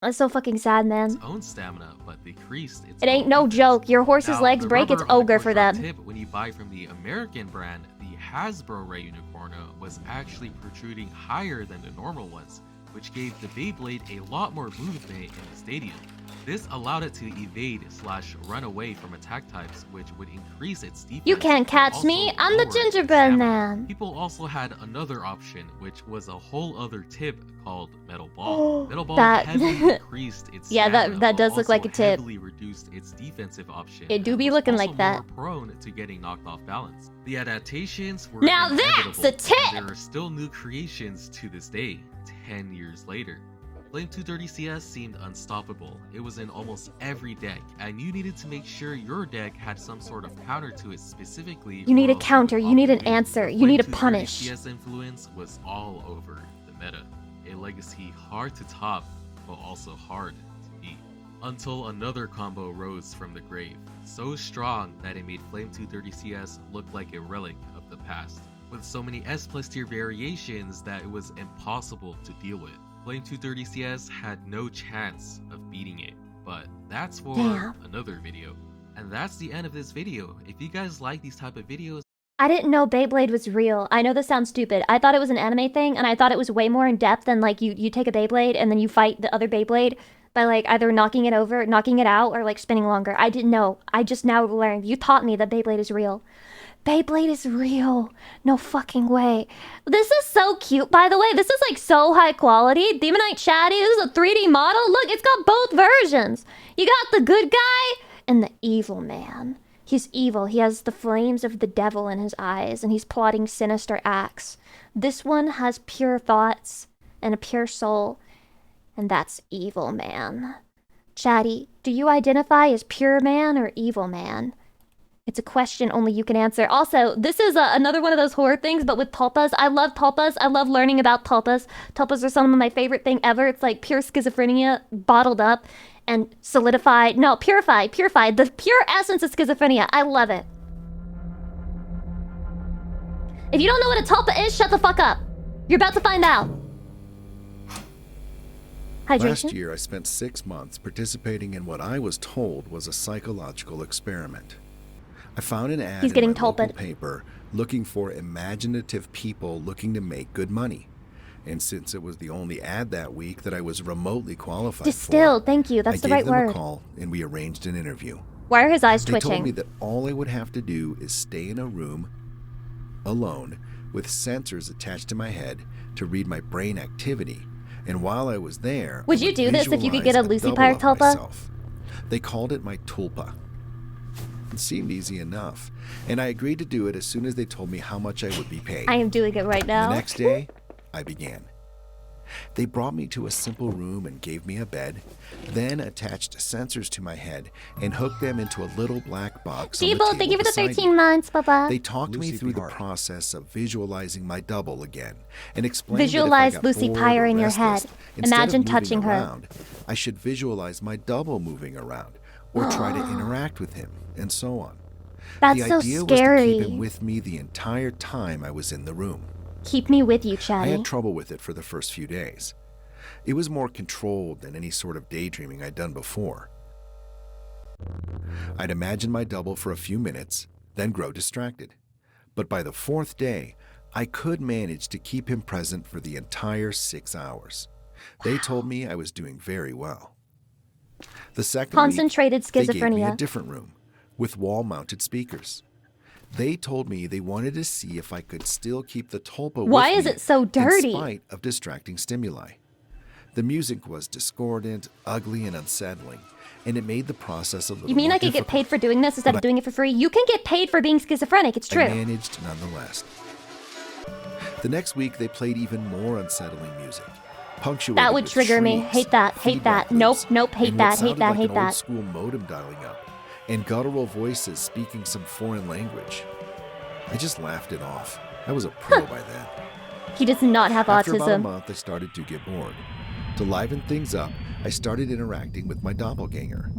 Speaker 1: That's so fucking sad, man.
Speaker 2: Its own stamina, but decreased its
Speaker 1: It ain't
Speaker 2: own
Speaker 1: no
Speaker 2: defense.
Speaker 1: joke. Your horse's
Speaker 2: Now,
Speaker 1: legs
Speaker 2: the
Speaker 1: break, it's
Speaker 2: rubber on the
Speaker 1: ogre for
Speaker 2: contract
Speaker 1: them.
Speaker 2: Tip, when you buy from the American brand, the Hasbro Ray Unicorno was actually protruding higher than the normal ones, which gave the Beyblade a lot more movement in the stadium. This allowed it to evade/run away from attack types, which would increase its defense.
Speaker 1: You can't
Speaker 2: and
Speaker 1: catch
Speaker 2: also
Speaker 1: me. I'm the
Speaker 2: lower its
Speaker 1: gingerbread
Speaker 2: stamina.
Speaker 1: man.
Speaker 2: People also had another option, which was a whole other tip called Metal Ball. Metal Ball
Speaker 1: That-
Speaker 2: heavily increased its
Speaker 1: Yeah,
Speaker 2: stamina,
Speaker 1: that does
Speaker 2: while
Speaker 1: look like a
Speaker 2: also
Speaker 1: tip.
Speaker 2: heavily reduced its defensive option.
Speaker 1: It do
Speaker 2: and
Speaker 1: be
Speaker 2: was
Speaker 1: looking
Speaker 2: also
Speaker 1: like that.
Speaker 2: more prone to getting knocked off balance. The adaptations were
Speaker 1: Now that's
Speaker 2: inevitable,
Speaker 1: a
Speaker 2: and
Speaker 1: tip!
Speaker 2: there are still new creations to this day, 10 years later. Flame 230CS seemed unstoppable. It was in almost every deck, and you needed to make sure your deck had some sort of counter to it specifically.
Speaker 1: You need
Speaker 2: or
Speaker 1: a
Speaker 2: else
Speaker 1: counter.
Speaker 2: it would
Speaker 1: You need an
Speaker 2: obliterate.
Speaker 1: answer.
Speaker 2: The
Speaker 1: You need a
Speaker 2: Flame
Speaker 1: punish.
Speaker 2: 230CS influence was all over the meta. A legacy hard to top, but also hard to beat. Until another combo rose from the grave, so strong that it made Flame 230CS look like a relic of the past, with so many S+ tier variations that it was impossible to deal with. Flame 230CS had no chance of beating it, but that's for
Speaker 1: Damn.
Speaker 2: another video. And that's the end of this video. If you guys like these type of videos,
Speaker 1: I didn't know Beyblade was real. I know this sounds stupid. I thought it was an anime thing, and I thought it was way more in depth than like you take a Beyblade and then you fight the other Beyblade by like either knocking it over, knocking it out, or like spinning longer. I didn't know. I just now learned. You taught me that Beyblade is real. Beyblade is real. No fucking way. This is so cute, by the way. This is like so high quality. Demonite Chatty, this is a 3D model. Look, it's got both versions. You got the good guy and the evil man. He's evil. He has the flames of the devil in his eyes, and he's plotting sinister acts. This one has pure thoughts and a pure soul, and that's evil man. Chatty, do you identify as pure man or evil man? It's a question only you can answer. Also, this is another one of those horror things, but with tulpas. I love tulpas. I love learning about tulpas. Tulpas are some of my favorite thing ever. It's like pure schizophrenia bottled up and solidified. No, purified. The pure essence of schizophrenia. I love it. If you don't know what a tulpa is, shut the fuck up. You're about to find out. Hydration?
Speaker 4: Last year, I spent 6 months participating in what I was told was a psychological experiment. I found an ad
Speaker 1: He's getting
Speaker 4: in my local
Speaker 1: tulpa'd.
Speaker 4: paper looking for imaginative people looking to make good money. And since it was the only ad that week that I was remotely qualified
Speaker 1: Distilled. Thank you.
Speaker 4: for,
Speaker 1: That's
Speaker 4: I
Speaker 1: the right
Speaker 4: gave them
Speaker 1: word.
Speaker 4: a call and we arranged an interview.
Speaker 1: Why are his eyes
Speaker 4: They
Speaker 1: twitching?
Speaker 4: told me that all I would have to do is stay in a room alone with sensors attached to my head to read my brain activity. And while I was there,
Speaker 1: Would
Speaker 4: I
Speaker 1: you do this if you could get a
Speaker 4: visualize
Speaker 1: Lucy
Speaker 4: double
Speaker 1: Pyre
Speaker 4: of
Speaker 1: tulpa?
Speaker 4: myself. They called it my Tulpa. It seemed easy enough, and I agreed to do it as soon as they told me how much I would be paid.
Speaker 1: I am doing it right now.
Speaker 4: The next day, I began. They brought me to a simple room and gave me a bed, then attached sensors to my head and hooked them into a little black box. on the
Speaker 1: Debo, thank
Speaker 4: table
Speaker 1: you for the
Speaker 4: beside
Speaker 1: 13
Speaker 4: me.
Speaker 1: months. Bye-bye.
Speaker 4: They talked me
Speaker 14: Lucy
Speaker 4: through the
Speaker 14: Pyre.
Speaker 4: process of visualizing my double again and explained
Speaker 1: Visualize
Speaker 4: that if I got
Speaker 1: Lucy
Speaker 4: bored
Speaker 1: Pyre
Speaker 4: or
Speaker 1: in your
Speaker 4: restless,
Speaker 1: head.
Speaker 4: instead of
Speaker 1: Imagine
Speaker 4: moving
Speaker 1: touching her.
Speaker 4: around, I should visualize my double moving around or try to interact with him and so on.
Speaker 1: That's
Speaker 4: the
Speaker 1: so
Speaker 4: idea was to
Speaker 1: scary.
Speaker 4: keep him with me the entire time I was in the room.
Speaker 1: Keep me with you,
Speaker 4: I
Speaker 1: Chatty.
Speaker 4: had trouble with it for the first few days. It was more controlled than any sort of daydreaming I'd done before. I'd imagine my double for a few minutes, then grow distracted. But by the 4th day, I could manage to keep him present for the entire 6 hours. They told me I was doing very well. The second
Speaker 1: Concentrated
Speaker 4: week, they gave me
Speaker 1: schizophrenia.
Speaker 4: a different room with wall-mounted speakers. They told me they wanted to see if I could still keep the tulpa
Speaker 1: Why
Speaker 4: with
Speaker 1: is
Speaker 4: me
Speaker 1: it so dirty?
Speaker 4: in spite of distracting stimuli. The music was discordant, ugly, and unsettling, and it made the process a little
Speaker 1: You mean
Speaker 4: more
Speaker 1: I could get
Speaker 4: difficult.
Speaker 1: paid for doing this instead of doing it for free? You can get paid for being schizophrenic. It's
Speaker 4: I
Speaker 1: true.
Speaker 4: managed nonetheless. The next week, they played even more unsettling music, punctuated
Speaker 1: That would
Speaker 4: with
Speaker 1: trigger me.
Speaker 4: shrieks,
Speaker 1: Hate that. Hate
Speaker 4: feedback
Speaker 1: that. Nope.
Speaker 4: loops,
Speaker 1: Nope. Hate
Speaker 4: and what
Speaker 1: that. Hate
Speaker 4: sounded
Speaker 1: that.
Speaker 4: like
Speaker 1: Hate
Speaker 4: an
Speaker 1: that.
Speaker 4: old-school modem dialing up, and guttural voices speaking some foreign language. I just laughed it off. I was a pro by then.
Speaker 1: He does not have
Speaker 4: After about a
Speaker 1: autism.
Speaker 4: month, I started to get bored. To liven things up, I started interacting with my doppelganger.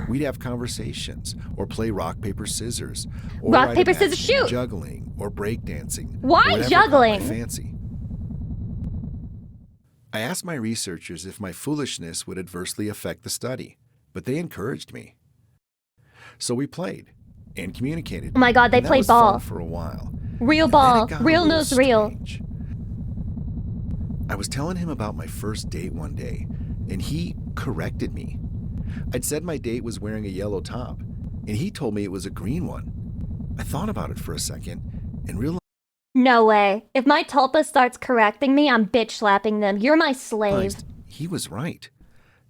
Speaker 4: We'd have conversations, or play rock, paper, scissors. Or
Speaker 1: Rock,
Speaker 4: I'd
Speaker 1: paper, scissors,
Speaker 4: imagine
Speaker 1: shoot!
Speaker 4: juggling, or breakdancing.
Speaker 1: Why
Speaker 4: or whatever
Speaker 1: juggling?
Speaker 4: caught my fancy. I asked my researchers if my foolishness would adversely affect the study, but they encouraged me. So we played and communicated.
Speaker 1: Oh my god, they
Speaker 4: and that
Speaker 1: played
Speaker 4: was
Speaker 1: ball.
Speaker 4: fun for a while.
Speaker 1: Real
Speaker 4: And then
Speaker 1: ball.
Speaker 4: it got a
Speaker 1: Real
Speaker 4: little
Speaker 1: knows real.
Speaker 4: strange. I was telling him about my first date one day, and he corrected me. I'd said my date was wearing a yellow top, and he told me it was a green one. I thought about it for a second and realized
Speaker 1: No way. If my Tulpa starts correcting me, I'm bitch slapping them. You're my slave.
Speaker 4: he was right.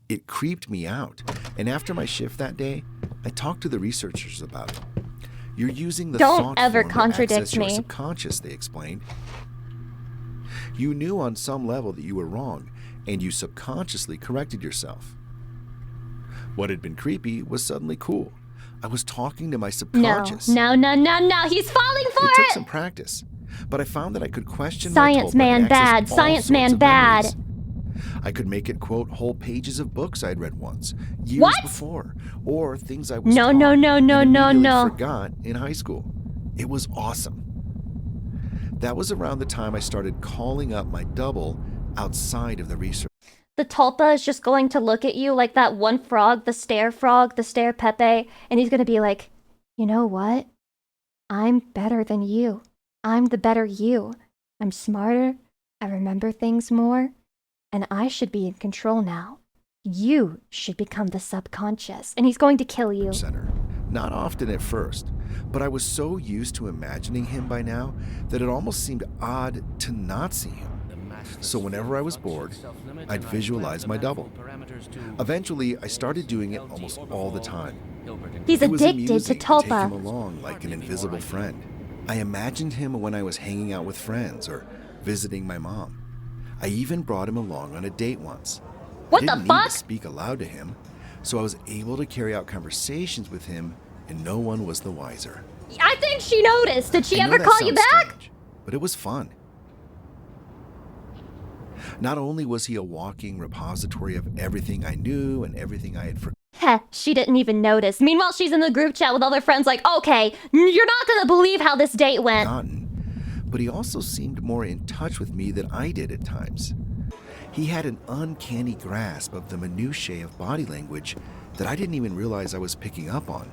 Speaker 4: It creeped me out, and after my shift that day, I talked to the researchers about it. You're using the
Speaker 1: Don't
Speaker 4: thought
Speaker 1: ever
Speaker 4: form to
Speaker 1: contradict
Speaker 4: access your
Speaker 1: me.
Speaker 4: subconscious, they explained. You knew on some level that you were wrong, and you subconsciously corrected yourself. What had been creepy was suddenly cool. I was talking to my subconscious.
Speaker 1: No. He's falling for
Speaker 4: It took
Speaker 1: it!
Speaker 4: some practice, but I found that I could question
Speaker 1: Science
Speaker 4: my Tulpa
Speaker 1: man
Speaker 4: and access
Speaker 1: bad.
Speaker 4: all
Speaker 1: Science
Speaker 4: sorts
Speaker 1: man
Speaker 4: of
Speaker 1: bad.
Speaker 4: memories. I could make it quote whole pages of books I'd read once, years
Speaker 1: What?
Speaker 4: before, or things I was
Speaker 1: No,
Speaker 4: taught
Speaker 1: no,
Speaker 4: and immediately
Speaker 1: no.
Speaker 4: forgot in high school. It was awesome. That was around the time I started calling up my double outside of the research.
Speaker 1: The Tulpa is just going to look at you like that one frog, the stare Pepe, and he's gonna be like, you know what? I'm better than you. I'm the better you. I'm smarter. I remember things more. And I should be in control now. You should become the subconscious. And he's going to kill you.
Speaker 4: Center. Not often at first, but I was so used to imagining him by now that it almost seemed odd to not see him. So whenever I was bored, I'd visualize my double. Eventually, I started doing it almost all the time.
Speaker 1: He's
Speaker 4: It was
Speaker 1: addicted to
Speaker 4: amusing to take him
Speaker 1: Tulpa.
Speaker 4: along like an invisible friend. I imagined him when I was hanging out with friends or visiting my mom. I even brought him along on a date once.
Speaker 1: What
Speaker 4: I
Speaker 1: the
Speaker 4: didn't
Speaker 1: fuck?
Speaker 4: need to speak aloud to him, so I was able to carry out conversations with him, and no one was the wiser.
Speaker 1: I think she noticed. Did she
Speaker 4: I know
Speaker 1: ever
Speaker 4: that
Speaker 1: call you
Speaker 4: sounds
Speaker 1: back?
Speaker 4: strange, but it was fun. Not only was he a walking repository of everything I knew and everything I had forgotten.
Speaker 1: Heh, she didn't even notice. Meanwhile, she's in the group chat with all her friends like, okay, you're not gonna believe how this date went.
Speaker 4: But he also seemed more in touch with me than I did at times. He had an uncanny grasp of the minutiae of body language that I didn't even realize I was picking up on.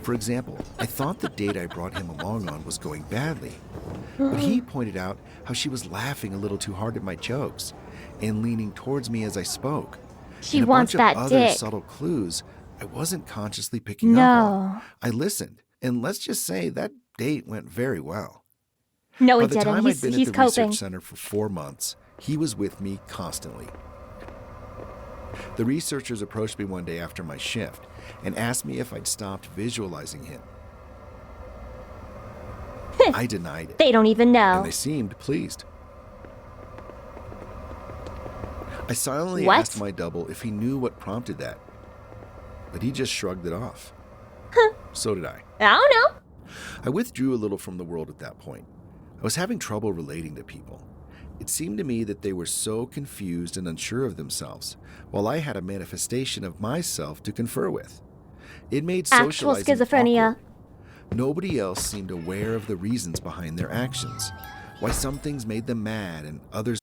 Speaker 4: For example, I thought the date I brought him along on was going badly, but he pointed out how she was laughing a little too hard at my jokes and leaning towards me as I spoke.
Speaker 1: She
Speaker 4: and a
Speaker 1: wants
Speaker 4: bunch
Speaker 1: that
Speaker 4: of other
Speaker 1: dick.
Speaker 4: subtle clues I wasn't consciously picking up on.
Speaker 1: No.
Speaker 4: I listened, and let's just say that date went very well.
Speaker 1: No,
Speaker 4: By
Speaker 1: it
Speaker 4: the
Speaker 1: didn't.
Speaker 4: time
Speaker 1: He's
Speaker 4: I'd been
Speaker 1: he's
Speaker 4: at the
Speaker 1: coping.
Speaker 4: research center for 4 months, he was with me constantly. The researchers approached me one day after my shift and asked me if I'd stopped visualizing him. I denied it.
Speaker 1: They don't even know.
Speaker 4: And they seemed pleased. I silently
Speaker 1: What?
Speaker 4: asked my double if he knew what prompted that, but he just shrugged it off. So did I.
Speaker 1: I don't know.
Speaker 4: I withdrew a little from the world at that point. I was having trouble relating to people. It seemed to me that they were so confused and unsure of themselves, while I had a manifestation of myself to confer with. It made
Speaker 1: Actual
Speaker 4: socializing
Speaker 1: schizophrenia.
Speaker 4: awkward. Nobody else seemed aware of the reasons behind their actions, why some things made them mad and others.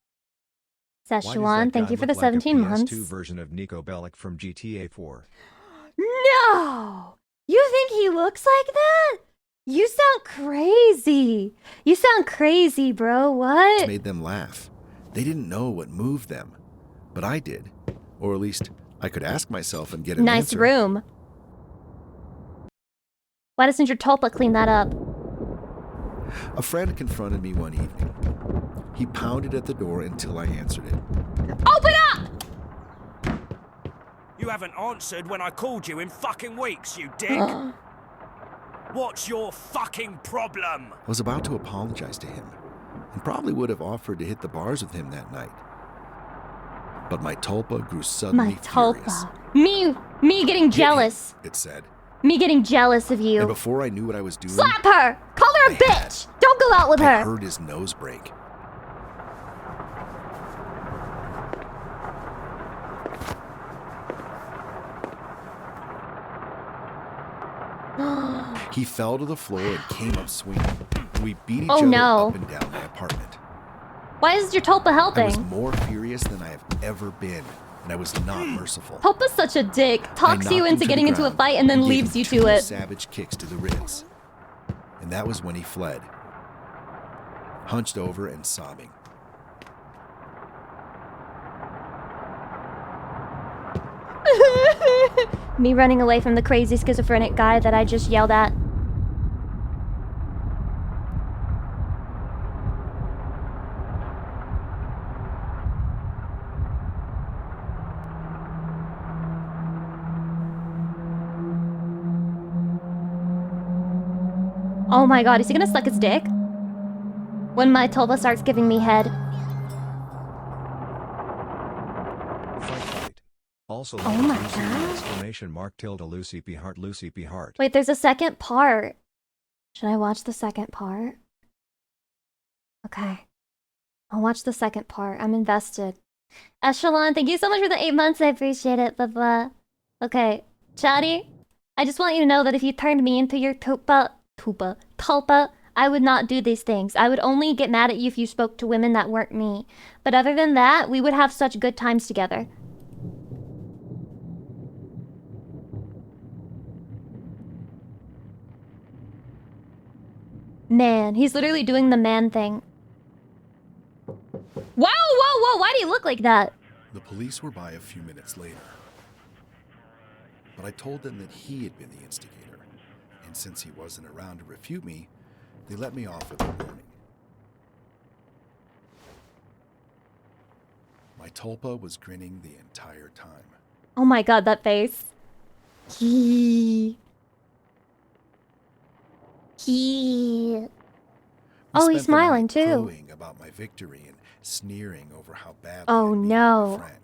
Speaker 1: Szechuan, thank you for the
Speaker 14: Look like a
Speaker 1: 17
Speaker 14: PS2
Speaker 1: months.
Speaker 14: version of Nico Bellic from GTA 4.
Speaker 1: No! You think he looks like that? You sound crazy. You sound crazy, bro. What?
Speaker 4: Made them laugh. They didn't know what moved them, but I did. Or at least I could ask myself and get an
Speaker 1: Nice
Speaker 4: answer.
Speaker 1: room. Why doesn't your Tulpa clean that up?
Speaker 4: A friend confronted me one evening. He pounded at the door until I answered it.
Speaker 1: Open up!
Speaker 3: You haven't answered when I called you in fucking weeks, you dick. What's your fucking problem?
Speaker 4: I was about to apologize to him, and probably would have offered to hit the bars with him that night. But my Tulpa grew suddenly
Speaker 1: My
Speaker 4: furious.
Speaker 1: Tulpa. Me getting jealous.
Speaker 4: It said.
Speaker 1: Me getting jealous of
Speaker 4: And
Speaker 1: you.
Speaker 4: before I knew what I was doing,
Speaker 1: Slap her! Call her a bitch! Don't go out with
Speaker 4: I
Speaker 1: her!
Speaker 4: heard his nose break. He fell to the floor and came up swinging. We beat each
Speaker 1: Oh,
Speaker 4: other
Speaker 1: no.
Speaker 4: up and down my apartment.
Speaker 1: Why is your Tulpa helping?
Speaker 4: I was more furious than I have ever been, and I was not merciful.
Speaker 1: Tulpa's such a dick. Talks
Speaker 4: I
Speaker 1: you
Speaker 4: knocked him
Speaker 1: into
Speaker 4: to
Speaker 1: getting
Speaker 4: the
Speaker 1: into a
Speaker 4: ground
Speaker 1: fight and then
Speaker 4: gave
Speaker 1: leaves
Speaker 4: him
Speaker 1: you
Speaker 4: two
Speaker 1: to it.
Speaker 4: savage kicks to the ribs. And that was when he fled, hunched over and sobbing.
Speaker 1: Me running away from the crazy schizophrenic guy that I just yelled at. Oh my god, is he gonna suck his dick? When my Tulpa starts giving me head.
Speaker 14: Also,
Speaker 1: Oh my
Speaker 14: Lucy
Speaker 1: God.
Speaker 14: exclamation mark tilde Lucy P heart Lucy P heart.
Speaker 1: Wait, there's a second part. Should I watch the second part? Okay. I'll watch the second part. I'm invested. Echelon, thank you so much for the 8 months. I appreciate it. Blah. Okay. Chatty, I just want you to know that if you turned me into your Tulpa, I would not do these things. I would only get mad at you if you spoke to women that weren't me. But other than that, we would have such good times together. Man, he's literally doing the man thing. Whoa, why do you look like that?
Speaker 4: The police were by a few minutes later. But I told them that he had been the instigator, and since he wasn't around to refute me, they let me off with a warning. My Tulpa was grinning the entire time.
Speaker 1: Oh my god, that face. He. Oh, he's smiling too.
Speaker 4: Crowing about my victory and sneering over how badly
Speaker 1: Oh
Speaker 4: I'd beaten
Speaker 1: no.
Speaker 4: my friend.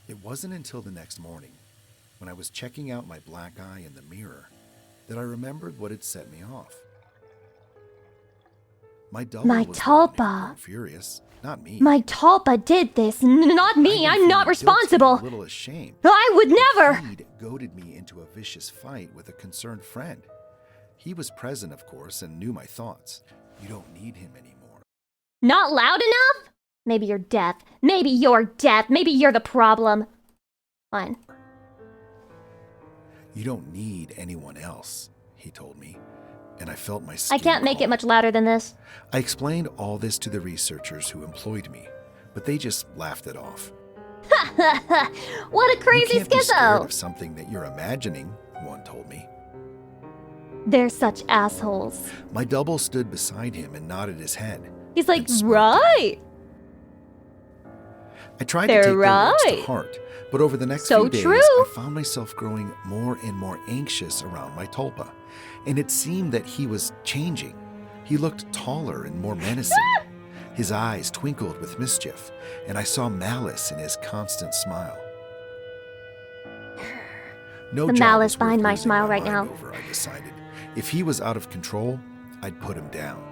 Speaker 4: It wasn't until the next morning, when I was checking out my black eye in the mirror, that I remembered what had set me off. My double
Speaker 1: My
Speaker 4: was the one who
Speaker 1: Tulpa.
Speaker 4: grew furious, not me.
Speaker 1: My Tulpa did this, not me. I'm not responsible.
Speaker 4: A little ashamed.
Speaker 1: I would never.
Speaker 4: He'd goaded me into a vicious fight with a concerned friend. He was present, of course, and knew my thoughts. You don't need him anymore.
Speaker 1: Not loud enough? Maybe you're deaf. Maybe you're deaf. Maybe you're the problem. Fine.
Speaker 4: You don't need anyone else, he told me, and I felt my skin
Speaker 1: I can't make
Speaker 4: crawl.
Speaker 1: it much louder than this.
Speaker 4: I explained all this to the researchers who employed me, but they just laughed it off.
Speaker 1: What a crazy
Speaker 4: You can't be scared
Speaker 1: schizo!
Speaker 4: of something that you're imagining, one told me.
Speaker 1: They're such assholes.
Speaker 4: My double stood beside him and nodded his head.
Speaker 1: He's like, right.
Speaker 4: I tried
Speaker 1: They're
Speaker 4: to take their words to
Speaker 1: right.
Speaker 4: heart, but over the next
Speaker 1: So
Speaker 4: few days,
Speaker 1: true.
Speaker 4: I found myself growing more and more anxious around my Tulpa, and it seemed that he was changing. He looked taller and more menacing. His eyes twinkled with mischief, and I saw malice in his constant smile. No
Speaker 1: The
Speaker 4: job
Speaker 1: malice
Speaker 4: was worth
Speaker 1: behind my
Speaker 4: losing
Speaker 1: smile right
Speaker 4: mind
Speaker 1: now.
Speaker 4: over, I decided. If he was out of control, I'd put him down.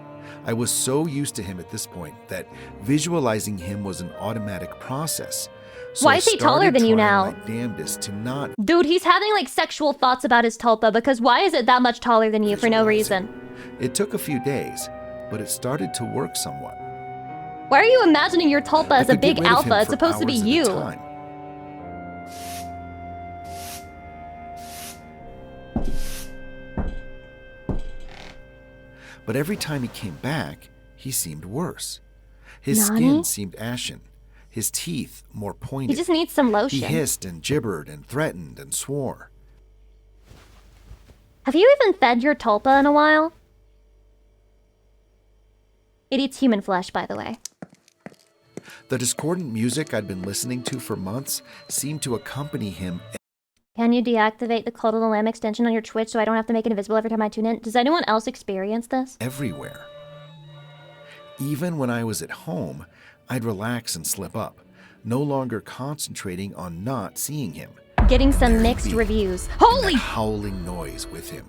Speaker 4: I was so used to him at this point that visualizing him was an automatic process. So
Speaker 1: Why
Speaker 4: I
Speaker 1: is he taller
Speaker 4: started
Speaker 1: than you
Speaker 4: trying
Speaker 1: now?
Speaker 4: my damnedest to not
Speaker 1: Dude, he's having like sexual thoughts about his Tulpa because why is it that much taller than you for no reason?
Speaker 4: It took a few days, but it started to work somewhat.
Speaker 1: Why are you imagining your Tulpa
Speaker 4: I
Speaker 1: as a
Speaker 4: could get
Speaker 1: big
Speaker 4: rid of him
Speaker 1: alpha? It's
Speaker 4: for
Speaker 1: supposed to be
Speaker 4: hours at a
Speaker 1: you.
Speaker 4: time. But every time he came back, he seemed worse. His
Speaker 1: Nani?
Speaker 4: skin seemed ashen, his teeth more pointed.
Speaker 1: He just needs some
Speaker 4: He
Speaker 1: lotion.
Speaker 4: hissed and gibbered and threatened and swore.
Speaker 1: Have you even fed your Tulpa in a while? It eats human flesh, by the way.
Speaker 4: The discordant music I'd been listening to for months seemed to accompany him.
Speaker 1: Can you deactivate the Cult of the Lamb extension on your Twitch so I don't have to make it invisible every time I tune in? Does anyone else experience this?
Speaker 4: Everywhere. Even when I was at home, I'd relax and slip up, no longer concentrating on not seeing him.
Speaker 1: Getting some
Speaker 4: There he'd
Speaker 1: mixed
Speaker 4: be,
Speaker 1: reviews.
Speaker 4: and
Speaker 1: Holy!
Speaker 4: that howling noise with him.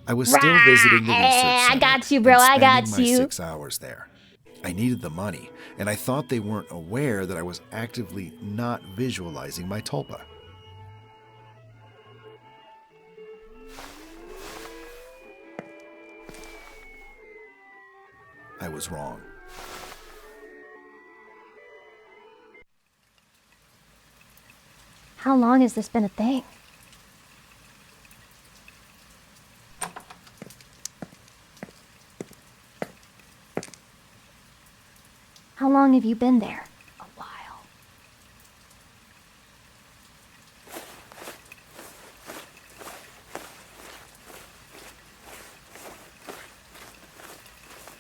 Speaker 4: I was still visiting the research center.
Speaker 1: I got you, bro.
Speaker 4: and
Speaker 1: I got
Speaker 4: spending my
Speaker 1: you.
Speaker 4: 6 hours there. I needed the money, and I thought they weren't aware that I was actively not visualizing my Tulpa. I was wrong.
Speaker 1: How long has this been a thing? How long have you been there? A while.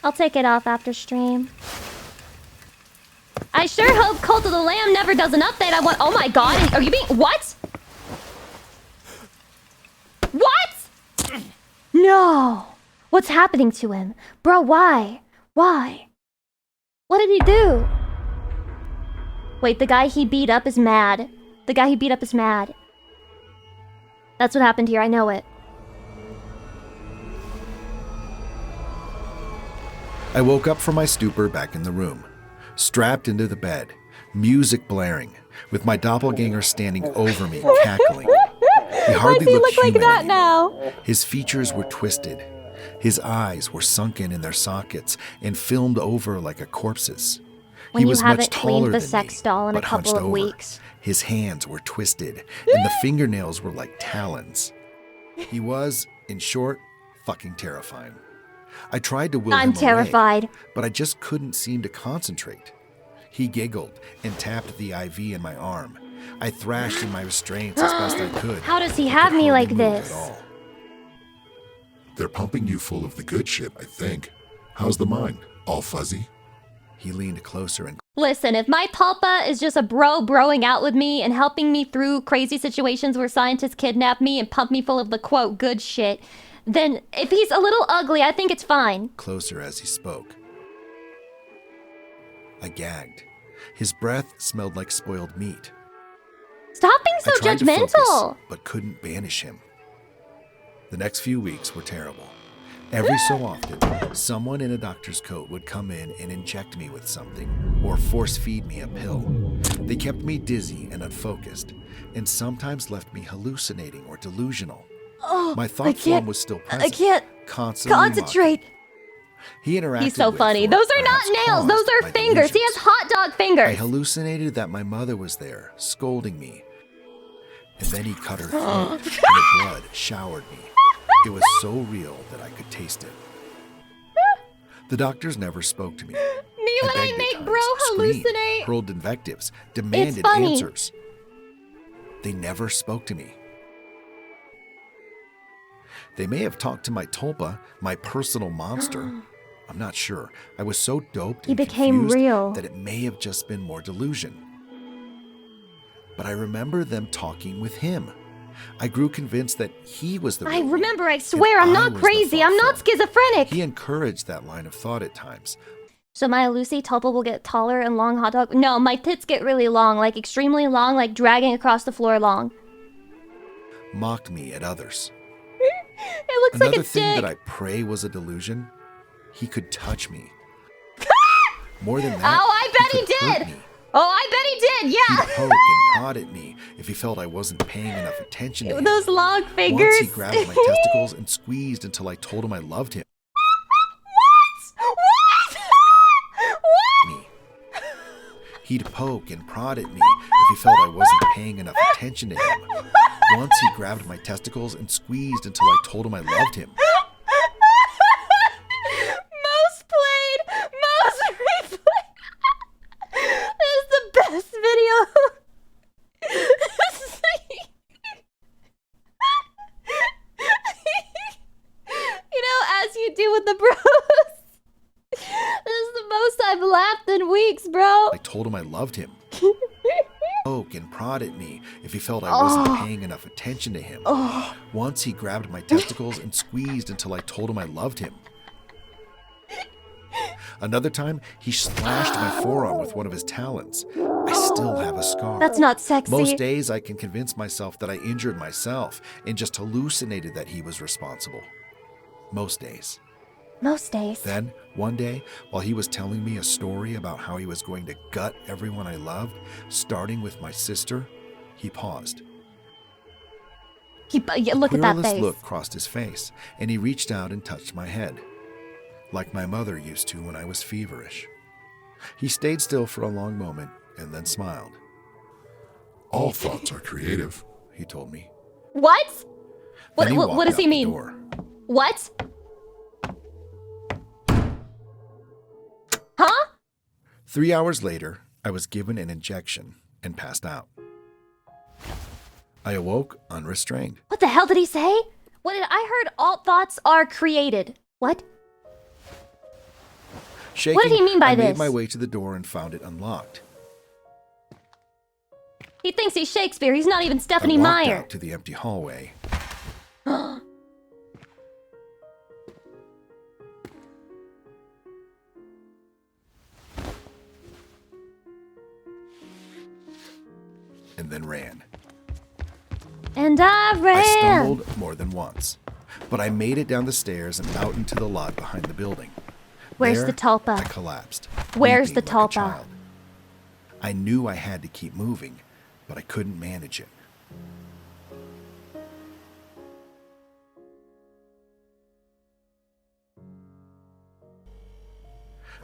Speaker 1: I'll take it off after stream. I sure hope Cult of the Lamb never does an update. I want. Oh my god, are you being. What? What? No. What's happening to him? Bro, why? Why? What did he do? Wait, the guy he beat up is mad. The guy he beat up is mad. That's what happened here, I know it.
Speaker 4: I woke up from my stupor back in the room, strapped into the bed, music blaring, with my doppelganger standing over me, cackling. He hardly looked human
Speaker 1: that
Speaker 4: anymore.
Speaker 1: now?
Speaker 4: His features were twisted. His eyes were sunken in their sockets and filmed over like a corpse's.
Speaker 1: When
Speaker 4: He
Speaker 1: you
Speaker 4: was much
Speaker 1: haven't
Speaker 4: taller
Speaker 1: cleaned the
Speaker 4: than
Speaker 1: sex
Speaker 4: me,
Speaker 1: doll in a
Speaker 4: but hunched
Speaker 1: couple of
Speaker 4: over.
Speaker 1: weeks.
Speaker 4: His hands were twisted, and the fingernails were like talons. He was, in short, fucking terrifying. I tried to will him
Speaker 1: I'm terrified.
Speaker 4: away, but I just couldn't seem to concentrate. He giggled and tapped the IV in my arm. I thrashed in my restraints as best I could.
Speaker 1: How does he have me like this?
Speaker 7: They're pumping you full of the good shit, I think. How's the mind? All fuzzy?
Speaker 4: He leaned closer and
Speaker 1: Listen, if my Tulpa is just a bro broing out with me and helping me through crazy situations where scientists kidnap me and pump me full of the quote good shit, then if he's a little ugly, I think it's fine.
Speaker 4: closer as he spoke. I gagged. His breath smelled like spoiled meat.
Speaker 1: Stop being so
Speaker 4: I tried to
Speaker 1: judgmental.
Speaker 4: focus, but couldn't banish him. The next few weeks were terrible. Every so often, someone in a doctor's coat would come in and inject me with something, or force feed me a pill. They kept me dizzy and unfocused, and sometimes left me hallucinating or delusional.
Speaker 1: Oh,
Speaker 4: My
Speaker 1: I
Speaker 4: thought
Speaker 1: can't-
Speaker 4: form was still present.
Speaker 1: I can't
Speaker 4: constantly
Speaker 1: concentrate.
Speaker 4: mocking. He interacted
Speaker 1: He's so
Speaker 4: with,
Speaker 1: funny.
Speaker 4: or
Speaker 1: Those are not
Speaker 4: perhaps
Speaker 1: nails. Those
Speaker 4: caused
Speaker 1: are
Speaker 4: by
Speaker 1: fingers. He has hot dog
Speaker 4: I
Speaker 1: fingers.
Speaker 4: hallucinated that my mother was there, scolding me. And then he cut her throat, and the blood showered me. It was so real that I could taste it. The doctors never spoke to me.
Speaker 1: Me when I
Speaker 4: begged at
Speaker 1: make
Speaker 4: times,
Speaker 1: bro
Speaker 4: screamed,
Speaker 1: hallucinate.
Speaker 4: hurled invectives, demanded
Speaker 1: funny.
Speaker 4: answers. They never spoke to me. They may have talked to my Tulpa, my personal monster. I'm not sure. I was so doped
Speaker 1: He
Speaker 4: and
Speaker 1: became
Speaker 4: confused
Speaker 1: real.
Speaker 4: that it may have just been more delusion. But I remember them talking with him. I grew convinced that he was the
Speaker 1: I
Speaker 4: real
Speaker 1: remember, I swear, I'm
Speaker 4: I
Speaker 1: not
Speaker 4: was the
Speaker 1: crazy. I'm not schizophrenic.
Speaker 4: He encouraged that line of thought at times.
Speaker 1: So my Lucy Tulpa will get taller and long hot dog. No, my tits get really long, like extremely long, like dragging across the floor long.
Speaker 4: Mocked me at others.
Speaker 1: It looks
Speaker 4: Another
Speaker 1: like a
Speaker 4: thing
Speaker 1: dick.
Speaker 4: that I pray was a delusion, he could touch me. More than that,
Speaker 1: Oh, I bet he
Speaker 4: could hurt
Speaker 1: did.
Speaker 4: me.
Speaker 1: Oh, I bet he did. Yeah.
Speaker 4: He'd poke and prod at me if he felt I wasn't paying enough attention to him.
Speaker 1: Those long fingers.
Speaker 4: Once he grabbed my testicles and squeezed until I told him I loved him. Me. He'd poke and prod at me if he felt I wasn't paying enough attention to him. Once he grabbed my testicles and squeezed until I told him I loved him.
Speaker 1: Most played, most replayed. This is the best video. You know, as you do with the bros. This is the most I've laughed in weeks, bro.
Speaker 4: I told him I loved him. Poke and prod at me if he felt I wasn't paying enough attention to him. Once he grabbed my testicles and squeezed until I told him I loved him. Another time, he slashed my forearm with one of his talons. I still have a scar.
Speaker 1: That's not sexy.
Speaker 4: Most days, I can convince myself that I injured myself and just hallucinated that he was responsible. Most days.
Speaker 1: Most days.
Speaker 4: Then, one day, while he was telling me a story about how he was going to gut everyone I loved, starting with my sister, he paused.
Speaker 1: Look at that
Speaker 4: Querulous
Speaker 1: face.
Speaker 4: look crossed his face, and he reached out and touched my head. like my mother used to when I was feverish. He stayed still for a long moment and then smiled.
Speaker 7: All thoughts are creative,
Speaker 4: he told me.
Speaker 1: What?
Speaker 4: Then he
Speaker 1: What
Speaker 4: walked
Speaker 1: does
Speaker 4: out
Speaker 1: he
Speaker 4: the
Speaker 1: mean?
Speaker 4: door.
Speaker 1: What? Huh?
Speaker 4: 3 hours later, I was given an injection and passed out. I awoke unrestrained.
Speaker 1: What the hell did he say? What did I heard? All thoughts are created. What?
Speaker 4: Shaking,
Speaker 1: What did he mean by
Speaker 4: I
Speaker 1: this?
Speaker 4: made my way to the door and found it unlocked.
Speaker 1: He thinks he's Shakespeare. He's not even Stephanie
Speaker 4: I walked
Speaker 1: Meyer.
Speaker 4: out to the empty hallway. And then ran.
Speaker 1: And I ran.
Speaker 4: I stumbled more than once, but I made it down the stairs and out into the lot behind the building.
Speaker 1: Where's
Speaker 4: There,
Speaker 1: the Tulpa?
Speaker 4: I collapsed.
Speaker 1: Where's the
Speaker 4: weeping like a
Speaker 1: Tulpa?
Speaker 4: child. I knew I had to keep moving, but I couldn't manage it.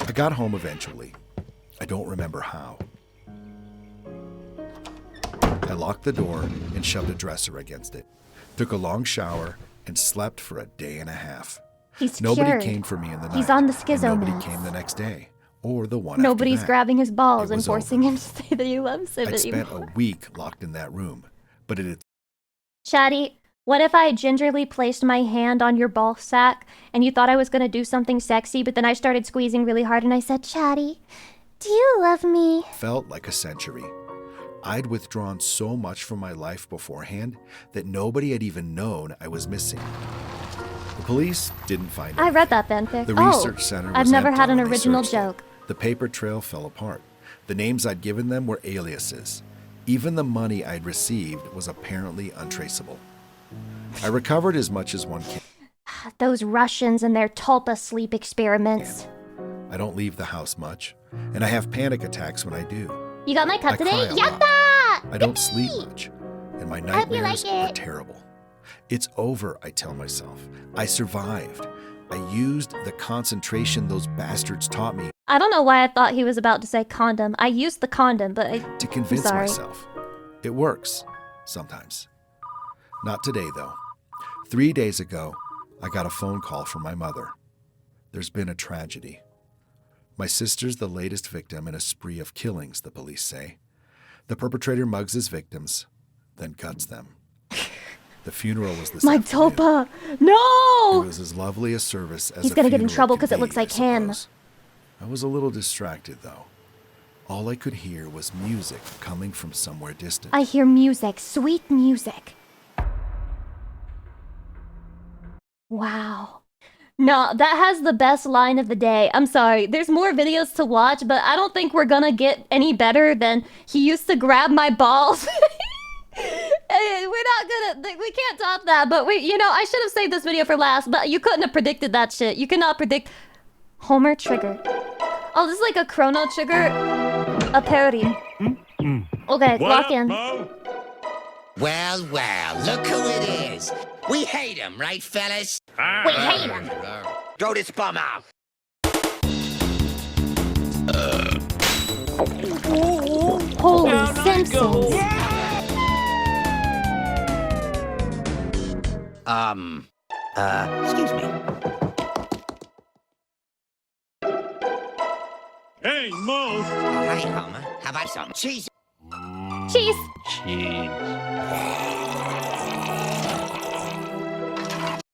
Speaker 4: I got home eventually. I don't remember how. I locked the door and shoved a dresser against it, took a long shower, and slept for a day and a half.
Speaker 1: He's
Speaker 4: Nobody
Speaker 1: cured.
Speaker 4: came for me in the night.
Speaker 1: He's on the
Speaker 4: and
Speaker 1: schizo
Speaker 4: nobody
Speaker 1: meds.
Speaker 4: came the next day, or the one
Speaker 1: Nobody's
Speaker 4: after that.
Speaker 1: grabbing his balls
Speaker 4: It
Speaker 1: and
Speaker 4: was
Speaker 1: forcing him to say that he loves him
Speaker 4: I'd spent
Speaker 1: anymore.
Speaker 4: a week locked in that room, but it had
Speaker 1: Chatty, what if I gingerly placed my hand on your ball sack and you thought I was gonna do something sexy, but then I started squeezing really hard and I said, Chatty, do you love me?
Speaker 4: felt like a century. I'd withdrawn so much from my life beforehand that nobody had even known I was missing. The police didn't find
Speaker 1: I
Speaker 4: anything.
Speaker 1: read that fanfic.
Speaker 4: The
Speaker 1: Oh,
Speaker 4: research center was
Speaker 1: I've never
Speaker 4: empty
Speaker 1: had an
Speaker 4: when they
Speaker 1: original
Speaker 4: searched it.
Speaker 1: joke.
Speaker 4: The paper trail fell apart. The names I'd given them were aliases. Even the money I'd received was apparently untraceable. I recovered as much as one can.
Speaker 1: Those Russians and their Tulpa sleep experiments.
Speaker 4: I don't leave the house much, and I have panic attacks when I do.
Speaker 1: You got my cup
Speaker 4: I
Speaker 1: today?
Speaker 4: cry a lot.
Speaker 1: Yatta!
Speaker 4: I don't sleep much, and my
Speaker 1: I hope you
Speaker 4: nightmares
Speaker 1: like
Speaker 4: are
Speaker 1: it.
Speaker 4: terrible. It's over, I tell myself. I survived. I used the concentration those bastards taught me
Speaker 1: I don't know why I thought he was about to say condom. I used the condom, but
Speaker 4: to convince
Speaker 1: I'm sorry.
Speaker 4: myself. It works, sometimes. Not today, though. 3 days ago, I got a phone call from my mother. There's been a tragedy. My sister's the latest victim in a spree of killings, the police say. The perpetrator mugs his victims, then guts them. The funeral was this
Speaker 1: My
Speaker 4: afternoon.
Speaker 1: Tulpa!
Speaker 4: It
Speaker 1: No!
Speaker 4: was as lovely a service as
Speaker 1: He's
Speaker 4: a
Speaker 1: gonna get in
Speaker 4: funeral
Speaker 1: trouble
Speaker 4: could
Speaker 1: because it
Speaker 4: be,
Speaker 1: looks like
Speaker 4: I
Speaker 1: him.
Speaker 4: suppose. I was a little distracted, though. All I could hear was music coming from somewhere distant.
Speaker 1: I hear music, sweet music. Wow. No, that has the best line of the day. I'm sorry. There's more videos to watch, but I don't think we're gonna get any better than he used to grab my balls. We're not gonna, we can't top that, but I should have saved this video for last, but you couldn't have predicted that shit. You cannot predict Homer Trigger. Oh, this is like a Chrono Trigger, a parody. Okay, lock in.
Speaker 9: Well, look who it is. We hate him, right, fellas?
Speaker 1: We hate him.
Speaker 9: Throw this bum out.
Speaker 1: Holy Simpsons.
Speaker 9: Excuse me.
Speaker 16: Hey, Mo!
Speaker 9: All right, Homer. How about some cheese?
Speaker 1: Cheese.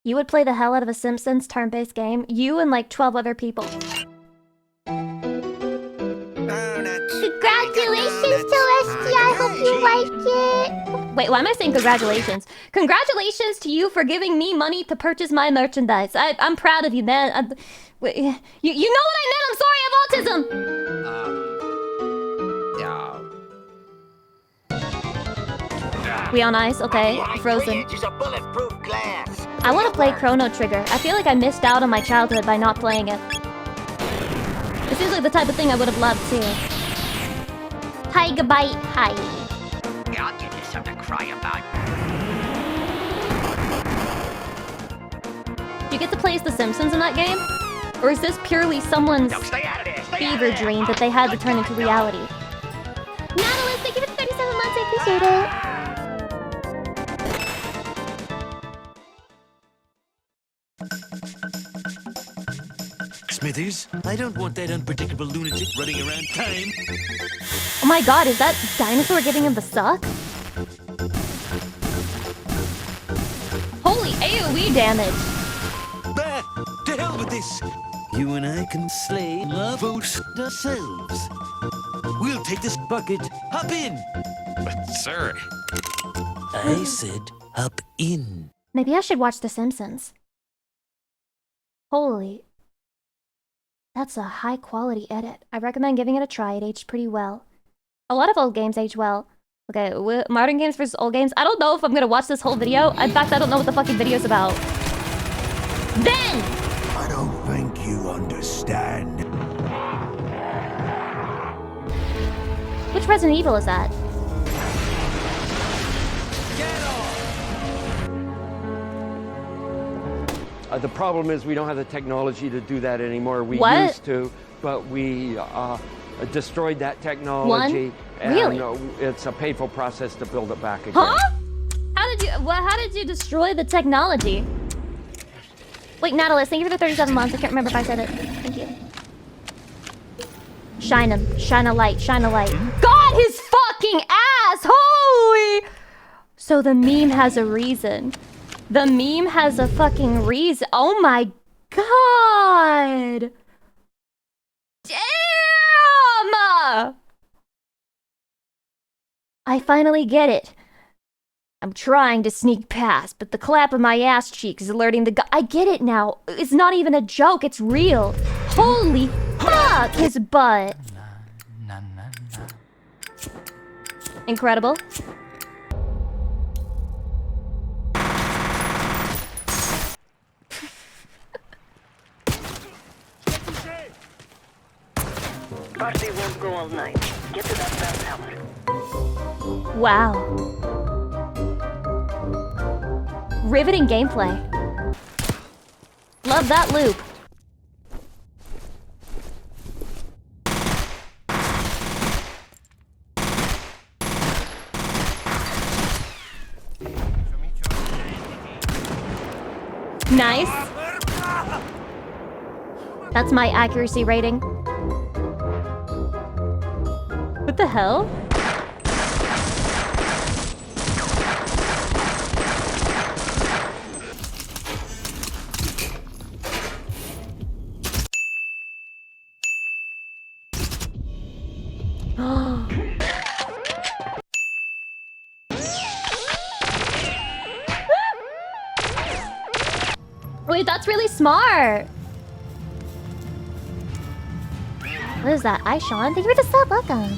Speaker 1: You would play the hell out of a Simpsons turn-based game? You and like 12 other people. Congratulations, Celestia! I hope you like it! Wait, why am I saying congratulations? Congratulations to you for giving me money to purchase my merchandise. I'm proud of you, man. You know what I meant? I'm sorry, I have autism! We on ice? Okay. Frozen. I want to play Chrono Trigger. I feel like I missed out on my childhood by not playing it. It seems like the type of thing I would have loved too. Hi, goodbye. Hi.
Speaker 9: I'll give you something to cry about.
Speaker 1: Do you get to play as The Simpsons in that game? Or is this purely someone's fever dream that they had to turn into reality? Nautilus, thank you for the 37 months, I appreciate it.
Speaker 16: Smithers, I don't want that unpredictable lunatic running around time.
Speaker 1: Oh my god, is that dinosaur giving him the suck? Holy AoE damage!
Speaker 16: Bah! To hell with this! You and I can slay love ourselves. We'll take this bucket. Hop in!
Speaker 20: But, sir...
Speaker 16: I said hop in.
Speaker 1: Maybe I should watch The Simpsons. Holy... That's a high quality edit. I recommend giving it a try. It aged pretty well. A lot of old games age well. Okay, modern games versus old games. I don't know if I'm gonna watch this whole video. In fact, I don't know what the fucking video's about. Then!
Speaker 16: I don't think you understand.
Speaker 1: Which Resident Evil is that?
Speaker 10: The problem is we don't have the technology to do that anymore. We
Speaker 1: What?
Speaker 10: used to, but we destroyed that technology. And
Speaker 1: Really?
Speaker 10: It's a painful process to build it back again.
Speaker 1: Huh? How did you destroy the technology? Wait, Nautilus, thank you for the 37 months. I can't remember if I said it. Thank you. Shine him. Shine a light. Shine a light. God, his fucking ass! Holy! So the meme has a reason. The meme has a fucking reason. Oh my god! Damn! I finally get it. I'm trying to sneak past, but the clap of my ass cheek is alerting the guy. I get it now. It's not even a joke, it's real. Holy fuck, his butt. Incredible.
Speaker 5: Party won't go all night. Get to that bell tower.
Speaker 1: Wow. Riveting gameplay. Love that loop. Nice. That's my accuracy rating. What the hell? Wait, that's really smart. What is that? Sean. Thank you for the sub. Welcome.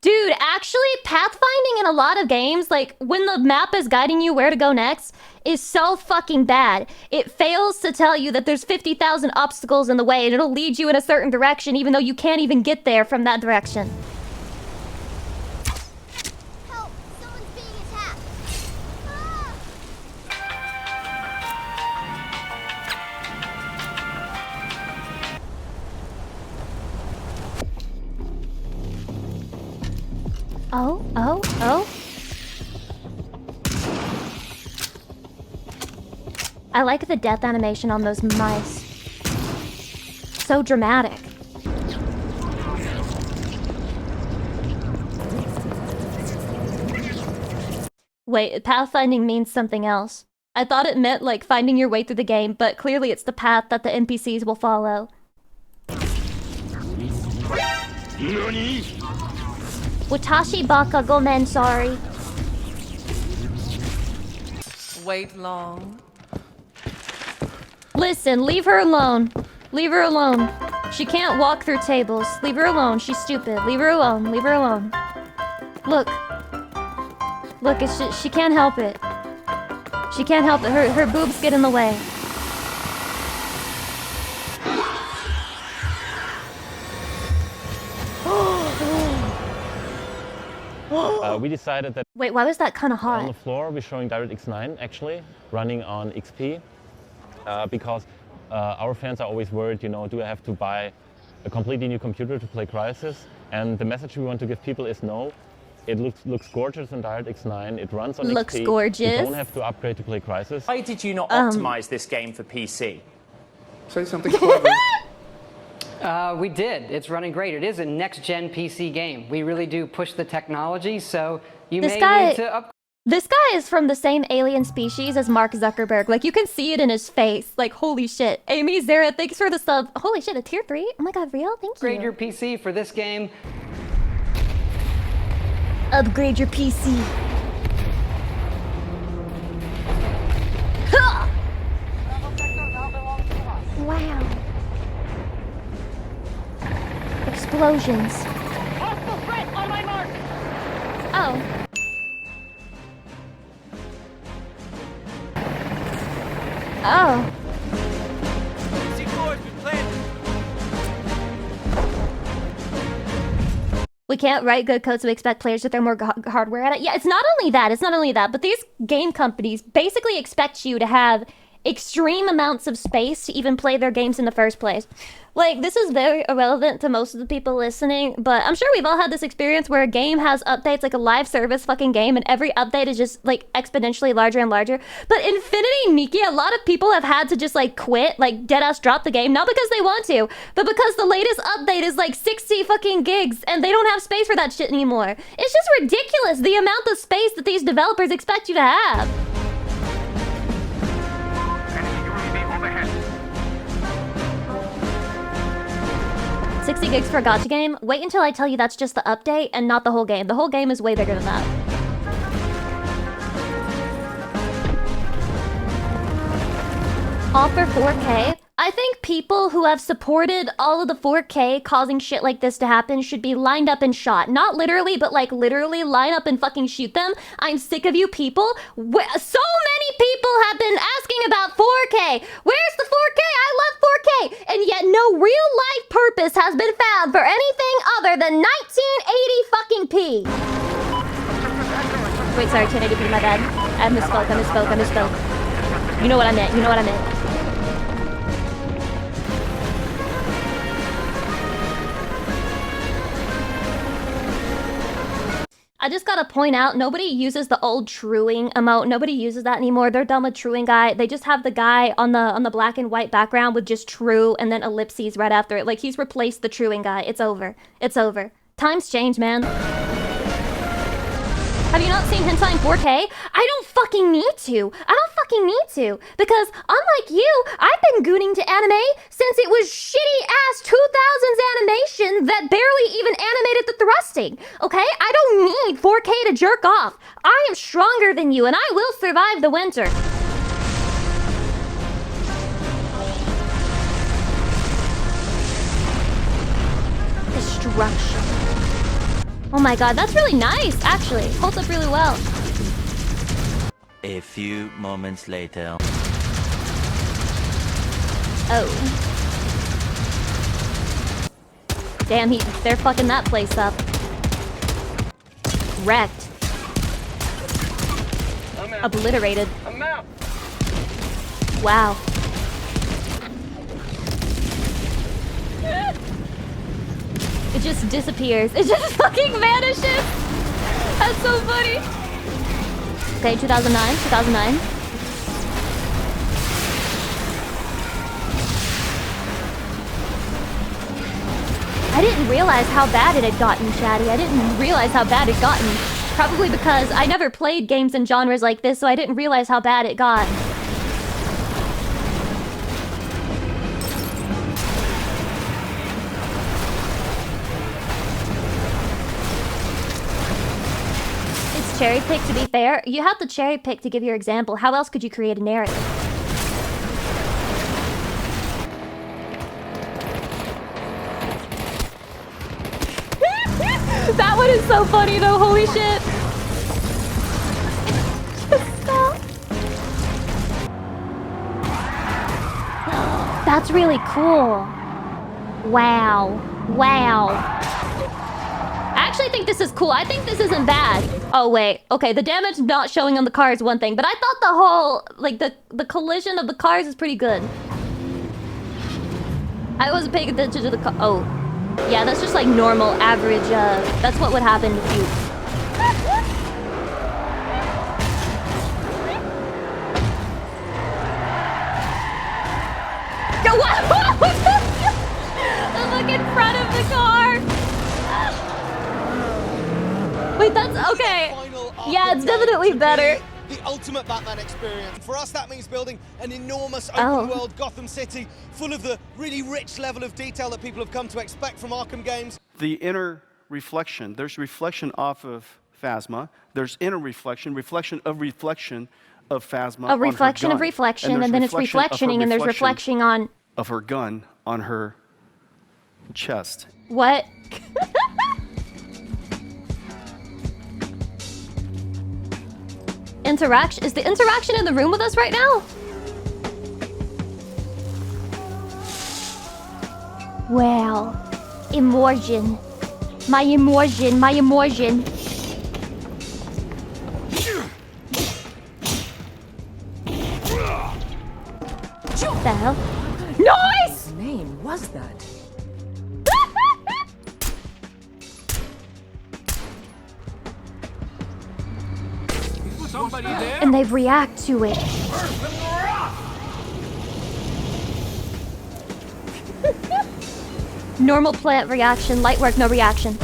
Speaker 1: Dude, actually, pathfinding in a lot of games, like, when the map is guiding you where to go next, is so fucking bad. It fails to tell you that there's 50,000 obstacles in the way, and it'll lead you in a certain direction, even though you can't even get there from that direction.
Speaker 22: Help! Someone's being attacked!
Speaker 1: Oh, oh, oh. I like the death animation on those mice. So dramatic. Wait, pathfinding means something else. I thought it meant like finding your way through the game, but clearly it's the path that the NPCs will follow. Watashi baka gomen, sorry.
Speaker 23: Wait long.
Speaker 1: Listen, leave her alone. Leave her alone. She can't walk through tables. Leave her alone. She's stupid. Leave her alone. Leave her alone. Look. Look, it's just, she can't help it. She can't help it. Her boobs get in the way.
Speaker 8: We decided that.
Speaker 1: Wait, why was that kind of hot?
Speaker 8: On the floor, we're showing DirectX 9 actually, running on XP, because our fans are always worried, you know, do I have to buy a completely new computer to play Crysis? And the message we want to give people is no. It looks gorgeous in DirectX 9. It runs on XP.
Speaker 1: Looks gorgeous.
Speaker 8: You don't have to upgrade to play Crysis.
Speaker 12: Why did you not optimize this game for PC?
Speaker 15: Say something clever.
Speaker 24: We did. It's running great. It is a next-gen PC game. We really do push the technology, so you may need to upgrade.
Speaker 1: This guy is from the same alien species as Mark Zuckerberg. Like, you can see it in his face. Like, holy shit. Amy Zara, thanks for the sub. Holy shit, a tier 3? Oh my god, real? Thank you.
Speaker 24: Upgrade your PC for this game.
Speaker 1: Upgrade your PC. Wow. Explosions. Oh. Oh. We can't write good code, so we expect players to throw more hardware at it. Yeah, it's not only that, but these game companies basically expect you to have extreme amounts of space to even play their games in the first place. Like, this is very irrelevant to most of the people listening, but I'm sure we've all had this experience where a game has updates, like a live service fucking game, and every update is just, like, exponentially larger and larger. But Infinity and Nicki, a lot of people have had to just, like, quit, like, deadass drop the game, not because they want to, but because the latest update is, like, 60 fucking gigs, and they don't have space for that shit anymore. It's just ridiculous, the amount of space that these developers expect you to have. 60 gigs for a gacha game? Wait until I tell you that's just the update and not the whole game. The whole game is way bigger than that. All for 4K? I think people who have supported all of the 4K causing shit like this to happen should be lined up and shot. Not literally, but like literally line up and fucking shoot them. I'm sick of you people. So many people have been asking about 4K. Where's the 4K? I love 4K. And yet no real life purpose has been found for anything other than 1980 fucking P. Wait, sorry, 1080p, my bad. I misspoke. You know what I meant. I just gotta point out, nobody uses the old truing emote. Nobody uses that anymore. They're done with truing guy. They just have the guy on the black and white background with just true and then ellipses right after it. Like, he's replaced the truing guy. It's over. Times change, man. Have you not seen hentai in 4K? I don't fucking need to. Because unlike you, I've been gooning to anime since it was shitty-ass 2000s animation that barely even animated the thrusting. Okay? I don't need 4K to jerk off. I am stronger than you, and I will survive the winter. Destruction. Oh my god, that's really nice, actually. Holds up really well.
Speaker 25: A few moments later.
Speaker 1: Oh. Damn, they're fucking that place up. Wrecked. Obliterated. Wow. It just disappears. It just fucking vanishes. That's so funny. Okay, 2009. I didn't realize how bad it had gotten, Chatty. I didn't realize how bad it gotten. Probably because I never played games in genres like this, so I didn't realize how bad it got. Cherry pick, to be fair. You have to cherry pick to give your example. How else could you create a narrative? That one is so funny though, holy shit. Stop. That's really cool. Wow. I actually think this is cool. I think this isn't bad. Oh, wait. Okay, the damage not showing on the car is one thing, but I thought the whole, like, the collision of the cars is pretty good. I wasn't paying attention to the car. Oh. Yeah, that's just, like, normal, average, that's what would happen if you... Go, what? Look in front of the car. Wait, that's okay. Yeah, it's definitely better.
Speaker 6: The ultimate Batman experience. For us, that means building an enormous open-world Gotham City full of the really rich level of detail that people have come to expect from Arkham games.
Speaker 13: The inner reflection. There's reflection off of Phasma. There's inner reflection, reflection of Phasma.
Speaker 1: A reflection of reflection, and then it's reflectioning, and there's reflection on...
Speaker 13: Of her gun on her chest.
Speaker 1: What? Interaction? Is the interaction in the room with us right now? Well, immersion. My immersion, my immersion. What the hell? Nice!
Speaker 23: What name was that?
Speaker 1: And they react to it. Normal plant reaction, light work, no reaction.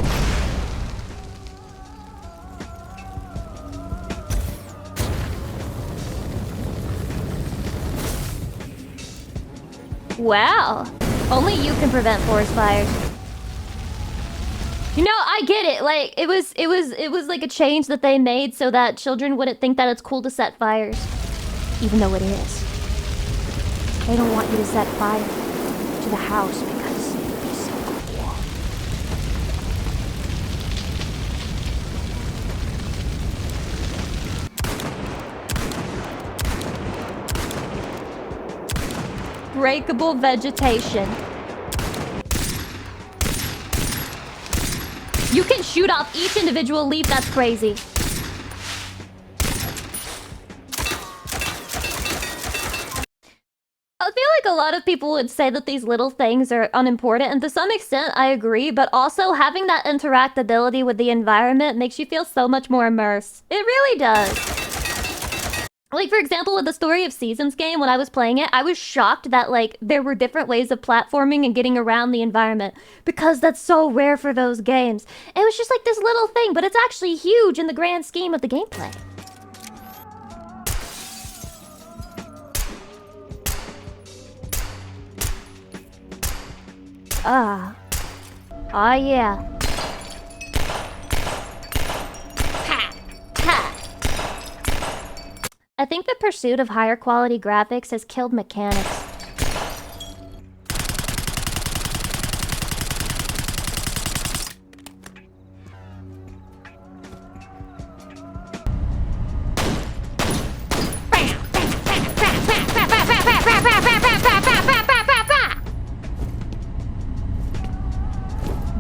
Speaker 1: Wow. Only you can prevent forest fires. You know, I get it. Like, it was like a change that they made so that children wouldn't think that it's cool to set fires. Even though it is. They don't want you to set fire to the house because it's so cool. Breakable vegetation. You can shoot off each individual leaf, that's crazy. I feel like a lot of people would say that these little things are unimportant, and to some extent I agree, but also having that interactability with the environment makes you feel so much more immersed. It really does. Like, for example, with the Story of Seasons game, when I was playing it, I was shocked that, like, there were different ways of platforming and getting around the environment. Because that's so rare for those games. It was just like this little thing, but it's actually huge in the grand scheme of the gameplay. Ah. Ah, yeah. I think the pursuit of higher quality graphics has killed mechanics.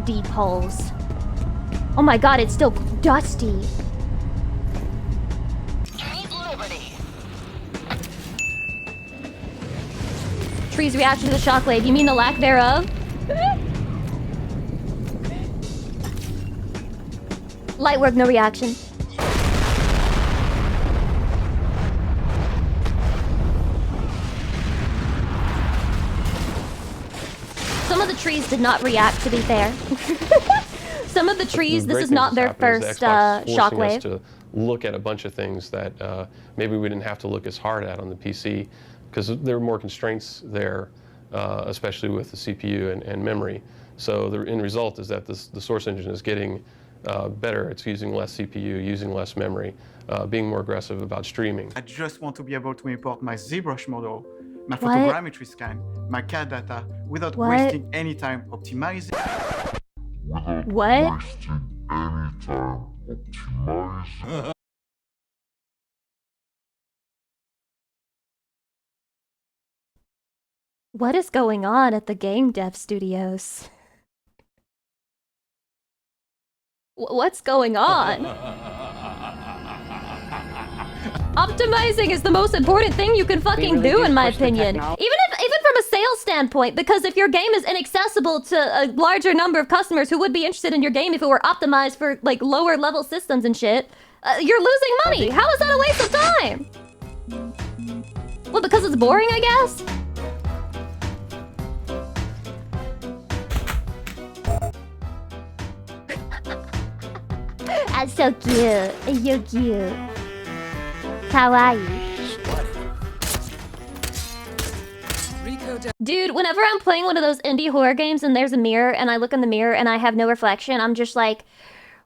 Speaker 1: Deep holes. Oh my god, it's still dusty. Tree's reaction to the shockwave. You mean the lack thereof? Light work, no reaction. Some of the trees did not react, to be fair. Some of the trees, this is not their first shockwave.
Speaker 17: To look at a bunch of things that maybe we didn't have to look as hard at on the PC. Because there are more constraints there, especially with the CPU and memory. So the end result is that the source engine is getting better. It's using less CPU, using less memory, being more aggressive about streaming.
Speaker 18: I just want to be able to import my ZBrush model, my photogrammetry scan, my CAD data, without wasting any time optimizing.
Speaker 1: What? What is going on at the game dev studios? What's going on? Optimizing is the most important thing you can fucking do, in my opinion. Even from a sales standpoint, because if your game is inaccessible to a larger number of customers who would be interested in your game if it were optimized for like lower level systems and shit, you're losing money. How is that a waste of time? Well, because it's boring, I guess? That's so cute. It's so cute. Kawaii. Dude, whenever I'm playing one of those indie horror games and there's a mirror and I look in the mirror and I have no reflection, I'm just like,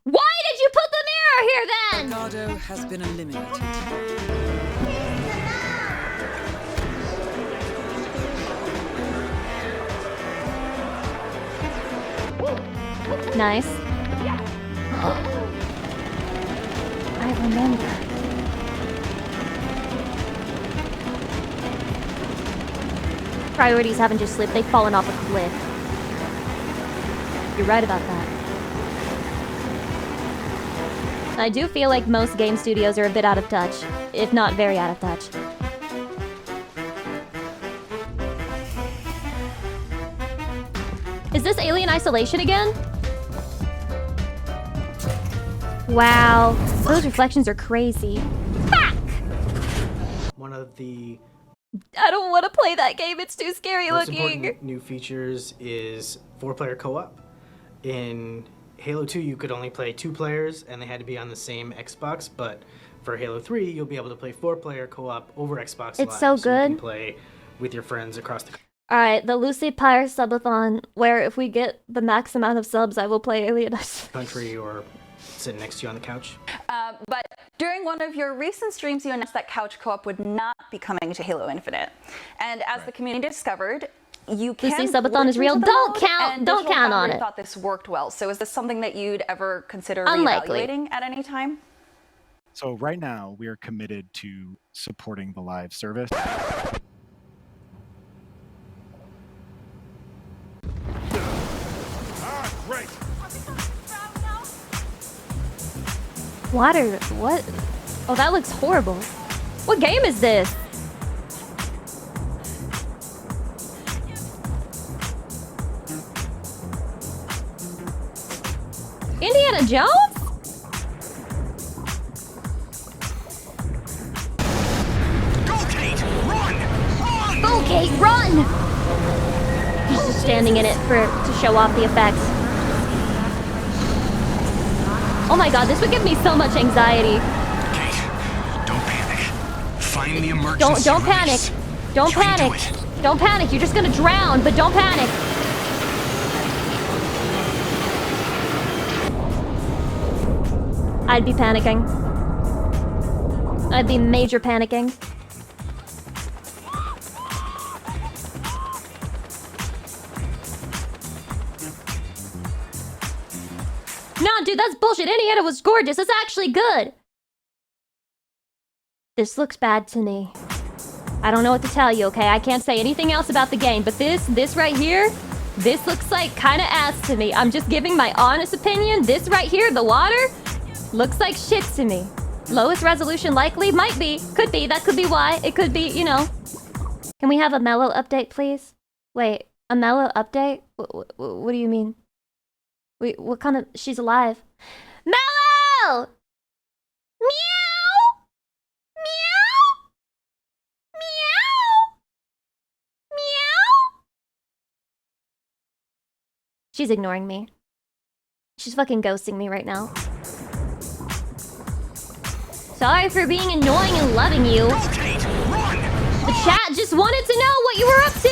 Speaker 1: why did you put the mirror here then?
Speaker 23: Ricardo has been eliminated.
Speaker 1: Nice. I remember. Priorities haven't just slipped, they've fallen off a cliff. You're right about that. I do feel like most game studios are a bit out of touch, if not very out of touch. Is this Alien Isolation again? Wow, those reflections are crazy. Fuck!
Speaker 2: One of the
Speaker 1: I don't want to play that game, it's too scary
Speaker 2: most
Speaker 1: looking.
Speaker 2: important new features is 4-player co-op. In Halo 2, you could only play 2 players and they had to be on the same Xbox, but for Halo 3, you'll be able to play 4-player co-op over Xbox Live.
Speaker 1: It's so good.
Speaker 2: You can play with your friends across the
Speaker 1: Alright, the Lucy Pyre subathon, where if we get the max amount of subs, I will play Alien Isolation.
Speaker 2: country or sitting next to you on the couch.
Speaker 3: But during one of your recent streams, you announced that couch co-op would not be coming to Halo Infinite. And as the community discovered, you can
Speaker 1: Lucy Subathon is real. Don't count on it.
Speaker 3: Thought this worked well. So is this something that you'd ever consider
Speaker 1: Unlikely.
Speaker 3: reevaluating at any time?
Speaker 11: So right now, we are committed to supporting the live service.
Speaker 19: Great.
Speaker 1: Water, what? Oh, that looks horrible. What game is this? Indiana Jones?
Speaker 19: Go, Kate! Run! Run!
Speaker 1: Go, Kate, run! He's just standing in it to show off the effects. Oh my god, this would give me so much anxiety.
Speaker 19: Kate, don't panic. Find the emergency
Speaker 1: Don't panic. Don't panic. Don't panic. You're just gonna drown, but don't panic. I'd be panicking. I'd be major panicking. Nah, dude, that's bullshit. Indiana was gorgeous. It's actually good. This looks bad to me. I don't know what to tell you, okay? I can't say anything else about the game, but this right here, this looks like kind of ass to me. I'm just giving my honest opinion. This right here, the water, looks like shit to me. Lowest resolution likely? Might be. Could be. That could be why. It could be, you know. Can we have a mellow update, please? Wait, a mellow update? What do you mean? Wait, what kind of... She's alive. Mellow! Meow! Meow! Meow! Meow! She's ignoring me. She's fucking ghosting me right now. Sorry for being annoying and loving you. The chat just wanted to know what you were up to!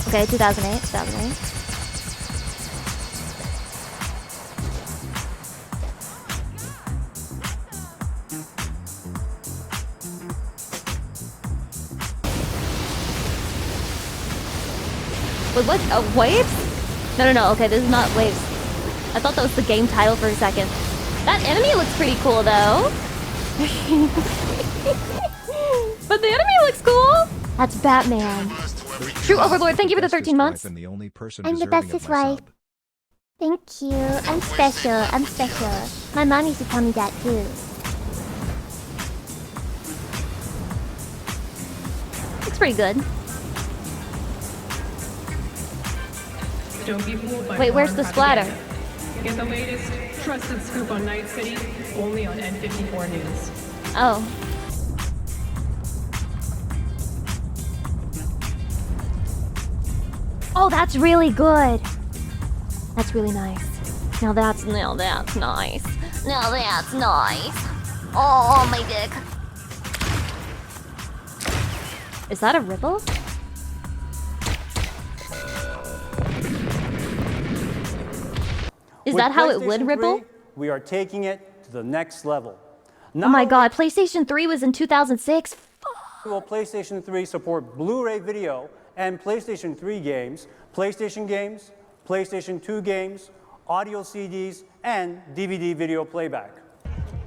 Speaker 1: Okay, 2008, 2008. Wait, what? Waves? No. Okay, this is not Waves. I thought that was the game title for a second. That enemy looks pretty cool, though. But the enemy looks cool. That's Batman. True Overlord, thank you for the 13 months.
Speaker 14: And the only person
Speaker 1: I'm the
Speaker 14: deserving of
Speaker 1: bestest
Speaker 14: my
Speaker 1: wife.
Speaker 14: sub.
Speaker 1: Thank you. I'm special. I'm special. My mom used to tell me that too. It's pretty good.
Speaker 4: Don't be fooled by
Speaker 1: Wait, where's the splatter?
Speaker 4: propaganda. Get the latest trusted scoop on Night City only on N54 News.
Speaker 1: Oh. Oh, that's really good. That's really nice. Now that's nice. Now that's nice. Oh, my dick. Is that a ripple? Is that how it would ripple?
Speaker 7: We are taking it to the next level.
Speaker 1: Oh my god, PlayStation 3 was in 2006.
Speaker 7: Will PlayStation 3 support Blu-ray video and PlayStation 3 games, PlayStation games, PlayStation 2 games, audio CDs, and DVD video playback.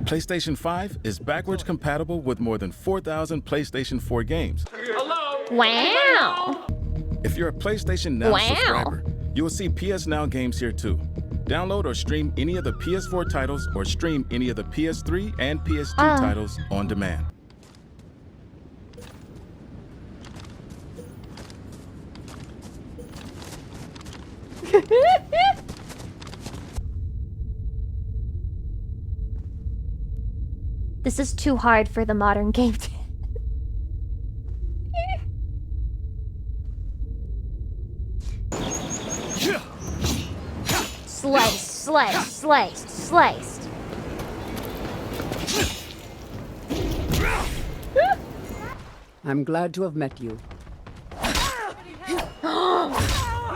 Speaker 9: PlayStation 5 is backwards compatible with more than 4,000 PlayStation 4 games.
Speaker 4: Hello.
Speaker 1: Wow.
Speaker 9: If you're a PlayStation Now subscriber, you will see PS Now games here too. Download or stream any of the PS4 titles or stream any of the PS3 and PS2 titles on demand.
Speaker 1: This is too hard for the modern game. Sliced, sliced, sliced, sliced.
Speaker 23: I'm glad to have met you.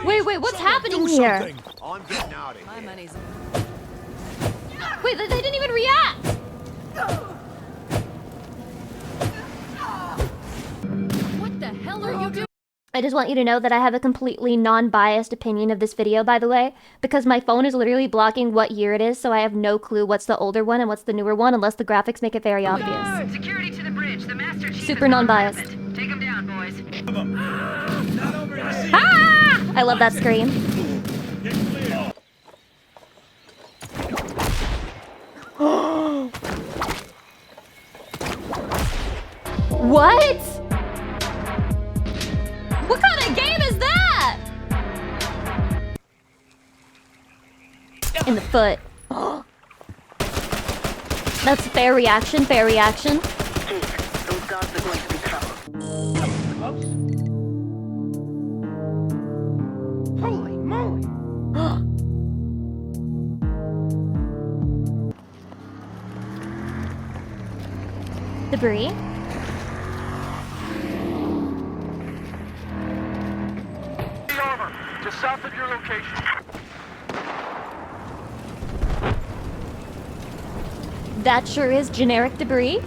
Speaker 1: Wait, what's happening here?
Speaker 20: I'm getting out of
Speaker 23: My money's.
Speaker 1: Wait, they didn't even react.
Speaker 23: What the hell are you doing?
Speaker 1: I just want you to know that I have a completely non-biased opinion of this video, by the way, because my phone is literally blocking what year it is, so I have no clue what's the older one and what's the newer one, unless the graphics make it very obvious.
Speaker 5: Security to the bridge. The Master Chief
Speaker 1: Super non-biased.
Speaker 5: Take him down, boys.
Speaker 1: Ah! I love that scream. What? What kind of game is that? In the foot. That's fair reaction, fair reaction.
Speaker 5: Those guards are going to be trouble.
Speaker 4: Holy moly!
Speaker 1: Debris.
Speaker 20: Just south of your location.
Speaker 1: That sure is generic debris.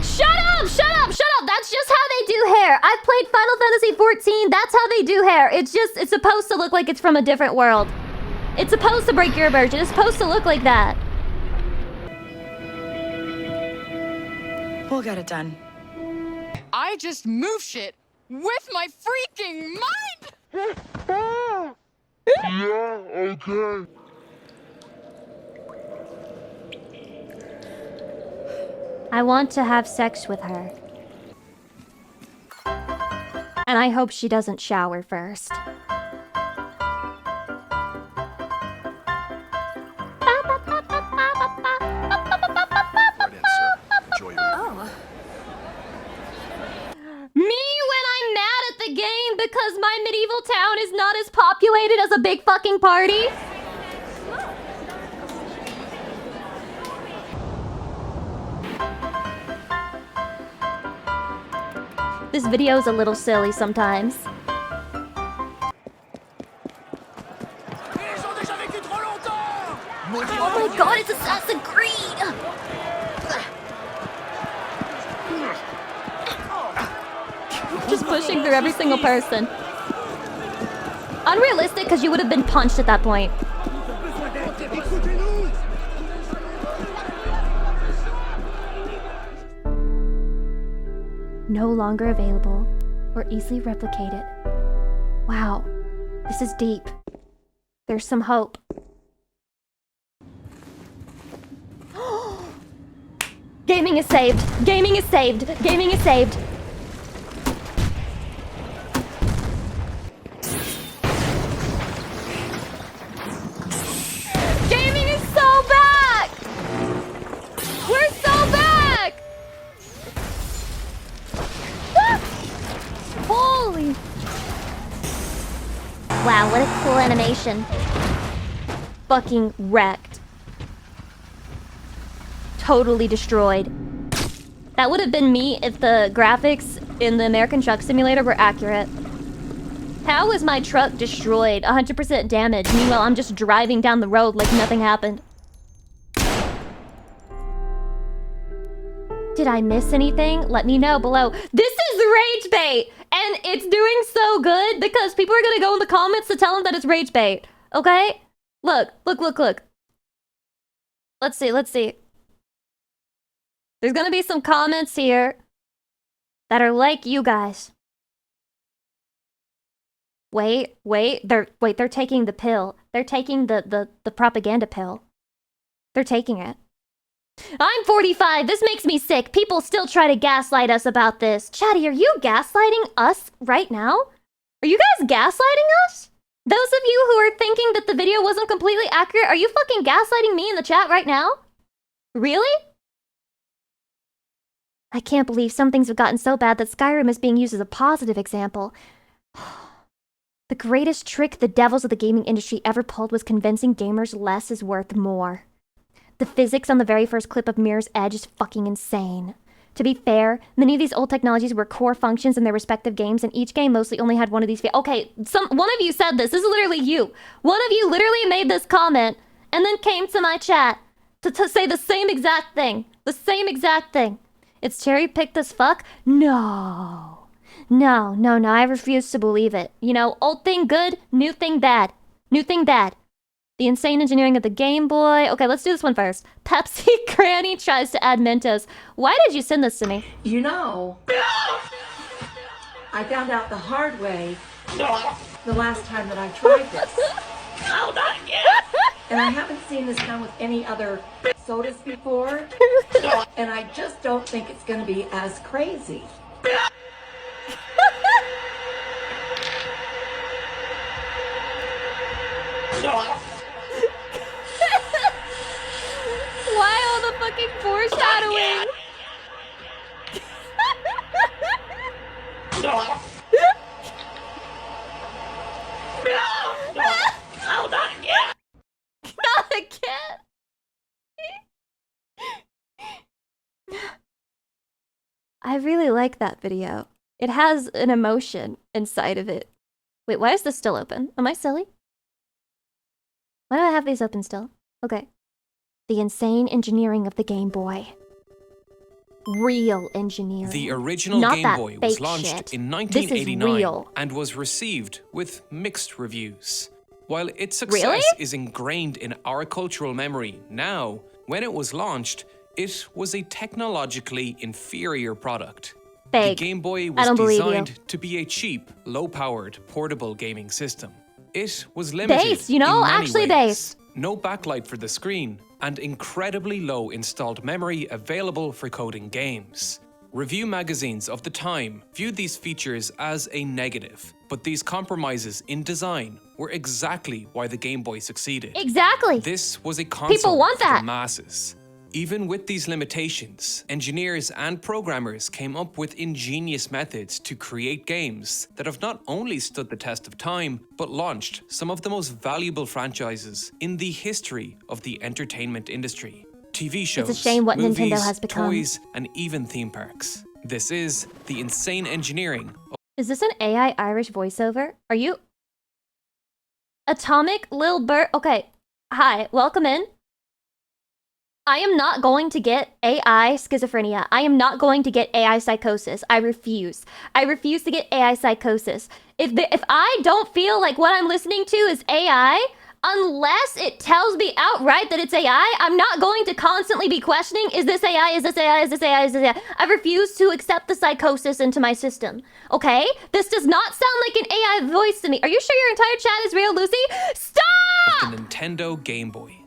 Speaker 1: Shut up! Shut up! Shut up! That's just how they do hair. I've played Final Fantasy 14. That's how they do hair. It's supposed to look like it's from a different world. It's supposed to break your immersion. It's supposed to look like that.
Speaker 23: We'll get it done. I just move shit with my freaking mind!
Speaker 20: Yeah, okay.
Speaker 1: I want to have sex with her. And I hope she doesn't shower first. Me when I'm mad at the game because my medieval town is not as populated as a big fucking party. This video is a little silly sometimes. Oh my god, it's Assassin's Creed! Just pushing through every single person. Unrealistic because you would have been punched at that point. No longer available. or easily replicated. Wow, this is deep. There's some hope. Gaming is saved. Gaming is saved. Gaming is saved. Gaming is so back. We're so back. Holy. Wow, what a cool animation. Fucking wrecked. Totally destroyed. That would have been me if the graphics in the American Truck Simulator were accurate. How is my truck destroyed? 100% damage. Meanwhile, I'm just driving down the road like nothing happened. Did I miss anything? Let me know below. This is rage bait! And it's doing so good because people are gonna go in the comments to tell them that it's rage bait. Okay? Look. Let's see. There's gonna be some comments here that are like you guys. Wait, they're taking the pill. They're taking the propaganda pill. They're taking it. I'm 45, this makes me sick. People still try to gaslight us about this. Chatty, are you gaslighting us right now? Are you guys gaslighting us? Those of you who are thinking that the video wasn't completely accurate, are you fucking gaslighting me in the chat right now? Really? I can't believe some things have gotten so bad that Skyrim is being used as a positive example. The greatest trick the devils of the gaming industry ever pulled was convincing gamers less is worth more. The physics on the very first clip of Mirror's Edge is fucking insane. To be fair, many of these old technologies were core functions in their respective games, and each game mostly only had one of these. Okay, one of you said this. This is literally you. One of you literally made this comment and then came to my chat to say the same exact thing. The same exact thing. It's cherry-picked as fuck? No. I refuse to believe it. You know, old thing good, new thing bad. New thing bad. The insane engineering of the Game Boy. Okay, let's do this one first. Pepsi Granny tries to add Mentos. Why did you send this to me?
Speaker 8: You know, I found out the hard way the last time that I tried this.
Speaker 20: No, not again.
Speaker 8: And I haven't seen this done with any other sodas before. And I just don't think it's going to be as crazy.
Speaker 1: Why all the fucking foreshadowing?
Speaker 20: No, not again.
Speaker 1: Not again. I really like that video. It has an emotion inside of it. Wait, why is this still open? Am I silly? Why do I have these open still? Okay. The insane engineering of the Game Boy. Real engineering.
Speaker 10: The original
Speaker 1: Not
Speaker 10: Game
Speaker 1: that
Speaker 10: Boy
Speaker 1: fake
Speaker 10: was launched
Speaker 1: shit.
Speaker 10: in
Speaker 1: This is
Speaker 10: 1989
Speaker 1: real.
Speaker 10: and was received with mixed reviews. While its success
Speaker 1: Really?
Speaker 10: is ingrained in our cultural memory now, when it was launched, it was a technologically inferior product.
Speaker 1: Fake.
Speaker 10: The Game Boy
Speaker 1: I
Speaker 10: was
Speaker 1: don't believe you.
Speaker 10: designed to be a cheap, low-powered, portable gaming system. It was limited
Speaker 1: Based, you know?
Speaker 10: in many
Speaker 1: Actually
Speaker 10: ways.
Speaker 1: based.
Speaker 10: No backlight for the screen, and incredibly low installed memory available for coding games. Review magazines of the time viewed these features as a negative, but these compromises in design were exactly why the Game Boy succeeded.
Speaker 1: Exactly.
Speaker 10: This was a console
Speaker 1: People want
Speaker 10: for
Speaker 1: that.
Speaker 10: the masses. Even with these limitations, engineers and programmers came up with ingenious methods to create games that have not only stood the test of time, but launched some of the most valuable franchises in the history of the entertainment industry. TV shows,
Speaker 1: It's a shame what
Speaker 10: movies,
Speaker 1: Nintendo has become.
Speaker 10: toys, and even theme parks. This is the insane engineering.
Speaker 1: Is this an AI Irish voiceover? Are you... Atomic Lil Bird? Okay. Hi, welcome in. I am not going to get AI schizophrenia. I am not going to get AI psychosis. I refuse. I refuse to get AI psychosis. If I don't feel like what I'm listening to is AI, unless it tells me outright that it's AI, I'm not going to constantly be questioning, is this AI, is this AI, is this AI, is this AI? I refuse to accept the psychosis into my system, okay? This does not sound like an AI voice to me. Are you sure your entire chat is real, Lucy? Stop!
Speaker 10: The Nintendo Game Boy.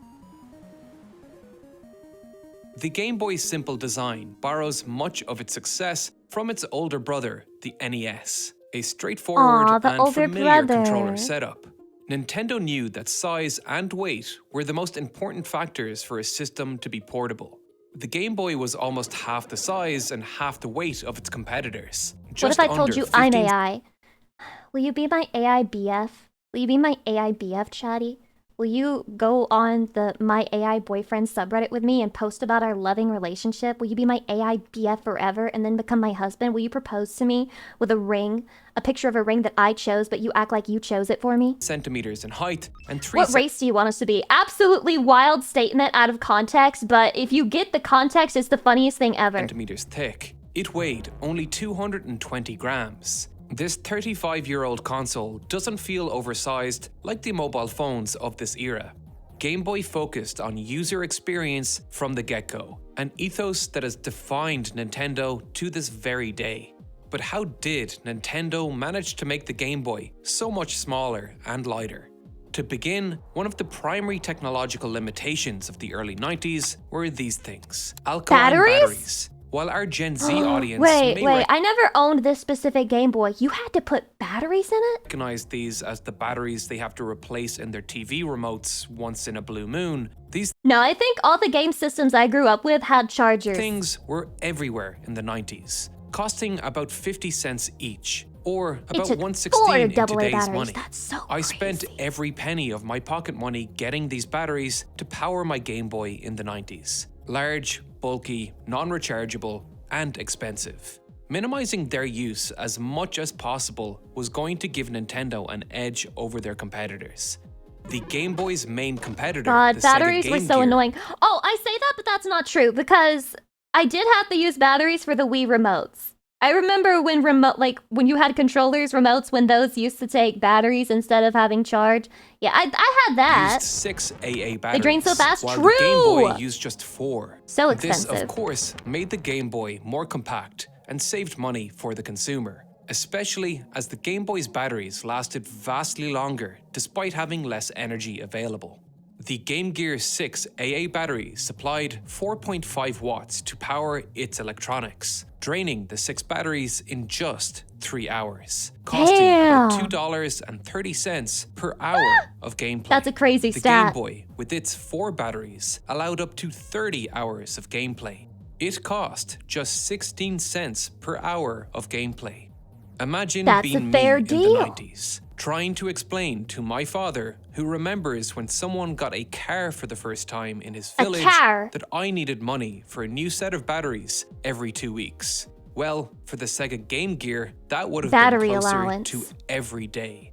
Speaker 10: The Game Boy's simple design borrows much of its success from its older brother, the NES. A straightforward and familiar controller setup. Nintendo knew that size and weight were the most important factors for a system to be portable. The Game Boy was almost half the size and half the weight of its competitors.
Speaker 1: What if I told you I'm AI? Will you be my AI BF? Will you be my AI BF, chatty? Will you go on the My AI Boyfriend subreddit with me and post about our loving relationship? Will you be my AI BF forever and then become my husband? Will you propose to me with a ring, a picture of a ring that I chose, but you act like you chose it for me?
Speaker 10: Centimeters in height and 3
Speaker 1: What race do you want us to be? Absolutely wild statement out of context, but if you get the context, it's the funniest thing ever.
Speaker 10: Centimeters thick. It weighed only 220 grams. This 35-year-old console doesn't feel oversized like the mobile phones of this era. Game Boy focused on user experience from the get-go, an ethos that has defined Nintendo to this very day. But how did Nintendo manage to make the Game Boy so much smaller and lighter? To begin, one of the primary technological limitations of the early 90s were these things: alkaline batteries. While our Gen Z audience
Speaker 1: Wait, I never owned this specific Game Boy. You had to put batteries in it?
Speaker 10: Recognize these as the batteries they have to replace in their TV remotes once in a blue moon.
Speaker 1: No, I think all the game systems I grew up with had chargers.
Speaker 10: Things were everywhere in the 90s, costing about 50 cents each, or about $1.16 in today's money.
Speaker 1: That's so
Speaker 10: I spent every penny of my pocket money getting these batteries to power my Game Boy in the 90s. Large, bulky, non-rechargeable, and expensive. Minimizing their use as much as possible was going to give Nintendo an edge over their competitors. The Game Boy's main competitor,
Speaker 1: God,
Speaker 10: the
Speaker 1: batteries
Speaker 10: Sega
Speaker 1: were
Speaker 10: Game
Speaker 1: so
Speaker 10: Gear,
Speaker 1: annoying. Oh, I say that, but that's not true, because I did have to use batteries for the Wii remotes. I remember when when you had controllers, remotes, when those used to take batteries instead of having charge. Yeah, I had that.
Speaker 10: Used 6 AA batteries.
Speaker 1: They drain so fast.
Speaker 10: While
Speaker 1: True.
Speaker 10: the Game Boy used just 4.
Speaker 1: So expensive.
Speaker 10: This, of course, made the Game Boy more compact and saved money for the consumer, especially as the Game Boy's batteries lasted vastly longer despite having less energy available. The Game Gear 6 AA battery supplied 4.5 watts to power its electronics, draining the 6 batteries in just 3 hours, costing about $2.30 per hour of gameplay.
Speaker 1: That's a crazy stat.
Speaker 10: The Game Boy, with its 4 batteries, allowed up to 30 hours of gameplay. It cost just 16 cents per hour of gameplay. Imagine being me in the 90s, trying to explain to my father, who remembers when someone got a car for the first time in his village, that I needed money for a new set of batteries every 2 weeks. Well, for the Sega Game Gear, that would have been closer to every day.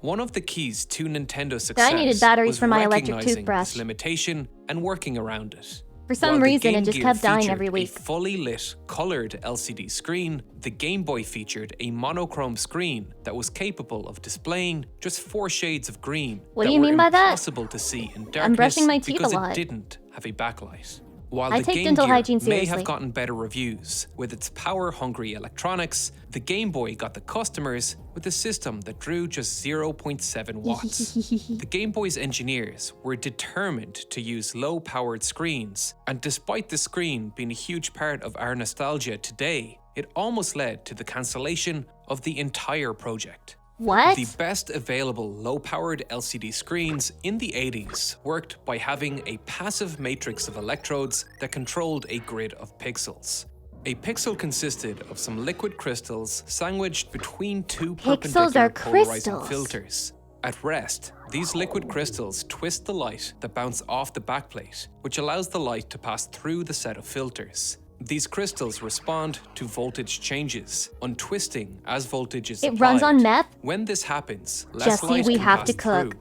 Speaker 10: One of the keys to Nintendo's success
Speaker 1: I needed batteries
Speaker 10: was
Speaker 1: for my electric
Speaker 10: recognizing
Speaker 1: toothbrush.
Speaker 10: this limitation and working around it.
Speaker 1: For some reason, it just kept dying every week.
Speaker 10: A fully lit, colored LCD screen, the Game Boy featured a monochrome screen that was capable of displaying just 4 shades of green.
Speaker 1: What do you mean by that?
Speaker 10: Impossible to see in darkness
Speaker 1: I'm brushing my teeth
Speaker 10: because
Speaker 1: a lot.
Speaker 10: it didn't have a backlight. While
Speaker 1: I
Speaker 10: the
Speaker 1: take
Speaker 10: Game
Speaker 1: dental
Speaker 10: Gear
Speaker 1: hygiene
Speaker 10: may
Speaker 1: seriously.
Speaker 10: have gotten better reviews with its power-hungry electronics, the Game Boy got the customers with a system that drew just 0.7 watts. The Game Boy's engineers were determined to use low-powered screens, and despite the screen being a huge part of our nostalgia today, it almost led to the cancellation of the entire project.
Speaker 1: What?
Speaker 10: The best available low-powered LCD screens in the 80s worked by having a passive matrix of electrodes that controlled a grid of pixels. A pixel consisted of some liquid crystals sandwiched between 2 perpendicular polarizing filters. At rest, these liquid crystals twist the light that bounce off the backplate, which allows the light to pass through the set of filters. These crystals respond to voltage changes, untwisting as voltage is
Speaker 1: It
Speaker 10: applied.
Speaker 1: runs on meth?
Speaker 10: When this happens, less
Speaker 1: Jesse,
Speaker 10: light
Speaker 1: we
Speaker 10: can
Speaker 1: have
Speaker 10: pass
Speaker 1: to cook.
Speaker 10: through.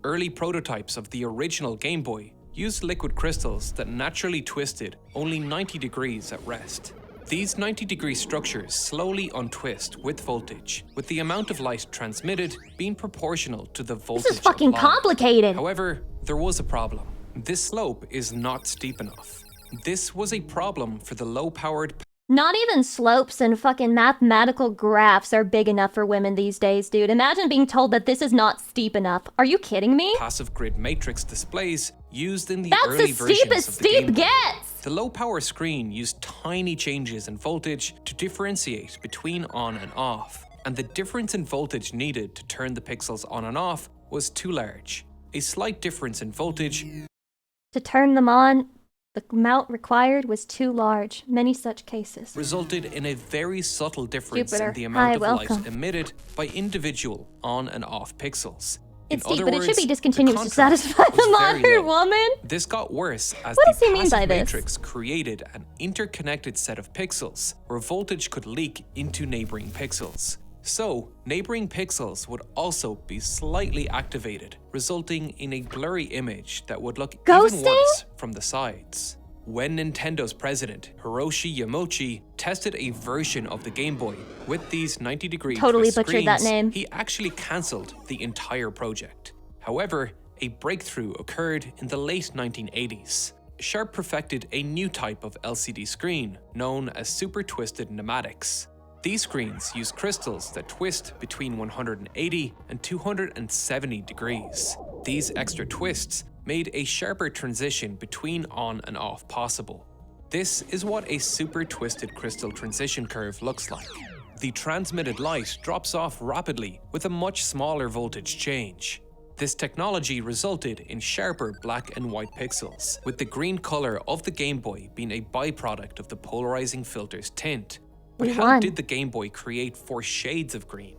Speaker 10: Early prototypes of the original Game Boy used liquid crystals that naturally twisted only 90 degrees at rest. These 90-degree structures slowly untwist with voltage, with the amount of light transmitted being proportional to the voltage
Speaker 1: This is fucking
Speaker 10: applied.
Speaker 1: complicated.
Speaker 10: However, there was a problem. This slope is not steep enough. This was a problem for the low-powered...
Speaker 1: Not even slopes and fucking mathematical graphs are big enough for women these days, dude. Imagine being told that this is not steep enough. Are you kidding me?
Speaker 10: passive grid matrix displays used in the
Speaker 1: That's
Speaker 10: early
Speaker 1: as steep
Speaker 10: versions
Speaker 1: as
Speaker 10: of the
Speaker 1: steep
Speaker 10: Gameboy.
Speaker 1: gets!
Speaker 10: The low-power screen used tiny changes in voltage to differentiate between on and off, and the difference in voltage needed to turn the pixels on and off was too large. A slight difference in voltage
Speaker 1: To turn them on, the amount required was too large. Many such cases.
Speaker 10: resulted in a very subtle difference
Speaker 1: Jupiter.
Speaker 10: in the amount
Speaker 1: Hi,
Speaker 10: of
Speaker 1: welcome.
Speaker 10: light emitted by individual on and off pixels.
Speaker 1: It's
Speaker 10: in
Speaker 1: steep,
Speaker 10: other
Speaker 1: but it should be
Speaker 10: words,
Speaker 1: discontinuous
Speaker 10: the
Speaker 1: to satisfy
Speaker 10: contrast
Speaker 1: the
Speaker 10: was very
Speaker 1: modern
Speaker 10: low.
Speaker 1: woman.
Speaker 10: This got worse as
Speaker 1: What
Speaker 10: the
Speaker 1: does he mean by
Speaker 10: passive
Speaker 1: this?
Speaker 10: matrix created an interconnected set of pixels where voltage could leak into neighboring pixels. So, neighboring pixels would also be slightly activated, resulting in a blurry image that would look even
Speaker 1: Ghosting?
Speaker 10: worse from the sides. When Nintendo's president, Hiroshi Yamauchi, tested a version of the Game Boy with these 90-degree
Speaker 1: Totally
Speaker 10: twist
Speaker 1: butchered that
Speaker 10: screens,
Speaker 1: name.
Speaker 10: he actually cancelled the entire project. However, a breakthrough occurred in the late 1980s. Sharp perfected a new type of LCD screen, known as super twisted pneumatics. These screens use crystals that twist between 180 and 270 degrees. These extra twists made a sharper transition between on and off possible. This is what a super twisted crystal transition curve looks like. The transmitted light drops off rapidly with a much smaller voltage change. This technology resulted in sharper black and white pixels, with the green color of the Game Boy being a byproduct of the polarizing filter's tint. But
Speaker 1: We
Speaker 10: how
Speaker 1: won.
Speaker 10: did the Game Boy create 4 shades of green?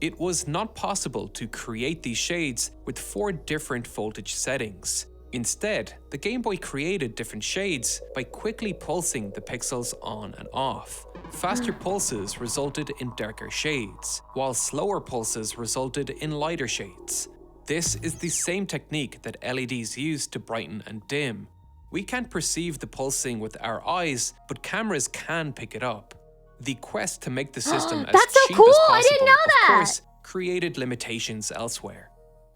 Speaker 10: It was not possible to create these shades with 4 different voltage settings. Instead, the Game Boy created different shades by quickly pulsing the pixels on and off. Faster pulses resulted in darker shades, while slower pulses resulted in lighter shades. This is the same technique that LEDs use to brighten and dim. We can't perceive the pulsing with our eyes, but cameras can pick it up. The quest to make the system as
Speaker 1: That's so
Speaker 10: cheap
Speaker 1: cool!
Speaker 10: as
Speaker 1: I
Speaker 10: possible,
Speaker 1: didn't know
Speaker 10: of
Speaker 1: that!
Speaker 10: course, created limitations elsewhere.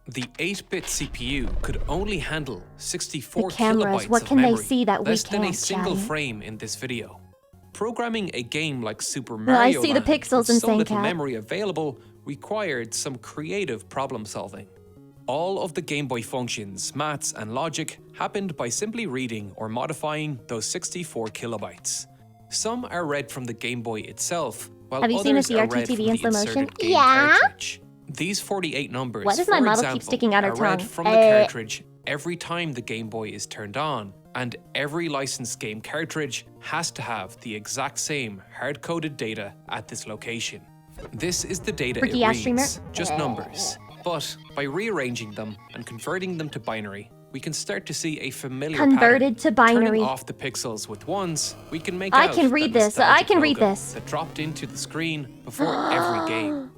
Speaker 10: The 8-bit CPU could only handle 64
Speaker 1: The cameras,
Speaker 10: kilobytes
Speaker 1: what
Speaker 10: of
Speaker 1: can they
Speaker 10: memory,
Speaker 1: see that we
Speaker 10: less than a
Speaker 1: can't,
Speaker 10: single
Speaker 1: Daddy?
Speaker 10: frame in this video. Programming a game like Super
Speaker 1: No, I
Speaker 10: Mario
Speaker 1: see the
Speaker 10: Land
Speaker 1: pixels
Speaker 10: with
Speaker 1: in
Speaker 10: so
Speaker 1: Saint
Speaker 10: little
Speaker 1: Cat.
Speaker 10: memory available required some creative problem solving. All of the Game Boy functions, maths, and logic happened by simply reading or modifying those 64 kilobytes. Some are read from the Game Boy itself, while
Speaker 1: Have you seen the
Speaker 10: others are read
Speaker 1: CRT TV
Speaker 10: from
Speaker 1: in
Speaker 10: the
Speaker 1: slow motion?
Speaker 10: inserted game
Speaker 1: Yeah.
Speaker 10: cartridge. These 48 numbers,
Speaker 1: Why does
Speaker 10: for
Speaker 1: my model keep
Speaker 10: example,
Speaker 1: sticking out her
Speaker 10: are read
Speaker 1: tongue?
Speaker 10: from the cartridge every time the Game Boy is turned on, and every licensed game cartridge has to have the exact same hard-coded data at this location. This is the data
Speaker 1: Freaky
Speaker 10: it
Speaker 1: ass streamer?
Speaker 10: reads, just numbers. But by rearranging them and converting them to binary, we can start to see a familiar
Speaker 1: Converted
Speaker 10: pattern.
Speaker 1: to binary.
Speaker 10: Turning off the pixels with ones, we can make
Speaker 1: I
Speaker 10: out
Speaker 1: can read
Speaker 10: that
Speaker 1: this. I
Speaker 10: nostalgic
Speaker 1: can read
Speaker 10: logo
Speaker 1: this.
Speaker 10: that dropped into the screen before every game.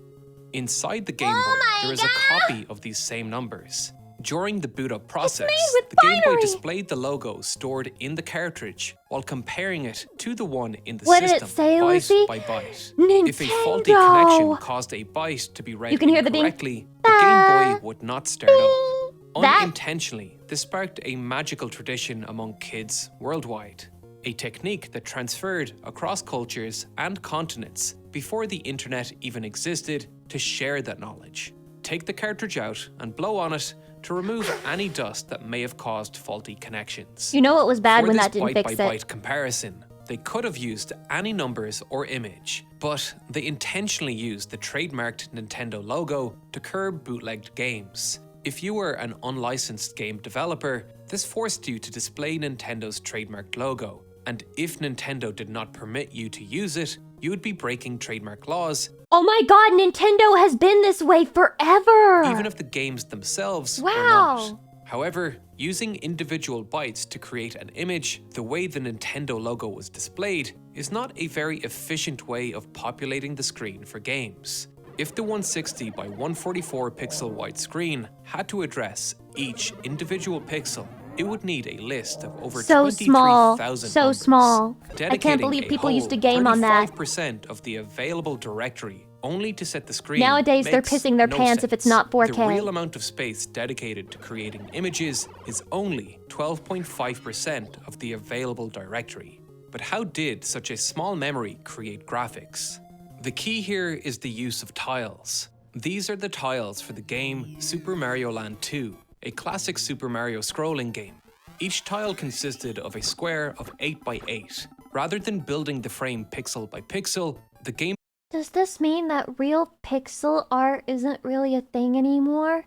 Speaker 10: Inside the Game Boy,
Speaker 1: Oh
Speaker 10: there is a copy of these same numbers. During the boot up process,
Speaker 1: with
Speaker 10: the Game Boy
Speaker 1: binary.
Speaker 10: displayed the logo stored in the cartridge while comparing it to the one in the
Speaker 1: What did
Speaker 10: system
Speaker 1: it say,
Speaker 10: byte
Speaker 1: Lucy?
Speaker 10: by byte.
Speaker 1: Nintendo.
Speaker 10: If a faulty connection caused a byte to be read
Speaker 1: You can hear the ding.
Speaker 10: incorrectly, the Game Boy would not start up.
Speaker 1: That-
Speaker 10: Unintentionally, this sparked a magical tradition among kids worldwide. A technique that transferred across cultures and continents before the internet even existed to share that knowledge. Take the cartridge out and blow on it to remove any dust that may have caused faulty connections.
Speaker 1: You know it was bad
Speaker 10: For
Speaker 1: when
Speaker 10: this
Speaker 1: that didn't fix it.
Speaker 10: byte-by-byte comparison, they could have used any numbers or image, but they intentionally used the trademarked Nintendo logo to curb bootlegged games. If you were an unlicensed game developer, this forced you to display Nintendo's trademarked logo, and if Nintendo did not permit you to use it, you would be breaking trademark laws,
Speaker 1: Oh my god, Nintendo has been this way forever!
Speaker 10: even if the games themselves were
Speaker 1: Wow.
Speaker 10: not. However, using individual bytes to create an image the way the Nintendo logo was displayed is not a very efficient way of populating the screen for games. If the 160 by 144 pixel wide screen had to address each individual pixel, it would need a list of over
Speaker 1: So small.
Speaker 10: 23,000
Speaker 1: So
Speaker 10: numbers,
Speaker 1: small. I
Speaker 10: dedicating
Speaker 1: can't believe
Speaker 10: a
Speaker 1: people used to
Speaker 10: whole
Speaker 1: game on that.
Speaker 10: 35% of the available directory only to set the screen.
Speaker 1: Nowadays, they're
Speaker 10: makes
Speaker 1: pissing their
Speaker 10: no
Speaker 1: pants if it's
Speaker 10: sense.
Speaker 1: not 4K.
Speaker 10: The real amount of space dedicated to creating images is only 12.5% of the available directory. But how did such a small memory create graphics? The key here is the use of tiles. These are the tiles for the game Super Mario Land 2, a classic Super Mario scrolling game. Each tile consisted of a square of 8 by 8. Rather than building the frame pixel by pixel, the game...
Speaker 1: Does this mean that real pixel art isn't really a thing anymore?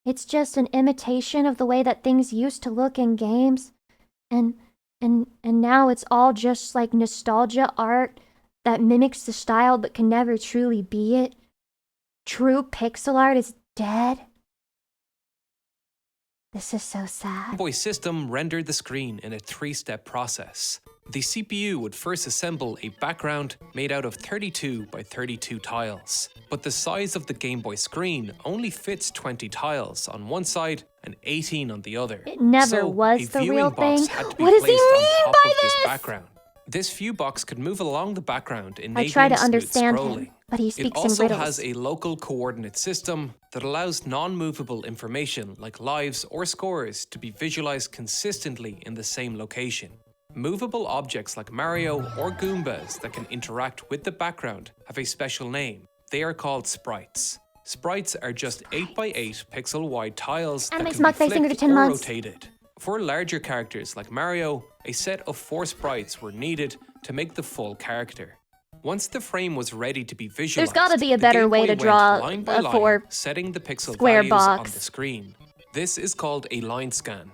Speaker 1: It's just an imitation of the way that things used to look in games? And now it's all just like nostalgia art that mimics the style but can never truly be it? True pixel art is dead? This is so sad.
Speaker 10: Game Boy system rendered the screen in a 3-step process. The CPU would first assemble a background made out of 32 by 32 tiles. But the size of the Game Boy screen only fits 20 tiles on one side and 18 on the other.
Speaker 1: It never
Speaker 10: so
Speaker 1: was
Speaker 10: a
Speaker 1: the
Speaker 10: viewing
Speaker 1: real
Speaker 10: box
Speaker 1: thing.
Speaker 10: had to be
Speaker 1: What does he
Speaker 10: placed on
Speaker 1: mean
Speaker 10: top
Speaker 1: by
Speaker 10: of this
Speaker 1: this?
Speaker 10: background. This view box could move along the background, enabling
Speaker 1: I try to
Speaker 10: smooth
Speaker 1: understand
Speaker 10: scrolling.
Speaker 1: him, but he
Speaker 10: It
Speaker 1: speaks in
Speaker 10: also
Speaker 1: riddles.
Speaker 10: has a local coordinate system that allows non-movable information like lives or scores to be visualized consistently in the same location. Movable objects like Mario or Goombas that can interact with the background have a special name. They are called sprites. Sprites are just 8 by 8 pixel wide tiles that
Speaker 1: Anime
Speaker 10: can
Speaker 1: smug
Speaker 10: be
Speaker 1: face finger to
Speaker 10: flipped
Speaker 1: 10
Speaker 10: or
Speaker 1: months.
Speaker 10: rotated. For larger characters like Mario, a set of 4 sprites were needed to make the full character. Once the frame was ready to be visualized,
Speaker 1: gotta be a
Speaker 10: the
Speaker 1: better
Speaker 10: Game
Speaker 1: way
Speaker 10: Boy
Speaker 1: to
Speaker 10: went
Speaker 1: draw
Speaker 10: line by
Speaker 1: a
Speaker 10: line,
Speaker 1: 4
Speaker 10: setting the pixel
Speaker 1: square
Speaker 10: values on
Speaker 1: box.
Speaker 10: the screen. This is called a line scan.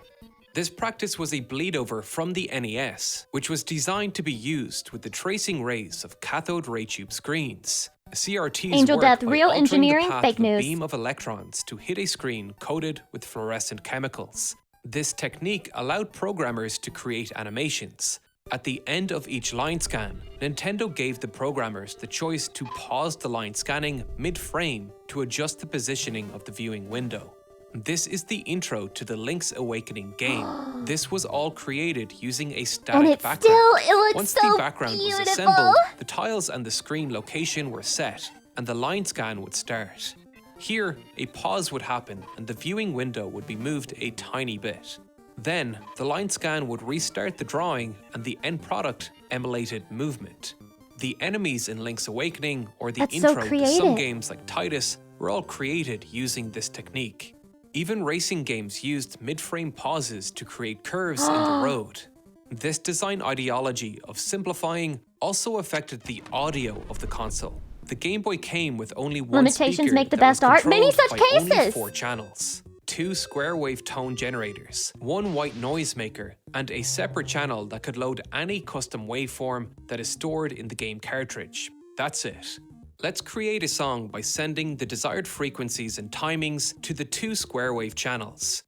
Speaker 10: This practice was a bleed over from the NES, which was designed to be used with the tracing rays of cathode ray tube screens. CRTs
Speaker 1: Angel
Speaker 10: work
Speaker 1: Death,
Speaker 10: by
Speaker 1: real
Speaker 10: altering
Speaker 1: engineering,
Speaker 10: the path
Speaker 1: fake
Speaker 10: of a
Speaker 1: news.
Speaker 10: beam of electrons to hit a screen coated with fluorescent chemicals. This technique allowed programmers to create animations. At the end of each line scan, Nintendo gave the programmers the choice to pause the line scanning mid-frame to adjust the positioning of the viewing window. This is the intro to the Link's Awakening game. This was all created using a static background.
Speaker 1: it looks
Speaker 10: Once
Speaker 1: so
Speaker 10: the background was
Speaker 1: beautiful.
Speaker 10: assembled, the tiles and the screen location were set, and the line scan would start. Here, a pause would happen and the viewing window would be moved a tiny bit. Then, the line scan would restart the drawing and the end product emulated movement. The enemies in Link's Awakening or the
Speaker 1: That's so
Speaker 10: intro to some
Speaker 1: creative.
Speaker 10: games like Titus were all created using this technique. Even racing games used mid-frame pauses to create curves in the road. This design ideology of simplifying also affected the audio of the console. The Game Boy came with only one
Speaker 1: Limitations
Speaker 10: speaker
Speaker 1: make the
Speaker 10: that was
Speaker 1: best art. Many
Speaker 10: controlled
Speaker 1: such
Speaker 10: by only
Speaker 1: cases.
Speaker 10: 4 channels. 2 square wave tone generators, 1 white noisemaker, and a separate channel that could load any custom waveform that is stored in the game cartridge. That's it. Let's create a song by sending the desired frequencies and timings to the 2 square wave channels.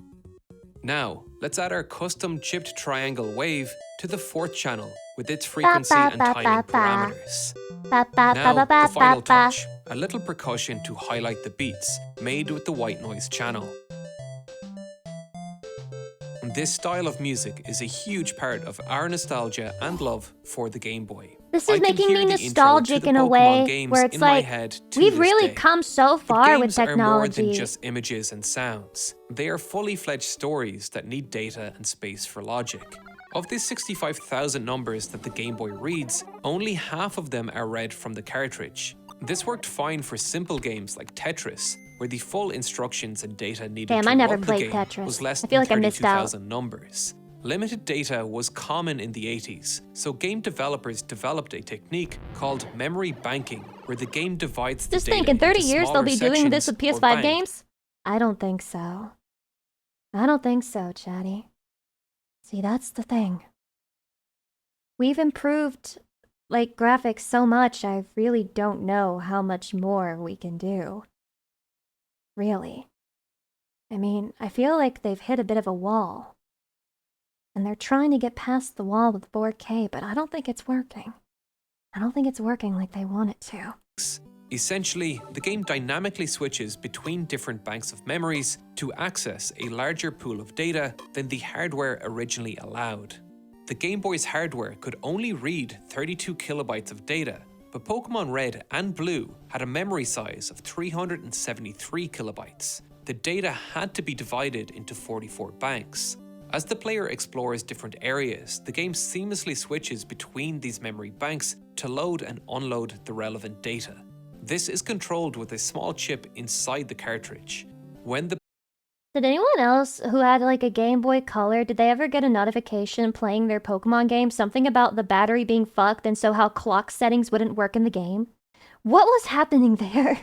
Speaker 10: Now, let's add our custom chipped triangle wave to the 4th channel with its frequency and timing parameters. Now, the final touch, a little percussion to highlight the beats, made with the white noise channel. This style of music is a huge part of our nostalgia and love for the Game Boy.
Speaker 1: This
Speaker 10: I
Speaker 1: is
Speaker 10: can
Speaker 1: making
Speaker 10: hear
Speaker 1: me
Speaker 10: the intro to
Speaker 1: nostalgic
Speaker 10: the
Speaker 1: in a
Speaker 10: Pokemon
Speaker 1: way
Speaker 10: games
Speaker 1: where it's
Speaker 10: in my
Speaker 1: like,
Speaker 10: head to
Speaker 1: we've
Speaker 10: this
Speaker 1: really
Speaker 10: day.
Speaker 1: come so
Speaker 10: But
Speaker 1: far with
Speaker 10: games are more than
Speaker 1: technology.
Speaker 10: just images and sounds. They are fully fledged stories that need data and space for logic. Of the 65,000 numbers that the Game Boy reads, only half of them are read from the cartridge. This worked fine for simple games like Tetris, where the full instructions and data needed
Speaker 1: Damn,
Speaker 10: to
Speaker 1: I never
Speaker 10: run the
Speaker 1: played
Speaker 10: game
Speaker 1: Tetris.
Speaker 10: was less
Speaker 1: I feel
Speaker 10: than
Speaker 1: like I missed out.
Speaker 10: 32,000 numbers. Limited data was common in the 80s, so game developers developed a technique called memory banking, where the game divides the
Speaker 1: Just
Speaker 10: data
Speaker 1: think, in 30
Speaker 10: into
Speaker 1: years they'll
Speaker 10: smaller
Speaker 1: be doing this
Speaker 10: sections
Speaker 1: with
Speaker 10: or
Speaker 1: PS5
Speaker 10: banked.
Speaker 1: games? I don't think so. I don't think so, Chatty. See, that's the thing. We've improved, like, graphics so much, I really don't know how much more we can do. Really. I mean, I feel like they've hit a bit of a wall. And they're trying to get past the wall with 4K, but I don't think it's working. I don't think it's working like they want it to.
Speaker 10: Essentially, the game dynamically switches between different banks of memories to access a larger pool of data than the hardware originally allowed. The Game Boy's hardware could only read 32 kilobytes of data, but Pokemon Red and Blue had a memory size of 373 kilobytes. The data had to be divided into 44 banks. As the player explores different areas, the game seamlessly switches between these memory banks to load and unload the relevant data. This is controlled with a small chip inside the cartridge.
Speaker 1: Did anyone else who had like a Game Boy Color, did they ever get a notification playing their Pokemon game? Something about the battery being fucked and so how clock settings wouldn't work in the game? What was happening there?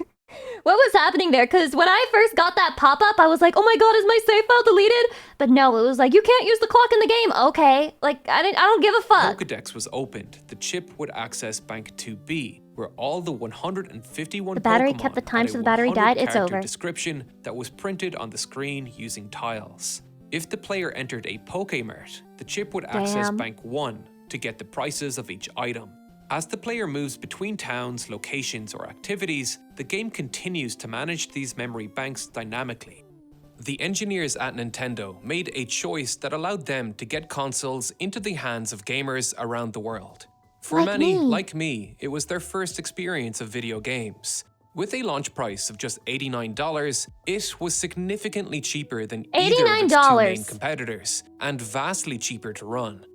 Speaker 1: What was happening there? Because when I first got that pop-up, I was like, oh my god, is my save file deleted? But no, it was like, you can't use the clock in the game. Okay, like, I don't give a fuck.
Speaker 10: Pokédex was opened, the chip would access Bank 2B, where all the 151
Speaker 1: the battery
Speaker 10: Pokemon
Speaker 1: kept the time
Speaker 10: had
Speaker 1: so
Speaker 10: a
Speaker 1: the battery died, it's
Speaker 10: 100-character
Speaker 1: over.
Speaker 10: description that was printed on the screen using tiles. If the player entered a Pokémart, the chip would access
Speaker 1: Damn.
Speaker 10: Bank 1 to get the prices of each item. As the player moves between towns, locations, or activities, the game continues to manage these memory banks dynamically. The engineers at Nintendo made a choice that allowed them to get consoles into the hands of gamers around the world. For many, like me, it was their first experience of video games. With a launch price of just $89, it was significantly cheaper than either of its two main competitors, and vastly cheaper to run.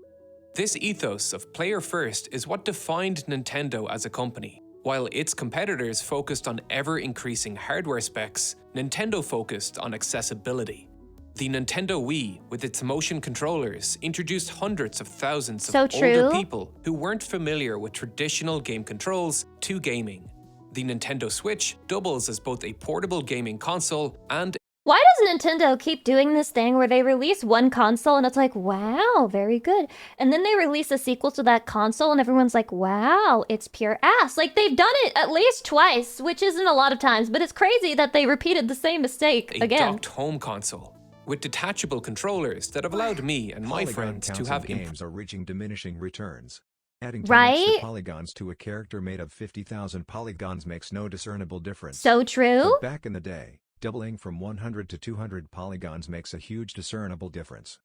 Speaker 10: This ethos of player first is what defined Nintendo as a company. While its competitors focused on ever-increasing hardware specs, Nintendo focused on accessibility. The Nintendo Wii, with its motion controllers, introduced hundreds of thousands of older people who weren't familiar with traditional game controls to gaming. The Nintendo Switch doubles as both a portable gaming console and
Speaker 1: Why does Nintendo keep doing this thing where they release one console and it's like, wow, very good. And then they release a sequel to that console and everyone's like, wow, it's pure ass. Like, they've done it at least twice, which isn't a lot of times, but it's crazy that they repeated the same mistake again.
Speaker 10: A docked home console with detachable controllers that have allowed me and my friends to have
Speaker 14: games are reaching diminishing returns. Adding 10
Speaker 1: Right?
Speaker 14: extra polygons to a character made of 50,000 polygons makes no discernible difference.
Speaker 1: So true.
Speaker 14: But back in the day, doubling from 100 to 200 polygons makes a huge discernible difference.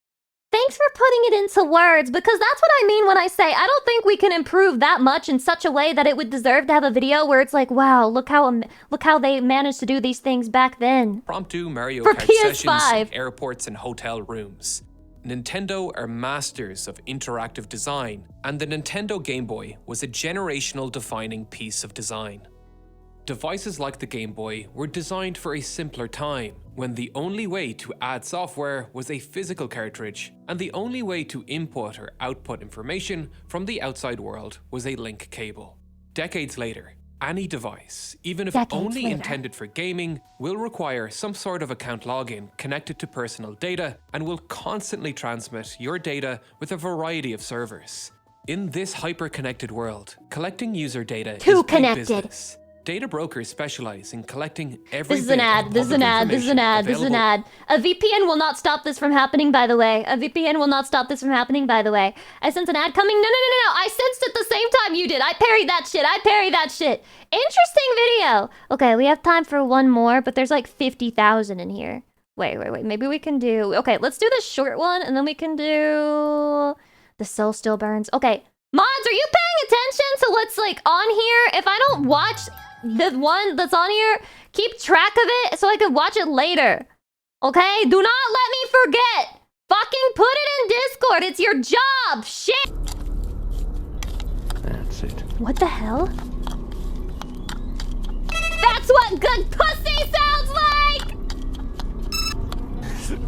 Speaker 1: Thanks for putting it into words, because that's what I mean when I say I don't think we can improve that much in such a way that it would deserve to have a video where it's like, wow, look how they managed to do these things back then.
Speaker 10: Promptu Mario
Speaker 1: For
Speaker 10: Kart
Speaker 1: PS5.
Speaker 10: sessions in airports and hotel rooms. Nintendo are masters of interactive design, and the Nintendo Game Boy was a generational defining piece of design. Devices like the Game Boy were designed for a simpler time, when the only way to add software was a physical cartridge, and the only way to input or output information from the outside world was a link cable. Decades later, any device, even if only intended for gaming, will require some sort of account login connected to personal data and will constantly transmit your data with a variety of servers. In this hyper-connected world, collecting user data is big business. Data brokers specialize in collecting every
Speaker 1: This is an ad, this is an ad, this is an ad, this is an ad. A VPN will not stop this from happening, by the way. A VPN will not stop this from happening, by the way. I sense an ad coming. No. I sensed it the same time you did. I parried that shit. Interesting video. Okay, we have time for one more, but there's like 50,000 in here. Wait. Maybe we can do... Okay, let's do the short one, and then we can do... The Soul Still Burns. Okay, mods, are you paying attention to what's like on here? If I don't watch the one that's on here, keep track of it so I can watch it later. Okay? Do not let me forget. Fucking put it in Discord. It's your job. Shit.
Speaker 12: That's it.
Speaker 1: What the hell? That's what good pussy sounds like!
Speaker 12: That's it.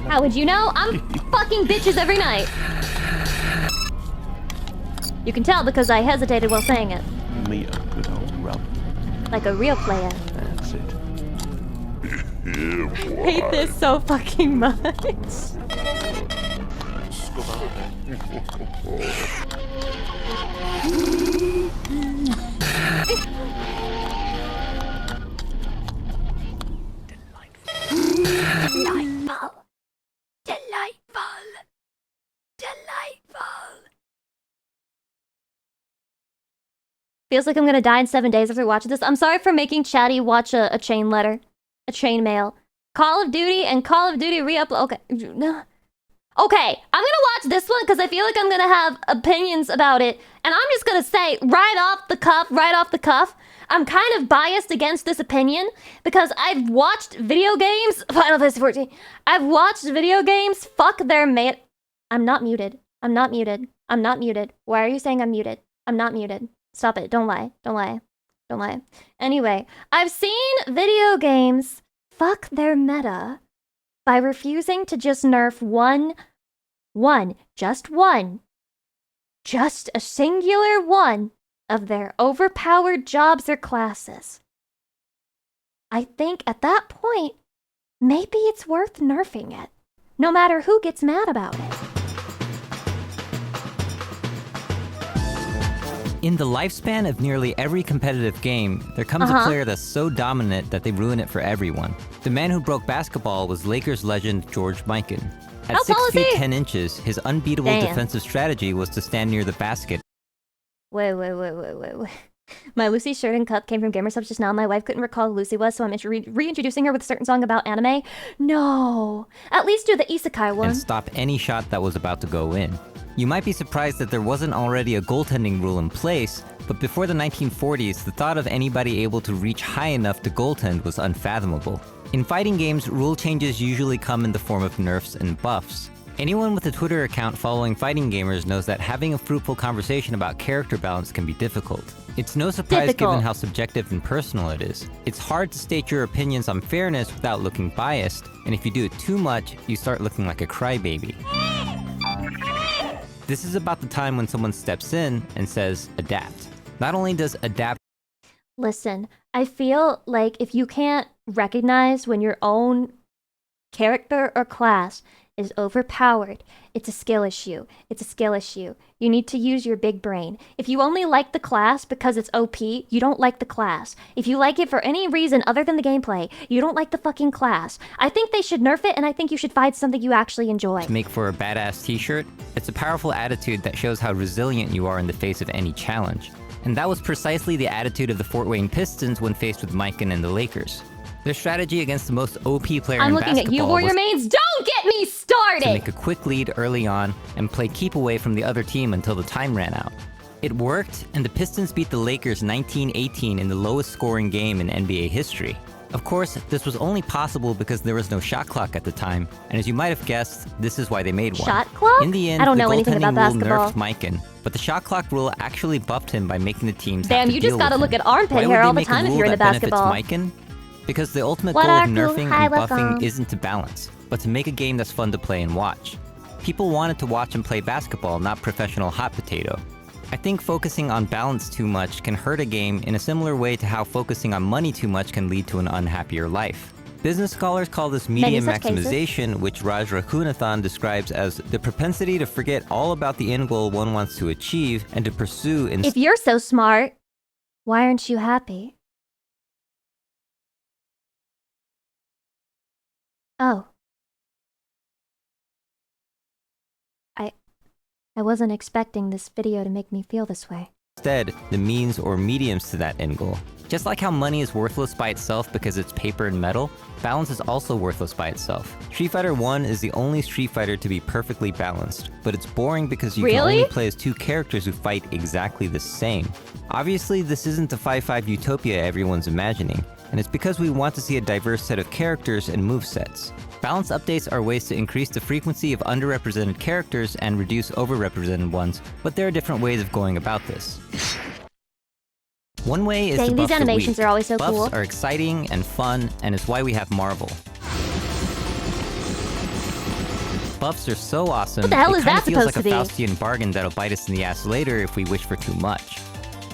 Speaker 1: How would you know? I'm fucking bitches every night. You can tell because I hesitated while saying it.
Speaker 12: Me a good old rub.
Speaker 1: Like a real player.
Speaker 12: That's it.
Speaker 1: I hate this so fucking much. Delightful. Feels like I'm gonna die in 7 days after watching this. I'm sorry for making Chatty watch a chain letter. A chain mail. Call of Duty and Call of Duty re-upload. Okay. No. Okay, I'm gonna watch this one because I feel like I'm gonna have opinions about it. And I'm just gonna say, right off the cuff, I'm kind of biased against this opinion because I've watched video games. Final Fantasy 14. I've watched video games. Fuck their man. I'm not muted. I'm not muted. I'm not muted. Why are you saying I'm muted? I'm not muted. Stop it. Don't lie. Don't lie. Don't lie. Anyway, I've seen video games fuck their meta by refusing to just nerf just a singular one of their overpowered jobs or classes. I think at that point, maybe it's worth nerfing it, no matter who gets mad about it.
Speaker 15: In the lifespan of nearly every competitive game, there comes a player that's so dominant that they ruin it for everyone. The man who broke basketball was Lakers legend George Mikan. At 6 feet 10 inches, his unbeatable defensive strategy was to stand near the basket.
Speaker 1: Wait. My Lucy shirt and cup came from Gamersubs just now. My wife couldn't recall who Lucy was, so I'm reintroducing her with a certain song about anime. No. At least do the isekai one.
Speaker 15: And stop any shot that was about to go in. You might be surprised that there wasn't already a goaltending rule in place, but before the 1940s, the thought of anybody able to reach high enough to goaltend was unfathomable. In fighting games, rule changes usually come in the form of nerfs and buffs. Anyone with a Twitter account following fighting gamers knows that having a fruitful conversation about character balance can be difficult. It's no surprise given how subjective and personal it is. It's hard to state your opinions on fairness without looking biased, and if you do it too much, you start looking like a crybaby. This is about the time when someone steps in and says, adapt. Not only does adapt...
Speaker 1: Listen, I feel like if you can't recognize when your own character or class is overpowered, it's a skill issue. It's a skill issue. You need to use your big brain. If you only like the class because it's OP, you don't like the class. If you like it for any reason other than the gameplay, you don't like the fucking class. I think they should nerf it, and I think you should find something you actually enjoy.
Speaker 15: Make for a badass t-shirt? It's a powerful attitude that shows how resilient you are in the face of any challenge. And that was precisely the attitude of the Fort Wayne Pistons when faced with Mikan and the Lakers. Their strategy against the most OP player in basketball
Speaker 1: I'm looking at you, Warrior Mains. Don't get me started!
Speaker 15: To make a quick lead early on and play keep away from the other team until the time ran out. It worked, and the Pistons beat the Lakers 19-18 in the lowest scoring game in NBA history. Of course, this was only possible because there was no shot clock at the time, and as you might have guessed, this is why they made one.
Speaker 1: Shot clock?
Speaker 15: In the end,
Speaker 1: I don't know
Speaker 15: the
Speaker 1: anything about
Speaker 15: goaltending rule
Speaker 1: basketball.
Speaker 15: nerfed Mikan, but the shot clock rule actually buffed him by making the teams
Speaker 1: Damn,
Speaker 15: have to
Speaker 1: you just
Speaker 15: deal
Speaker 1: gotta
Speaker 15: with
Speaker 1: look
Speaker 15: him.
Speaker 1: at armpit
Speaker 15: Why would
Speaker 1: hair
Speaker 15: they
Speaker 1: all the
Speaker 15: make a
Speaker 1: time if
Speaker 15: rule
Speaker 1: you're into
Speaker 15: that benefits
Speaker 1: basketball.
Speaker 15: Mikan? Because the ultimate
Speaker 1: What
Speaker 15: goal of
Speaker 1: are
Speaker 15: nerfing
Speaker 1: Hi,
Speaker 15: and buffing
Speaker 1: welcome.
Speaker 15: isn't to balance, but to make a game that's fun to play and watch. People wanted to watch and play basketball, not professional hot potato. I think focusing on balance too much can hurt a game in a similar way to how focusing on money too much can lead to an unhappier life. Business scholars call this media maximization, which Raj Raghunathan describes as the propensity to forget all about the end goal one wants to achieve and to pursue instead.
Speaker 1: If you're so smart, why aren't you happy? Oh. I wasn't expecting this video to make me feel this way.
Speaker 15: Instead, the means or mediums to that end goal. Just like how money is worthless by itself because it's paper and metal, balance is also worthless by itself. Street Fighter 1 is the only Street Fighter to be perfectly balanced, but it's boring because you can only play as two characters who fight exactly the same. Obviously, this isn't the 5-5 utopia everyone's imagining, and it's because we want to see a diverse set of characters and movesets. Balance updates are ways to increase the frequency of underrepresented characters and reduce overrepresented ones, but there are different ways of going about this. One way is to buff
Speaker 1: these animations
Speaker 15: the weak.
Speaker 1: are always so
Speaker 15: Buffs
Speaker 1: cool.
Speaker 15: are exciting and fun, and it's why we have Marvel. Buffs are so awesome,
Speaker 1: What the hell
Speaker 15: it
Speaker 1: is
Speaker 15: kinda
Speaker 1: that
Speaker 15: feels like
Speaker 1: supposed
Speaker 15: a
Speaker 1: to be?
Speaker 15: Faustian bargain that'll bite us in the ass later if we wish for too much.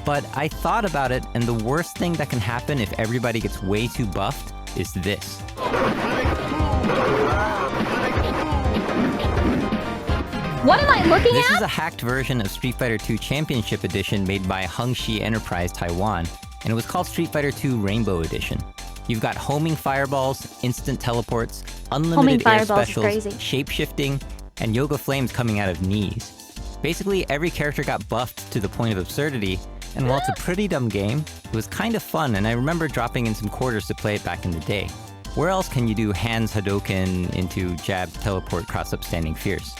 Speaker 15: But I thought about it, and the worst thing that can happen if everybody gets way too buffed is this.
Speaker 1: What am I looking
Speaker 15: This
Speaker 1: at?
Speaker 15: is a hacked version of Street Fighter 2 Championship Edition made by Hungshi Enterprise Taiwan, and it was called Street Fighter 2 Rainbow Edition. You've got homing fireballs, instant teleports, unlimited air specials, shape-shifting, and yoga flames coming out of knees. Basically, every character got buffed to the point of absurdity, And while it's a pretty dumb game, it was kind of fun, and I remember dropping in some quarters to play it back in the day. Where else can you do hands Hadouken into jab teleport cross-up standing fierce?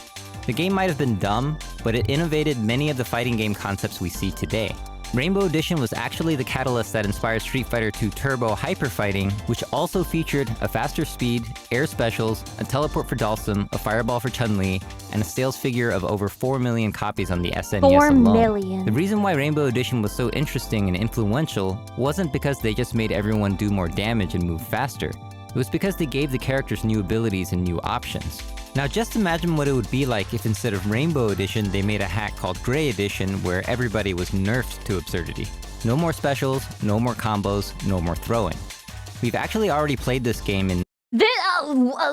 Speaker 15: The game might have been dumb, but it innovated many of the fighting game concepts we see today. Rainbow Edition was actually the catalyst that inspired Street Fighter II Turbo Hyper Fighting, which also featured a faster speed, air specials, a teleport for Wholesome, a fireball for Chun-Li, and a sales figure of over 4 million copies on the SNES
Speaker 1: 4
Speaker 15: alone.
Speaker 1: million.
Speaker 15: The reason why Rainbow Edition was so interesting and influential wasn't because they just made everyone do more damage and move faster. It was because they gave the characters new abilities and new options. Now just imagine what it would be like if instead of Rainbow Edition, they made a hack called Gray Edition where everybody was nerfed to absurdity. No more specials, no more combos, no more throwing. We've actually already played this game in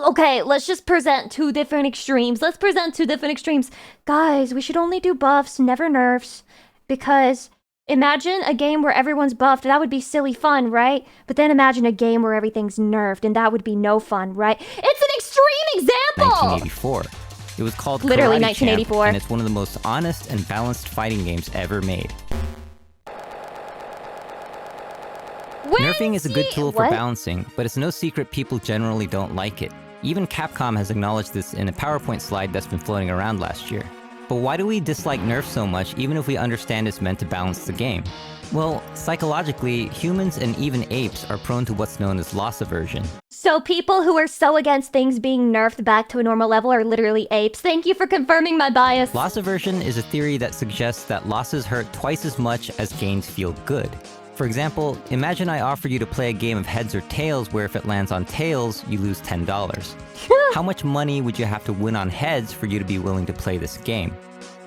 Speaker 1: okay, let's just present two different extremes. Let's present two different extremes. Guys, we should only do buffs, never nerfs. Because imagine a game where everyone's buffed. That would be silly fun, right? But then imagine a game where everything's nerfed, and that would be no fun, right? It's an extreme example!
Speaker 15: 1984. It was called
Speaker 1: Literally
Speaker 15: Karate
Speaker 1: 1984.
Speaker 15: Champ, and it's one of the most honest and balanced fighting games ever made. Nerfing is a good tool for balancing, but it's no secret people generally don't like it. Even Capcom has acknowledged this in a PowerPoint slide that's been floating around last year. But why do we dislike Nerf so much even if we understand it's meant to balance the game? Well, psychologically, humans and even apes are prone to what's known as loss aversion.
Speaker 1: So people who are so against things being nerfed back to a normal level are literally apes. Thank you for confirming my bias.
Speaker 15: Loss aversion is a theory that suggests that losses hurt twice as much as gains feel good. For example, imagine I offer you to play a game of heads or tails where if it lands on tails, you lose $10. How much money would you have to win on heads for you to be willing to play this game?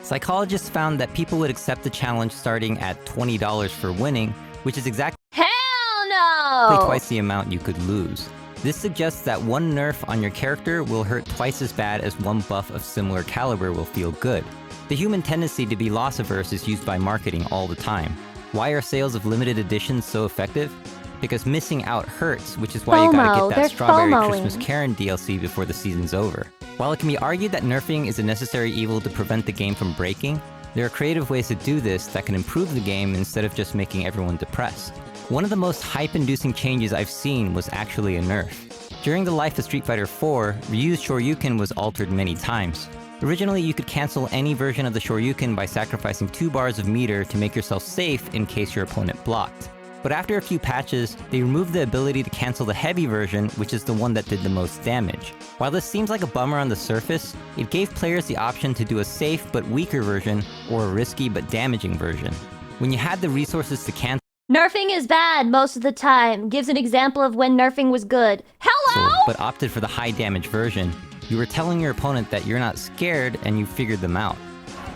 Speaker 15: Psychologists found that people would accept the challenge starting at $20 for winning, which is exactly twice the amount you could lose. This suggests that one nerf on your character will hurt twice as bad as one buff of similar caliber will feel good. The human tendency to be loss averse is used by marketing all the time. Why are sales of limited editions so effective? Because missing out hurts, which is why you gotta get that Strawberry Christmas Karen DLC before the season's over. While it can be argued that nerfing is a necessary evil to prevent the game from breaking, there are creative ways to do this that can improve the game instead of just making everyone depressed. One of the most hype-inducing changes I've seen was actually a nerf. During the life of Street Fighter IV, Ryu's Shoryuken was altered many times. Originally, you could cancel any version of the Shoryuken by sacrificing 2 bars of meter to make yourself safe in case your opponent blocked. But after a few patches, they removed the ability to cancel the heavy version, which is the one that did the most damage. While this seems like a bummer on the surface, it gave players the option to do a safe but weaker version, or a risky but damaging version. When you had the resources to cancel
Speaker 1: nerfing is bad most of the time. Gives an example of when nerfing was good. Hello?
Speaker 15: But opted for the high damage version, you were telling your opponent that you're not scared and you figured them out.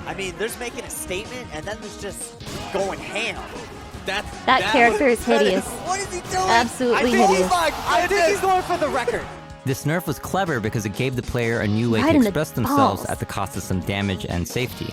Speaker 16: I mean, there's making a statement and then there's just going ham.
Speaker 1: That character is hideous.
Speaker 16: What is he doing?
Speaker 1: Absolutely hideous.
Speaker 16: I think he's going for the record.
Speaker 15: This nerf was clever because it gave the player a new way to express themselves at the cost of some damage and safety.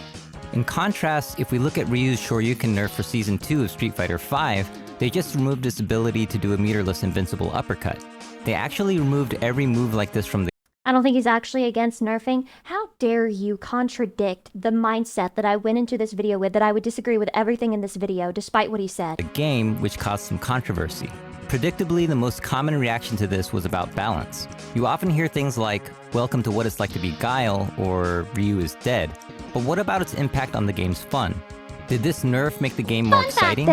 Speaker 15: In contrast, if we look at Ryu's Shoryuken nerf for Season 2 of Street Fighter V, they just removed this ability to do a meterless invincible uppercut. They actually removed every move like this from the
Speaker 1: I don't think he's actually against nerfing. How dare you contradict the mindset that I went into this video with, that I would disagree with everything in this video, despite what he said.
Speaker 15: Game, which caused some controversy. Predictably, the most common reaction to this was about balance. You often hear things like, "Welcome to what it's like to be Guile," or "Ryu is dead." But what about its impact on the game's fun? Did this nerf make the game more exciting?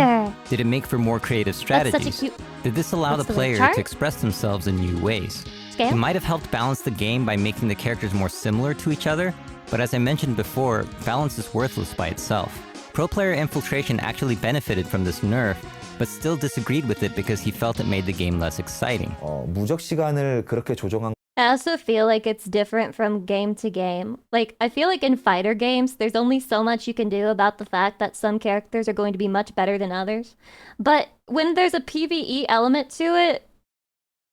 Speaker 15: Did it make for more creative strategies? Did this allow the player to express themselves in new ways? It might have helped balance the game by making the characters more similar to each other, but as I mentioned before, balance is worthless by itself. Pro player Infiltration actually benefited from this nerf, but still disagreed with it because he felt it made the game less exciting.
Speaker 21: 무적 시간을 그렇게 조정한
Speaker 1: I also feel like it's different from game to game. Like, I feel like in fighter games, there's only so much you can do about the fact that some characters are going to be much better than others. But when there's a PvE element to it,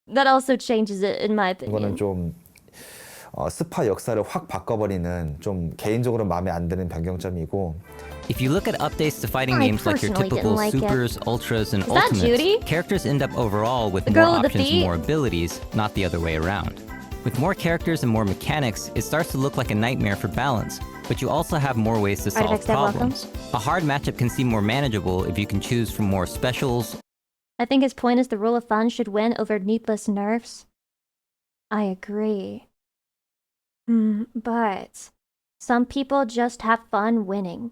Speaker 1: that also changes it, in my opinion.
Speaker 21: 이거는 좀 스파 역사를 확 바꿔버리는 좀 개인적으로 마음에 안 드는 변경점이고.
Speaker 15: If you look at updates to fighting games like your typical Supers, Ultras, and Ultimates, characters end up overall with more options and more abilities, not the other way around. With more characters and more mechanics, it starts to look like a nightmare for balance, but you also have more ways to solve
Speaker 1: Artifacts, they're welcome.
Speaker 15: problems. A hard matchup can seem more manageable if you can choose from more specials.
Speaker 1: I think his point is the rule of fun should win over needless nerfs. I agree. But some people just have fun winning.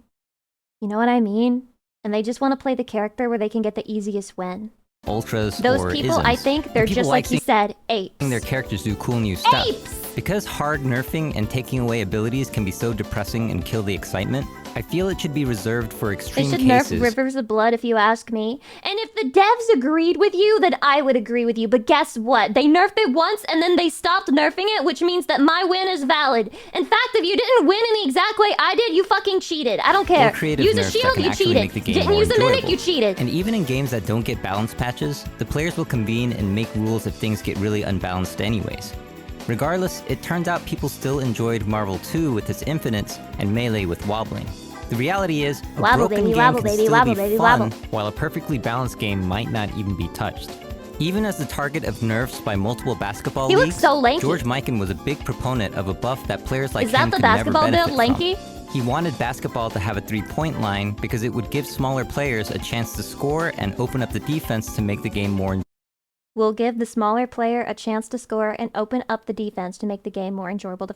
Speaker 1: You know what I mean? And they just want to play the character where they can get the easiest win.
Speaker 15: Ultras
Speaker 1: Those
Speaker 15: or
Speaker 1: people,
Speaker 15: isms.
Speaker 1: I think, they're
Speaker 15: People
Speaker 1: just like you
Speaker 15: seeing
Speaker 1: said, apes.
Speaker 15: their characters do cool new stuff.
Speaker 1: Apes!
Speaker 15: Because hard nerfing and taking away abilities can be so depressing and kill the excitement, I feel it should be reserved for
Speaker 1: They
Speaker 15: extreme
Speaker 1: should
Speaker 15: cases.
Speaker 1: nerf Rivers of Blood if you ask me. And if the devs agreed with you, then I would agree with you. But guess what? They nerfed it once and then they stopped nerfing it, which means that my win is valid. In fact, if you didn't win in the exact way I did, you fucking cheated. I don't care.
Speaker 15: Or creative
Speaker 1: Use a
Speaker 15: nerfs that
Speaker 1: shield,
Speaker 15: can
Speaker 1: you
Speaker 15: actually
Speaker 1: cheated.
Speaker 15: make the game
Speaker 1: Didn't
Speaker 15: more
Speaker 1: use a mimic,
Speaker 15: enjoyable.
Speaker 1: you cheated.
Speaker 15: And even in games that don't get balance patches, the players will convene and make rules if things get really unbalanced anyways. Regardless, it turns out people still enjoyed Marvel 2 with its infinites and Melee with wobbling. The reality is, a
Speaker 1: Wobble,
Speaker 15: broken
Speaker 1: baby,
Speaker 15: game
Speaker 1: wobble,
Speaker 15: can
Speaker 1: baby,
Speaker 15: still
Speaker 1: wobble,
Speaker 15: be
Speaker 1: baby,
Speaker 15: fun,
Speaker 1: wobble.
Speaker 15: while a perfectly balanced game might not even be touched. Even as the target of nerfs by multiple basketball
Speaker 1: He looks
Speaker 15: leagues,
Speaker 1: so lanky.
Speaker 15: George Mikan was a big proponent of a buff that players like
Speaker 1: Is that
Speaker 15: him
Speaker 1: the
Speaker 15: could never
Speaker 1: basketball build,
Speaker 15: benefit
Speaker 1: lanky?
Speaker 15: from. He wanted basketball to have a three-point line because it would give smaller players a chance to score and open up the defense to make the game more
Speaker 1: Will give the smaller player a chance to score and open up the defense to make the game more enjoyable.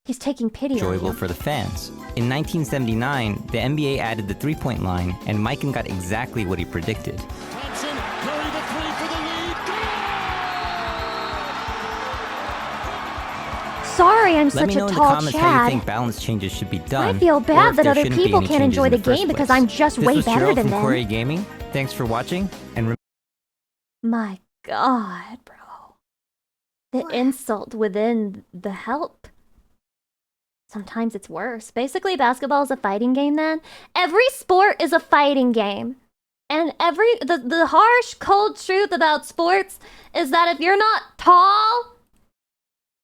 Speaker 1: He's taking pity on
Speaker 15: enjoyable
Speaker 1: you.
Speaker 15: for the fans. In 1979, the NBA added the three-point line, and Mikan got exactly what he predicted.
Speaker 1: Sorry, I'm
Speaker 15: Let
Speaker 1: such
Speaker 15: me
Speaker 1: a
Speaker 15: know in the
Speaker 1: tall
Speaker 15: comments how you
Speaker 1: Chad.
Speaker 15: think balance changes should be done.
Speaker 1: I feel
Speaker 15: or
Speaker 1: bad
Speaker 15: if
Speaker 1: that
Speaker 15: there
Speaker 1: other
Speaker 15: shouldn't be
Speaker 1: people
Speaker 15: any
Speaker 1: can't
Speaker 15: changes
Speaker 1: enjoy
Speaker 15: in
Speaker 1: the
Speaker 15: first
Speaker 1: game because
Speaker 15: place.
Speaker 1: I'm just
Speaker 15: This
Speaker 1: way
Speaker 15: was
Speaker 1: better
Speaker 15: Gerald
Speaker 1: than
Speaker 15: from
Speaker 1: them.
Speaker 15: Corey Gaming. Thanks for watching, and
Speaker 1: My God, bro. The insult within the help. Sometimes it's worse. Basically, basketball is a fighting game then. Every sport is a fighting game. And the harsh, cold truth about sports is that if you're not tall,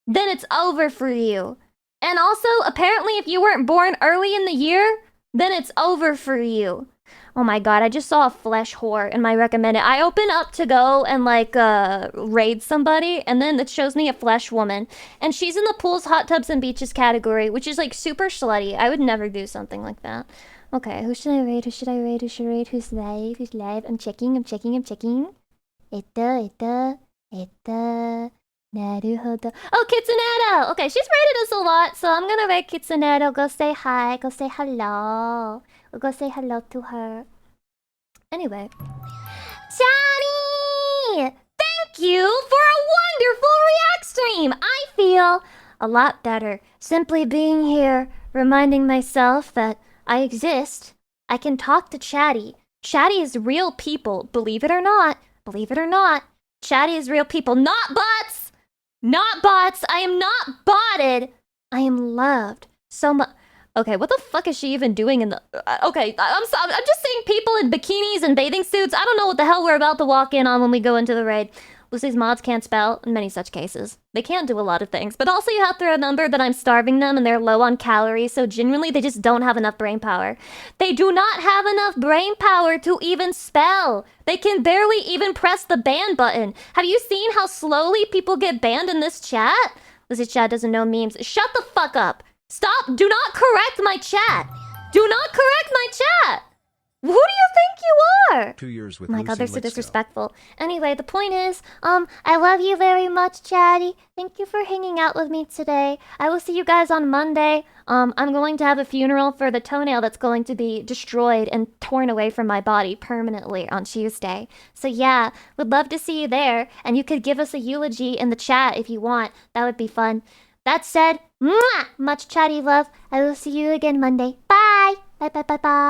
Speaker 1: then it's over for you. And also, apparently, if you weren't born early in the year, then it's over for you. Oh my God, I just saw a flesh whore in my recommended. I open up to go and raid somebody, and then it shows me a flesh woman. And she's in the pools, hot tubs, and beaches category, which is like super slutty. I would never do something like that. Okay, who should I raid? Who should I raid? Who should I raid? Who's live? Who's live? I'm checking. Naruhodo. Oh, Kitsunedo! Okay, she's rated us a lot, so I'm gonna raid Kitsunedo. Go say hi. Go say hello. We'll go say hello to her. Anyway. Johnny! Thank you for a wonderful React stream! I feel a lot better simply being here, reminding myself that I exist. I can talk to Chatty. Chatty is real people, believe it or not. Believe it or not. Chatty is real people, not bots! Not bots! I am not botted! I am loved so much. Okay, what the fuck is she even doing in the... okay, I'm just seeing people in bikinis and bathing suits. I don't know what the hell we're about to walk in on when we go into the raid. Lucy's mods can't spell in many such cases. They can't do a lot of things, but also you have to remember that I'm starving them and they're low on calories, so genuinely they just don't have enough brain power. They do not have enough brain power to even spell. They can barely even press the ban button. Have you seen how slowly people get banned in this chat? Lucy's chat doesn't know memes. Shut the fuck up. Stop! Do not correct my chat! Do not correct my chat! Who do you think you are?
Speaker 14: 2 years with
Speaker 1: Oh my God, they're
Speaker 14: Lucy
Speaker 1: so
Speaker 14: Lickstone.
Speaker 1: disrespectful. Anyway, the point is, I love you very much, Chatty. Thank you for hanging out with me today. I will see you guys on Monday. I'm going to have a funeral for the toenail that's going to be destroyed and torn away from my body permanently on Tuesday. So yeah, would love to see you there. And you could give us a eulogy in the chat if you want. That would be fun. That said, mwah, much Chatty love. I will see you again Monday. Bye! Bye, bye, bye, bye.